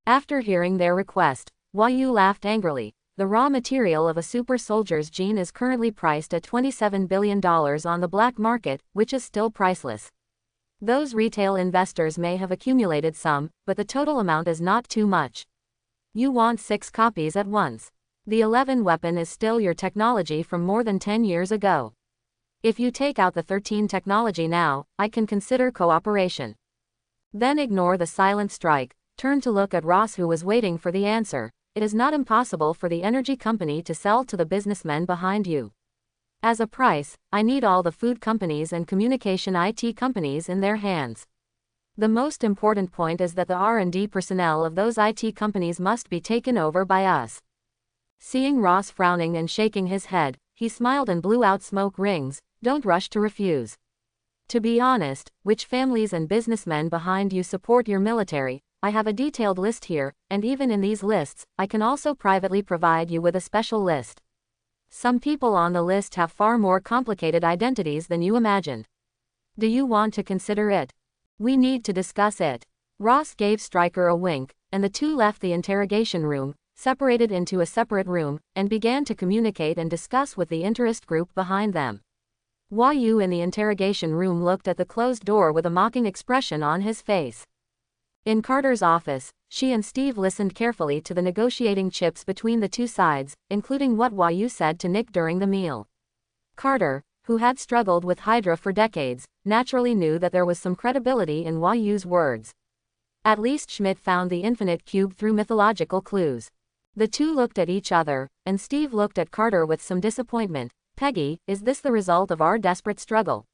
After hearing their request, Yu laughed angrily. The raw material of a super soldier's gene is currently priced at $27 billion on the black market, which is still priceless. Those retail investors may have accumulated some, but the total amount is not too much. You want 6 copies at once. The 11 weapon is still your technology from more than 10 years ago. If you take out the 13 technology now, I can consider cooperation. Then ignore the silent strike, turn to look at Ross, who was waiting for the answer. It is not impossible for the energy company to sell to the businessmen behind you. As a price, I need all the food companies and communication IT companies in their hands. The most important point is that the R&D personnel of those IT companies must be taken over by us. Seeing Ross frowning and shaking his head, he smiled and blew out smoke rings. Don't rush to refuse. To be honest, which families and businessmen behind you support your military? I have a detailed list here, and even in these lists, I can also privately provide you with a special list. Some people on the list have far more complicated identities than you imagined. Do you want to consider it? We need to discuss it. Ross gave Stryker a wink, and the two left the interrogation room, separated into a separate room, and began to communicate and discuss with the interest group behind them. Hua Yu in the interrogation room looked at the closed door with a mocking expression on his face. In Carter's office, she and Steve listened carefully to the negotiating chips between the two sides, including what Hua Yu said to Nick during the meal. Carter, who had struggled with Hydra for decades, naturally knew that there was some credibility in Hua Yu's words. At least Schmidt found the infinite cube through mythological clues. The two looked at each other, and Steve looked at Carter with some disappointment. Peggy, is this the result of our desperate struggle?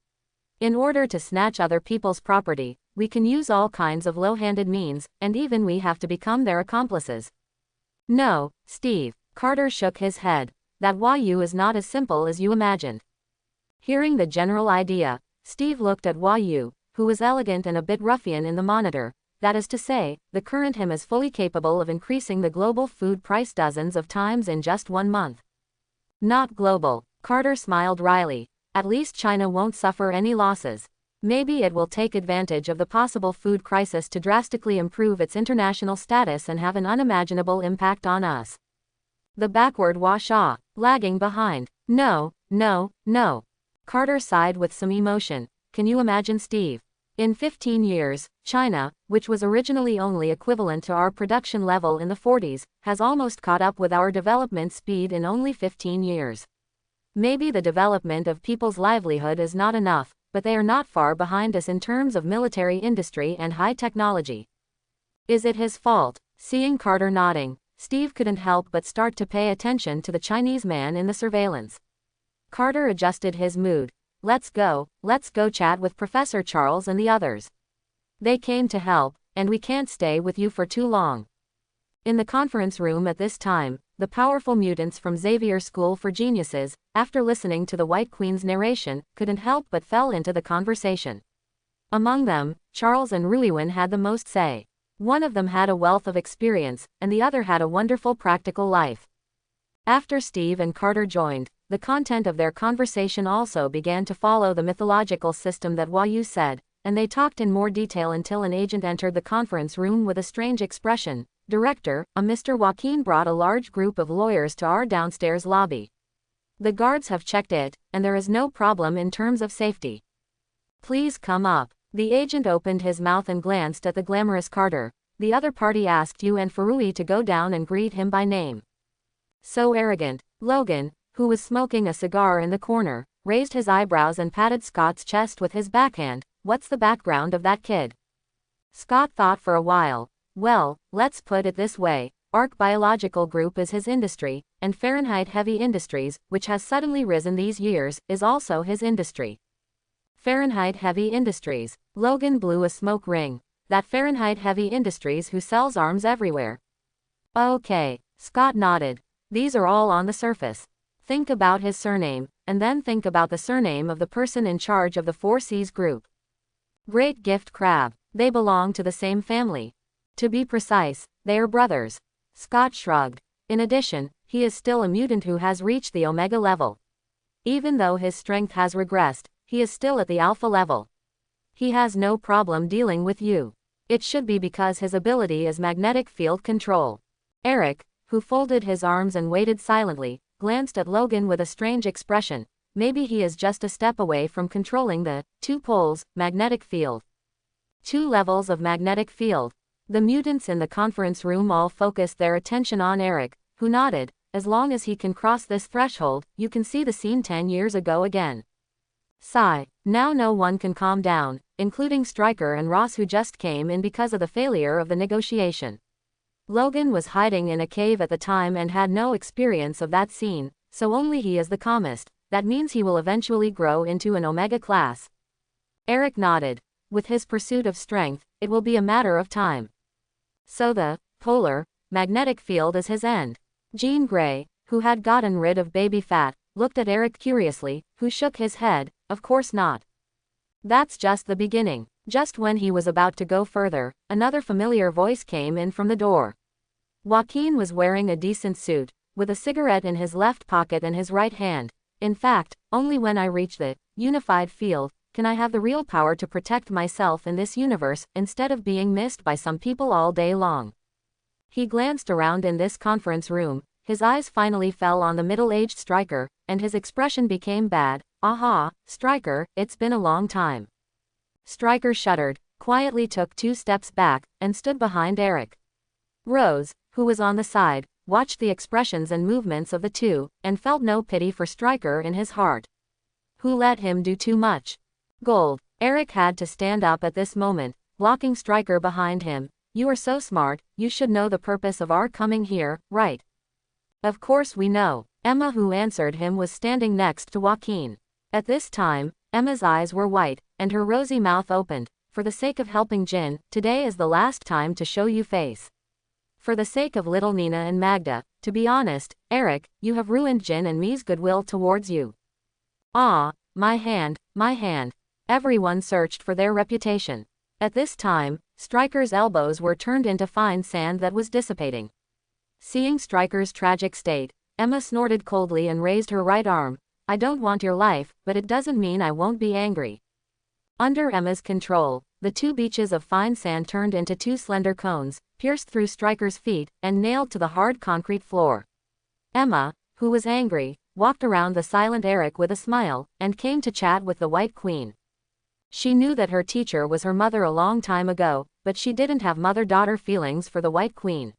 In order to snatch other people's property, we can use all kinds of low-handed means, and even we have to become their accomplices. No, Steve. Carter shook his head. That Hua Yu is not as simple as you imagined. Hearing the general idea, Steve looked at Hua Yu, who was elegant and a bit ruffian in the monitor. That is to say, the current him is fully capable of increasing the global food price dozens of times in just 1 month. Not global. Carter smiled wryly. At least China won't suffer any losses. Maybe it will take advantage of the possible food crisis to drastically improve its international status and have an unimaginable impact on us. The backward Washa, lagging behind. No, no, no. Carter sighed with some emotion. Can you imagine, Steve? In 15 years, China, which was originally only equivalent to our production level in the 40s, has almost caught up with our development speed in only 15 years. Maybe the development of people's livelihood is not enough, but they are not far behind us in terms of military industry and high technology. Is it his fault? Seeing Carter nodding, Steve couldn't help but start to pay attention to the Chinese man in the surveillance. Carter adjusted his mood. Let's go chat with Professor Charles and the others. They came to help, and we can't stay with you for too long. In the conference room at this time, the powerful mutants from Xavier School for Geniuses, after listening to the White Queen's narration, couldn't help but fell into the conversation. Among them, Charles and Ruiwen had the most say. One of them had a wealth of experience, and the other had a wonderful practical life. After Steve and Carter joined, the content of their conversation also began to follow the mythological system that Hua Yu said, and they talked in more detail until an agent entered the conference room with a strange expression. Director, a Mr. Joaquin brought a large group of lawyers to our downstairs lobby. The guards have checked it, and there is no problem in terms of safety. Please come up. The agent opened his mouth and glanced at the glamorous Carter. The other party asked you and Farui to go down and greet him by name. So arrogant. Logan, who was smoking a cigar in the corner, raised his eyebrows and patted Scott's chest with his backhand. What's the background of that kid? Scott thought for a while. Well, let's put it this way. Arc Biological Group is his industry, and Fahrenheit Heavy Industries, which has suddenly risen these years, is also his industry. Fahrenheit Heavy Industries. Logan blew a smoke ring. That Fahrenheit Heavy Industries who sells arms everywhere. Okay. Scott nodded. These are all on the surface. Think about his surname, and then think about the surname of the person in charge of the 4Cs group. Great Gift Crab. They belong to the same family. To be precise, they are brothers. Scott shrugged. In addition, he is still a mutant who has reached the Omega level. Even though his strength has regressed, he is still at the Alpha level. He has no problem dealing with you. It should be because his ability is magnetic field control. Eric, who folded his arms and waited silently, glanced at Logan with a strange expression. Maybe he is just a step away from controlling the 2 poles magnetic field. 2 levels of magnetic field. The mutants in the conference room all focused their attention on Eric, who nodded. As long as he can cross this threshold, you can see the scene 10 years ago again. Sigh. Now no one can calm down, including Stryker and Ross who just came in because of the failure of the negotiation. Logan was hiding in a cave at the time and had no experience of that scene, so only he is the calmest. That means he will eventually grow into an Omega class. Eric nodded. With his pursuit of strength, it will be a matter of time. So the polar magnetic field is his end. Jean Grey, who had gotten rid of baby fat, looked at Eric curiously, who shook his head. Of course not. That's just the beginning. Just when he was about to go further, another familiar voice came in from the door. Joaquin was wearing a decent suit, with a cigarette in his left pocket and his right hand. In fact, only when I reach the unified field can I have the real power to protect myself in this universe, instead of being missed by some people all day long. He glanced around in this conference room, his eyes finally fell on the middle-aged Stryker, and his expression became bad. Aha, Stryker, it's been a long time. Stryker shuddered, quietly took 2 steps back, and stood behind Eric. Rose, who was on the side, watched the expressions and movements of the two, and felt no pity for Stryker in his heart. Who let him do too much? Gold. Eric had to stand up at this moment, blocking Stryker behind him. You are so smart, you should know the purpose of our coming here, right? Of course we know. Emma, who answered him, was standing next to Joaquin. At this time, Emma's eyes were white, and her rosy mouth opened. For the sake of helping Jin, today is the last time to show you face. For the sake of little Nina and Magda, to be honest, Eric, you have ruined Jin and me's goodwill towards you. Ah, my hand, my hand. Everyone searched for their reputation. At this time, Stryker's elbows were turned into fine sand that was dissipating. Seeing Stryker's tragic state, Emma snorted coldly and raised her right arm. I don't want your life, but it doesn't mean I won't be angry. Under Emma's control, the 2 beaches of fine sand turned into 2 slender cones, pierced through Stryker's feet, and nailed to the hard concrete floor. Emma, who was angry, walked around the silent Eric with a smile, and came to chat with the White Queen. She knew that her teacher was her mother a long time ago, but she didn't have mother-daughter feelings for the White Queen.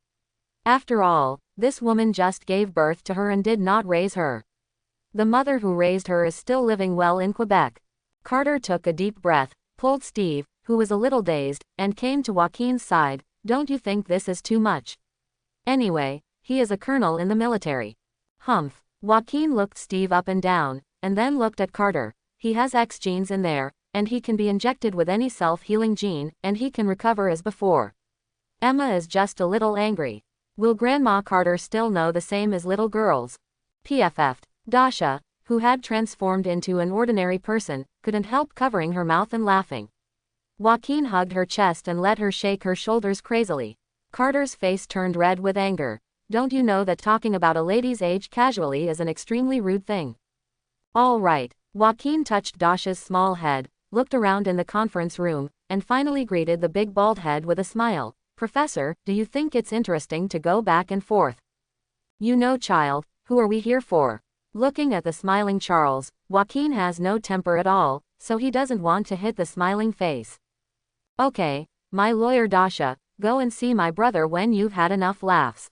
After all, this woman just gave birth to her and did not raise her. The mother who raised her is still living well in Quebec. Carter took a deep breath, pulled Steve, who was a little dazed, and came to Joaquin's side. Don't you think this is too much? Anyway, he is a colonel in the military. Humph. Joaquin looked Steve up and down, and then looked at Carter. He has X genes in there, and he can be injected with any self-healing gene, and he can recover as before. Emma is just a little angry. Will Grandma Carter still know the same as little girls? PFF'd. Dasha, who had transformed into an ordinary person, couldn't help covering her mouth and laughing. Joaquin hugged her chest and let her shake her shoulders crazily. Carter's face turned red with anger. Don't you know that talking about a lady's age casually is an extremely rude thing? All right. Joaquin touched Dasha's small head, looked around in the conference room, and finally greeted the big bald head with a smile. Professor, do you think it's interesting to go back and forth? You know, child, who are we here for? Looking at the smiling Charles, Joaquin has no temper at all, so he doesn't want to hit the smiling face. Okay, my lawyer Dasha, go and see my brother when you've had enough laughs.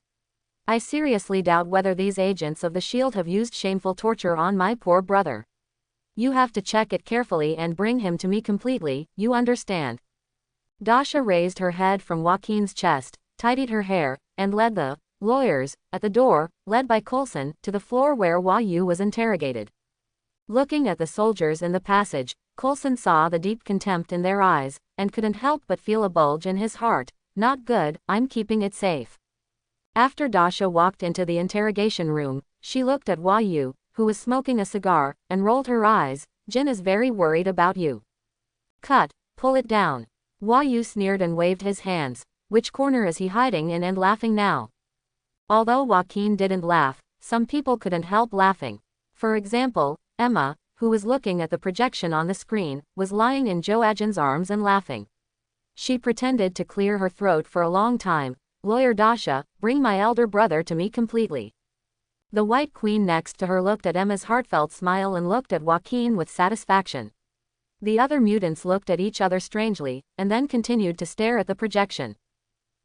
I seriously doubt whether these agents of the SHIELD have used shameful torture on my poor brother. You have to check it carefully and bring him to me completely, you understand? Dasha raised her head from Joaquin's chest, tidied her hair, and led the lawyers, at the door, led by Coulson, to the floor where Yu was interrogated. Looking at the soldiers in the passage, Coulson saw the deep contempt in their eyes, and couldn't help but feel a bulge in his heart. Not good, I'm keeping it safe. After Dasha walked into the interrogation room, she looked at Yu, who was smoking a cigar, and rolled her eyes. Jin is very worried about you. Cut, pull it down. Yu sneered and waved his hands. Which corner is he hiding in and laughing now? Although Joaquin didn't laugh, some people couldn't help laughing. For example, Emma, who was looking at the projection on the screen, was lying in Joachim's arms and laughing. She pretended to clear her throat for a long time. Lawyer Dasha, bring my elder brother to me completely. The White Queen next to her looked at Emma's heartfelt smile and looked at Joaquin with satisfaction. The other mutants looked at each other strangely, and then continued to stare at the projection.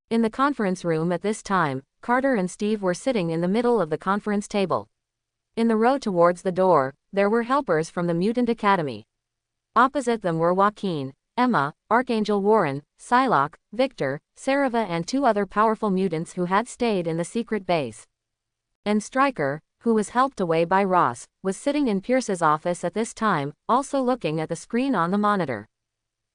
In the conference room at this time, Carter and Steve were sitting in the middle of the conference table. In the row towards the door, there were helpers from the Mutant Academy. Opposite them were Joaquin, Emma, Archangel Warren, Psylocke, Victor, Sarava, and 2 other powerful mutants who had stayed in the secret base. And Stryker, who was helped away by Ross, was sitting in Pierce's office at this time, also looking at the screen on the monitor.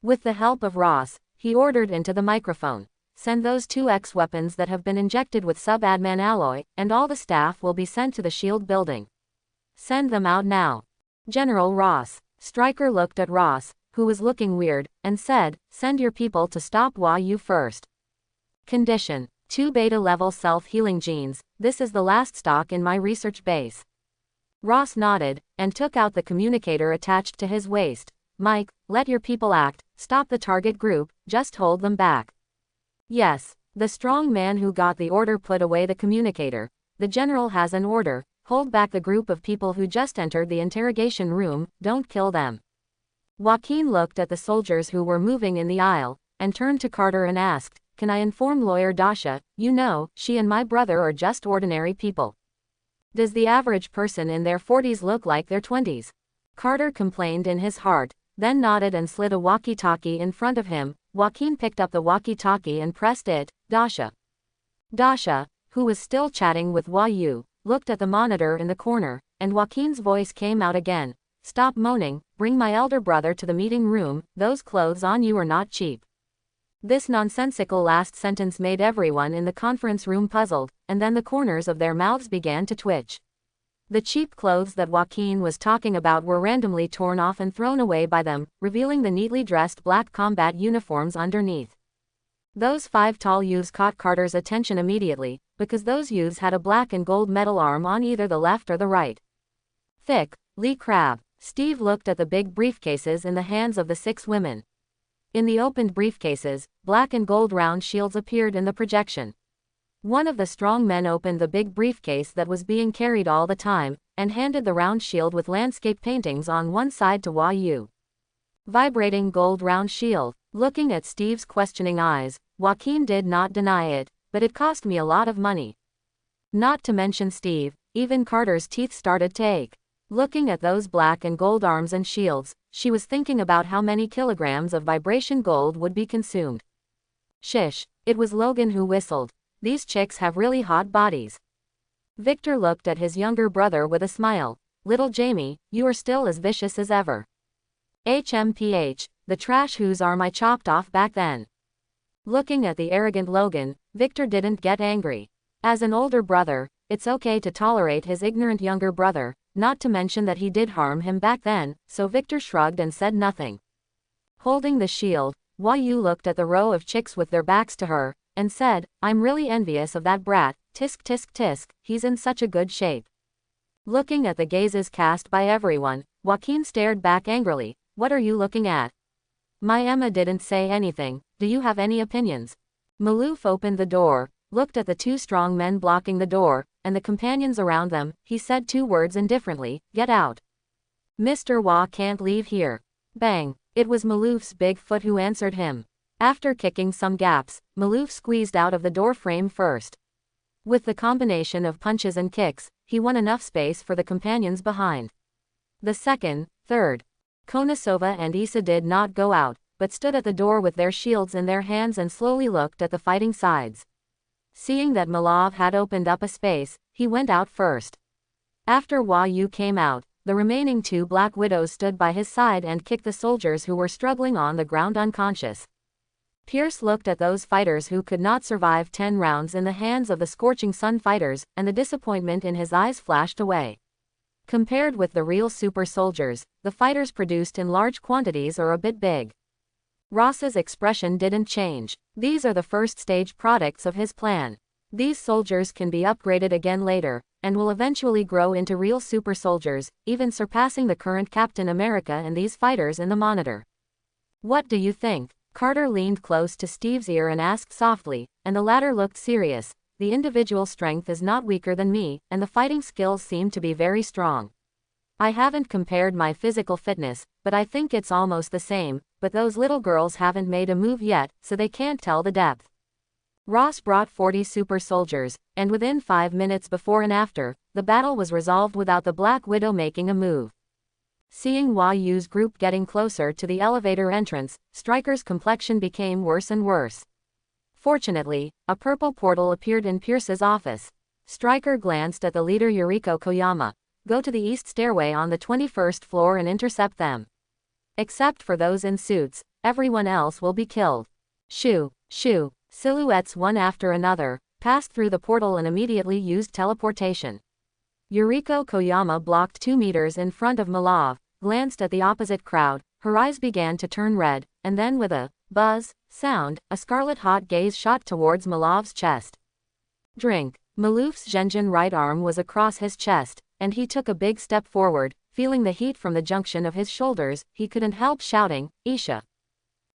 With the help of Ross, he ordered into the microphone, "Send those 2 X weapons that have been injected with sub-adman alloy, and all the staff will be sent to the SHIELD building. Send them out now." General Ross. Stryker looked at Ross, who was looking weird, and said, "Send your people to stop Yu first. Condition: 2 beta-level self-healing genes. This is the last stock in my research base." Ross nodded, and took out the communicator attached to his waist. "Mike, let your people act, stop the target group, just hold them back." "Yes." The strong man who got the order put away the communicator. "The general has an order. hold back the group of people who just entered the interrogation room, don't kill them. Joaquin looked at the soldiers who were moving in the aisle, and turned to Carter and asked, "Can I inform Lawyer Dasha, you know, she and my brother are just ordinary people. Does the average person in their 40s look like their 20s? Carter complained in his heart, then nodded and slid a walkie-talkie in front of him. Joaquin picked up the walkie-talkie and pressed it. Dasha. Dasha, who was still chatting with Yu, looked at the monitor in the corner, and Joaquin's voice came out again. "Stop moaning, bring my elder brother to the meeting room, those clothes on you are not cheap." This nonsensical last sentence made everyone in the conference room puzzled, and then the corners of their mouths began to twitch. The cheap clothes that Joaquin was talking about were randomly torn off and thrown away by them, revealing the neatly dressed black combat uniforms underneath. Those 5 tall youths caught Carter's attention immediately, because those youths had a black and gold metal arm on either the left or the right. Thick, Lee Crab. Steve looked at the big briefcases in the hands of the 6 women. In the opened briefcases, black and gold round shields appeared in the projection. One of the strong men opened the big briefcase that was being carried all the time, and handed the round shield with landscape paintings on one side to Yu. Vibrating gold round shield. Looking at Steve's questioning eyes, Joaquin did not deny it, but it cost me a lot of money. Not to mention Steve, even Carter's teeth started to ache. Looking at those black and gold arms and shields, she was thinking about how many kilograms of vibration gold would be consumed. Shish, it was Logan who whistled. These chicks have really hot bodies. Victor looked at his younger brother with a smile. Little Jamie, you are still as vicious as ever. HMPH, the trash whose arm I chopped off back then. Looking at the arrogant Logan, Victor didn't get angry. As an older brother, it's okay to tolerate his ignorant younger brother, not to mention that he did harm him back then, so Victor shrugged and said nothing. Holding the shield, Yu looked at the row of chicks with their backs to her, and said, "I'm really envious of that brat, tisk tisk tisk, he's in such a good shape." Looking at the gazes cast by everyone, Joaquin stared back angrily. "What are you looking at?" My Emma didn't say anything. Do you have any opinions? Maloof opened the door, looked at the 2 strong men blocking the door, and the companions around them. He said 2 words indifferently, "Get out. Mr. Wa can't leave here." Bang! It was Maloof's big foot who answered him. After kicking some gaps, Maloof squeezed out of the door frame first. With the combination of punches and kicks, he won enough space for the companions behind. The second, third. Konosova and Issa did not go out, but stood at the door with their shields in their hands and slowly looked at the fighting sides. Seeing that Malov had opened up a space, he went out first. After Yu came out, the remaining 2 Black Widows stood by his side and kicked the soldiers who were struggling on the ground unconscious. Pierce looked at those fighters who could not survive 10 rounds in the hands of the Scorching Sun fighters, and the disappointment in his eyes flashed away. Compared with the real super soldiers, the fighters produced in large quantities are a bit big. Ross's expression didn't change. These are the first stage products of his plan. These soldiers can be upgraded again later, and will eventually grow into real super soldiers, even surpassing the current Captain America and these fighters in the monitor. What do you think? Carter leaned close to Steve's ear and asked softly, and the latter looked serious. The individual strength is not weaker than me, and the fighting skills seem to be very strong. I haven't compared my physical fitness, but I think it's almost the same, but those little girls haven't made a move yet, so they can't tell the depth. Ross brought 40 super soldiers, and within 5 minutes before and after, the battle was resolved without the Black Widow making a move. Seeing Yu's group getting closer to the elevator entrance, Stryker's complexion became worse and worse. Fortunately, a purple portal appeared in Pierce's office. Stryker glanced at the leader Yuriko Koyama. Go to the east stairway on the 21st floor and intercept them. Except for those in suits, everyone else will be killed. Shoo, shoo, silhouettes one after another, passed through the portal and immediately used teleportation. Yuriko Koyama blocked 2 meters in front of Malov, glanced at the opposite crowd, her eyes began to turn red, and then with a buzz sound, a scarlet hot gaze shot towards Malov's chest. Drink. Maloof's Zhenjin right arm was across his chest, and he took a big step forward, feeling the heat from the junction of his shoulders. He couldn't help shouting, Isha.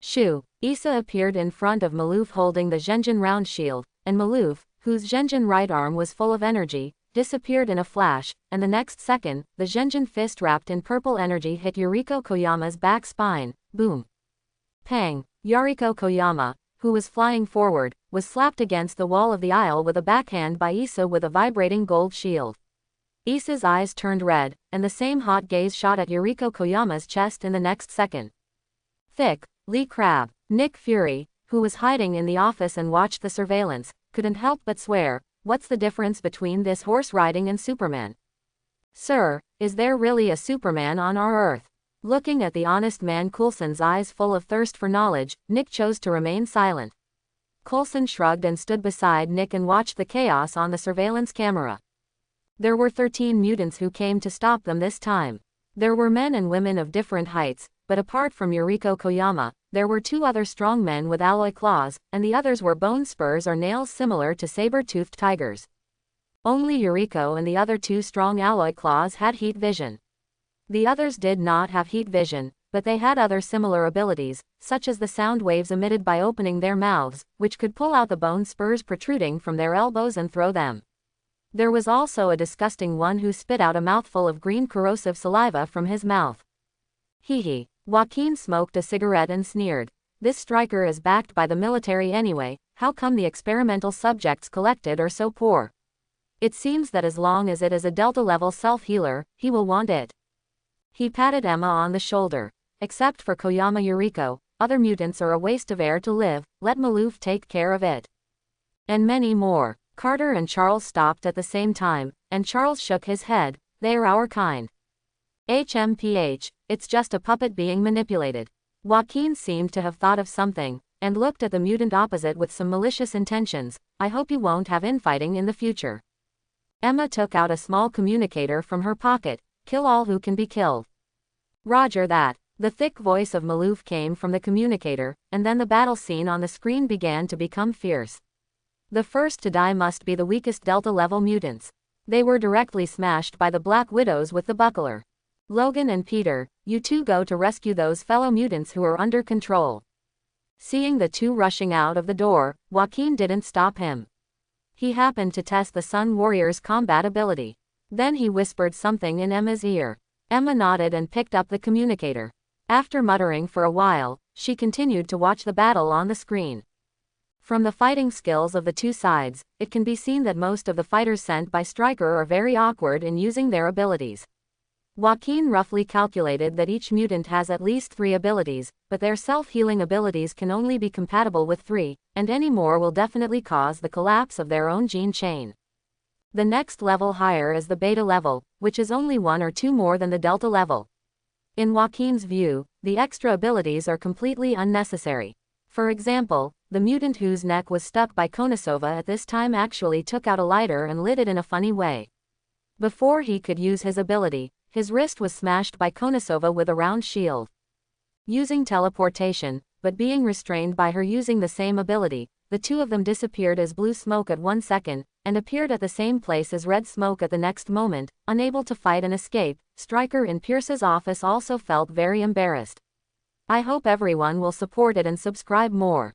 Shoo. Issa appeared in front of Maloof holding the Zhenjin round shield, and Maloof, whose Zhenjin right arm was full of energy, disappeared in a flash, and the next second, the Genjin fist wrapped in purple energy hit Yuriko Koyama's back spine. Boom. Pang. Yuriko Koyama, who was flying forward, was slapped against the wall of the aisle with a backhand by Issa with a vibrating gold shield. Issa's eyes turned red, and the same hot gaze shot at Yuriko Koyama's chest in the next second. Thick, Lee Crab. Nick Fury, who was hiding in the office and watched the surveillance, couldn't help but swear, "What's the difference between this horse riding and Superman? Sir, is there really a Superman on our Earth?" Looking at the honest man Coulson's eyes full of thirst for knowledge, Nick chose to remain silent. Coulson shrugged and stood beside Nick and watched the chaos on the surveillance camera. There were 13 mutants who came to stop them this time. There were men and women of different heights, but apart from Yuriko Koyama, there were 2 other strong men with alloy claws, and the others were bone spurs or nails similar to saber-toothed tigers. Only Yuriko and the other 2 strong alloy claws had heat vision. The others did not have heat vision, but they had other similar abilities, such as the sound waves emitted by opening their mouths, which could pull out the bone spurs protruding from their elbows and throw them. There was also a disgusting one who spit out a mouthful of green corrosive saliva from his mouth. Hee hee. Joaquin smoked a cigarette and sneered. This striker is backed by the military anyway, how come the experimental subjects collected are so poor? It seems that as long as it is a Delta-level self-healer, he will want it. He patted Emma on the shoulder. Except for Koyama Yuriko, other mutants are a waste of air to live, let Maloof take care of it. And many more. Carter and Charles stopped at the same time, and Charles shook his head, they are our kind. HMPH, it's just a puppet being manipulated. Joaquin seemed to have thought of something, and looked at the mutant opposite with some malicious intentions. I hope you won't have infighting in the future. Emma took out a small communicator from her pocket, kill all who can be killed. Roger that. The thick voice of Maloof came from the communicator, and then the battle scene on the screen began to become fierce. The first to die must be the weakest Delta-level mutants. They were directly smashed by the Black Widows with the buckler. Logan and Peter, you 2 go to rescue those fellow mutants who are under control. Seeing the 2 rushing out of the door, Joaquin didn't stop him. He happened to test the Sun Warrior's combat ability. Then he whispered something in Emma's ear. Emma nodded and picked up the communicator. After muttering for a while, she continued to watch the battle on the screen. From the fighting skills of the 2 sides, it can be seen that most of the fighters sent by Stryker are very awkward in using their abilities. Joaquin roughly calculated that each mutant has at least 3 abilities, but their self-healing abilities can only be compatible with 3, and any more will definitely cause the collapse of their own gene chain. The next level higher is the beta level, which is only 1 or 2 more than the delta level. In Joaquin's view, the extra abilities are completely unnecessary. For example, the mutant whose neck was stuck by Konosova at this time actually took out a lighter and lit it in a funny way. Before he could use his ability, his wrist was smashed by Konosova with a round shield. Using teleportation, but being restrained by her using the same ability, the 2 of them disappeared as blue smoke at 1 second, and appeared at the same place as red smoke at the next moment. Unable to fight and escape, Stryker in Pierce's office also felt very embarrassed. I hope everyone will support it and subscribe more.